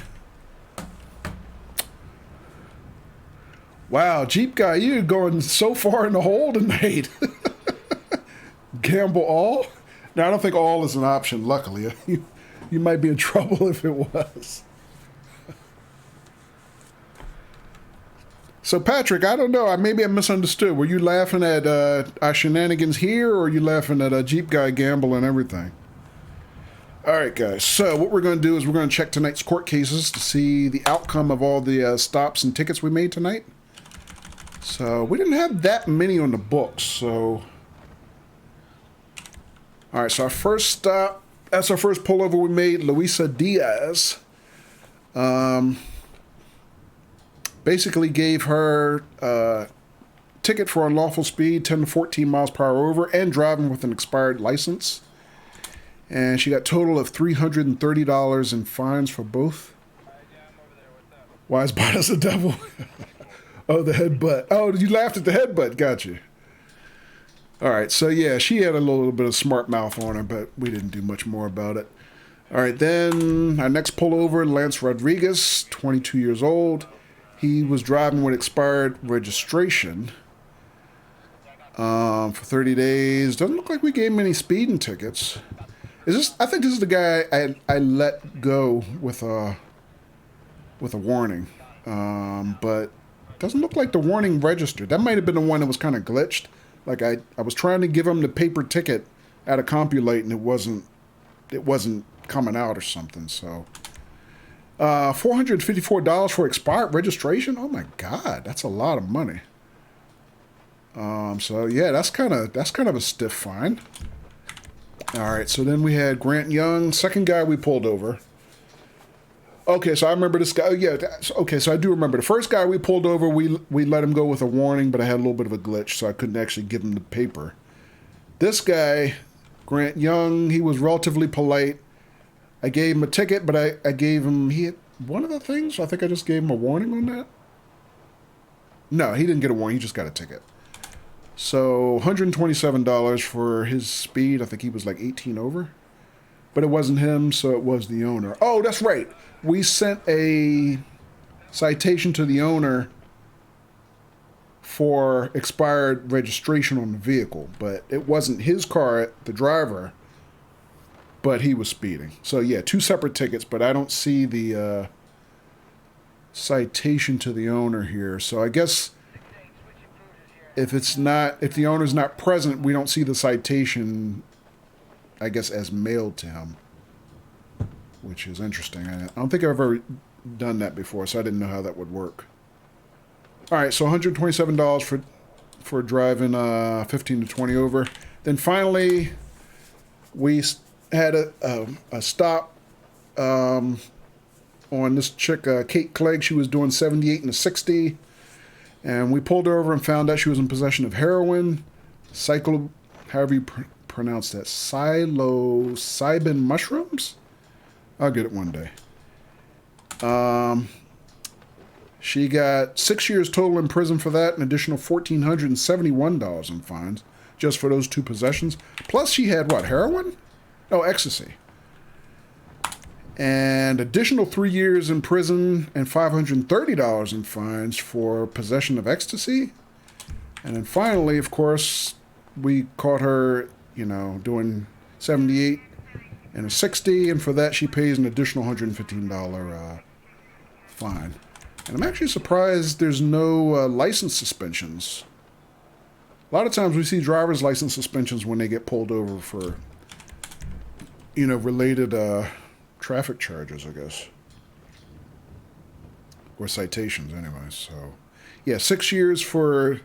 Wow, Jeep guy, you're going so far in the hole tonight. Gamble all? Now, I don't think all is an option, luckily. You might be in trouble if it was. So, Patrick, I don't know. Maybe I misunderstood. Were you laughing at our shenanigans here, or are you laughing at a Jeep guy gamble and everything? All right, guys. So, what we're going to do is we're going to check tonight's court cases to see the outcome of all the stops and tickets we made tonight. So, we didn't have that many on the books, so... All right, so our first stop, that's our first pullover we made, Luisa Diaz. Basically gave her a ticket for unlawful speed, 10 to 14 miles per hour over, and driving with an expired license. And she got a total of $330 in fines for both. Wise bot as a devil. Oh, the headbutt. Oh, you laughed at the headbutt. Got you. All right, so yeah, she had a little bit of smart mouth on her, but we didn't do much more about it. All right, then our next pullover, Lance Rodriguez, 22 years old. He was driving with expired registration for 30 days. Doesn't look like we gave him any speeding tickets. Is this? I think this is the guy I let go with a warning, but doesn't look like the warning registered. That might have been the one that was kind of glitched. Like I was trying to give him the paper ticket out of Compulate, and it wasn't coming out or something. So, $454 for expired registration. Oh my God, that's a lot of money. So yeah, that's kind of a stiff fine. All right, so then we had Grant Young, second guy we pulled over. Okay, so I remember this guy. Yeah, okay, so I do remember. The first guy we pulled over, we let him go with a warning, but I had a little bit of a glitch, so I couldn't actually give him the paper. This guy, Grant Young, he was relatively polite. I gave him a ticket, but I gave him, he had one of the things, I think I just gave him a warning on that. No, he didn't get a warning, he just got a ticket. So, $127 for his speed. I think he was like 18 over. But it wasn't him, so it was the owner. Oh, that's right. We sent a citation to the owner for expired registration on the vehicle. But it wasn't his car, the driver, but he was speeding. So, yeah, two separate tickets, but I don't see the citation to the owner here. So, I guess if the owner's not present, we don't see the citation, I guess, as mailed to him, which is interesting. I don't think I've ever done that before, so I didn't know how that would work. All right, so $127 for driving 15 to 20 over. Then finally, we had a stop on this chick, Kate Clegg. She was doing 78 and a 60, and we pulled her over and found out she was in possession of heroin, however you pronounce that, psilocybin mushrooms? I'll get it one day. She got 6 years total in prison for that, an additional $1,471 in fines, just for those two possessions. Plus she had, what, heroin? Oh, ecstasy. And additional 3 years in prison and $530 in fines for possession of ecstasy. And then finally, of course, we caught her, you know, doing 78 and a 60, and for that she pays an additional $115 fine. And I'm actually surprised there's no license suspensions. A lot of times we see driver's license suspensions when they get pulled over for, you know, related traffic charges, I guess. Or citations, anyway. So, yeah, 6 years for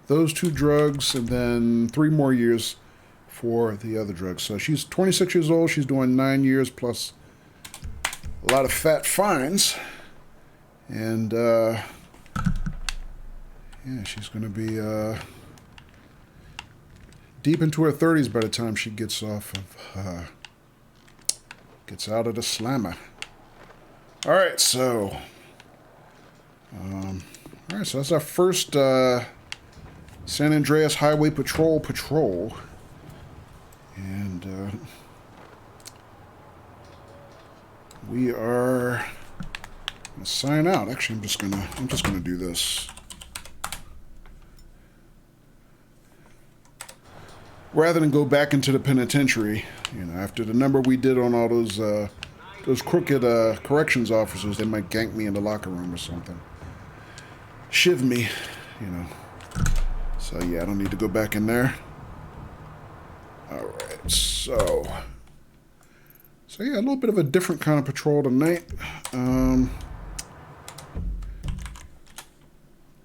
those 2 drugs, and then 3 more years for the other drugs. So she's 26 years old. She's doing 9 years plus a lot of fat fines. And, yeah, she's going to be deep into her 30s by the time she gets off of, gets out of the slammer. All right, so, that's our first San Andreas Highway Patrol. And we are gonna sign out. Actually, I'm just gonna do this. Rather than go back into the penitentiary, you know, after the number we did on all those crooked corrections officers, they might gank me in the locker room or something. Shiv me, you know. So yeah, I don't need to go back in there. All right, so yeah, a little bit of a different kind of patrol tonight.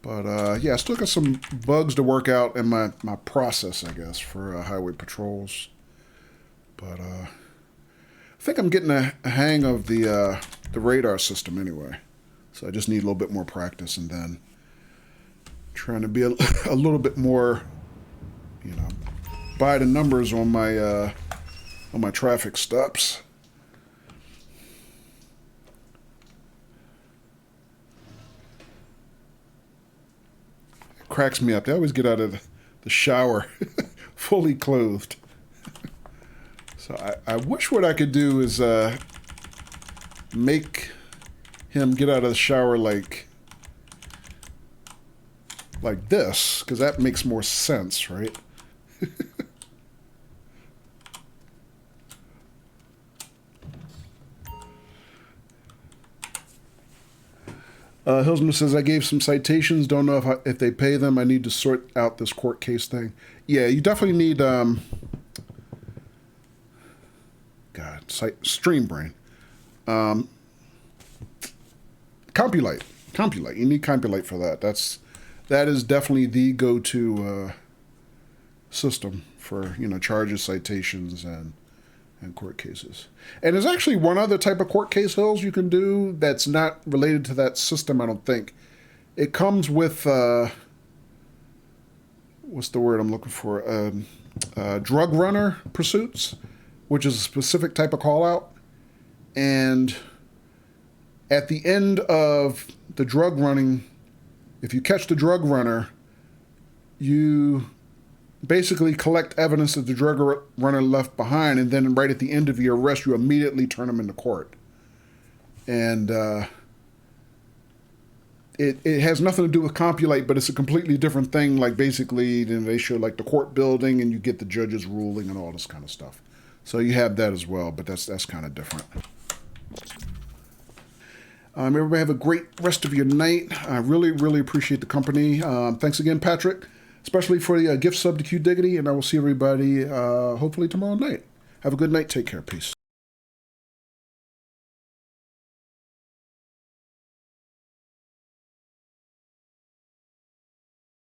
But yeah, I still got some bugs to work out in my process, I guess, for highway patrols. But I think I'm getting a hang of the radar system anyway. So I just need a little bit more practice, and then trying to be a little bit more, you know, by the numbers on my traffic stops. It cracks me up. They always get out of the shower fully clothed. So I wish what I could do is make him get out of the shower like this, because that makes more sense, right? Hillsman says, I gave some citations. Don't know if they pay them. I need to sort out this court case thing. Yeah, you definitely need, Stream Brain. Compulite. You need Compulite for that. That is definitely the go-to system for, you know, charges, citations, and court cases. And there's actually one other type of court case, Hills, you can do that's not related to that system, I don't think. It comes with, what's the word I'm looking for? Drug runner pursuits, which is a specific type of call-out. And at the end of the drug running, if you catch the drug runner, you basically collect evidence that the drug runner left behind, and then right at the end of your arrest, you immediately turn them into court. And it has nothing to do with Compulite, but it's a completely different thing. Like basically, then they show like the court building, and you get the judge's ruling and all this kind of stuff. So you have that as well, but that's kind of different. Everybody have a great rest of your night. I really, really appreciate the company. Thanks again, Patrick, especially for the gift sub to Q Diggity, and I will see everybody hopefully tomorrow night. Have a good night. Take care. Peace.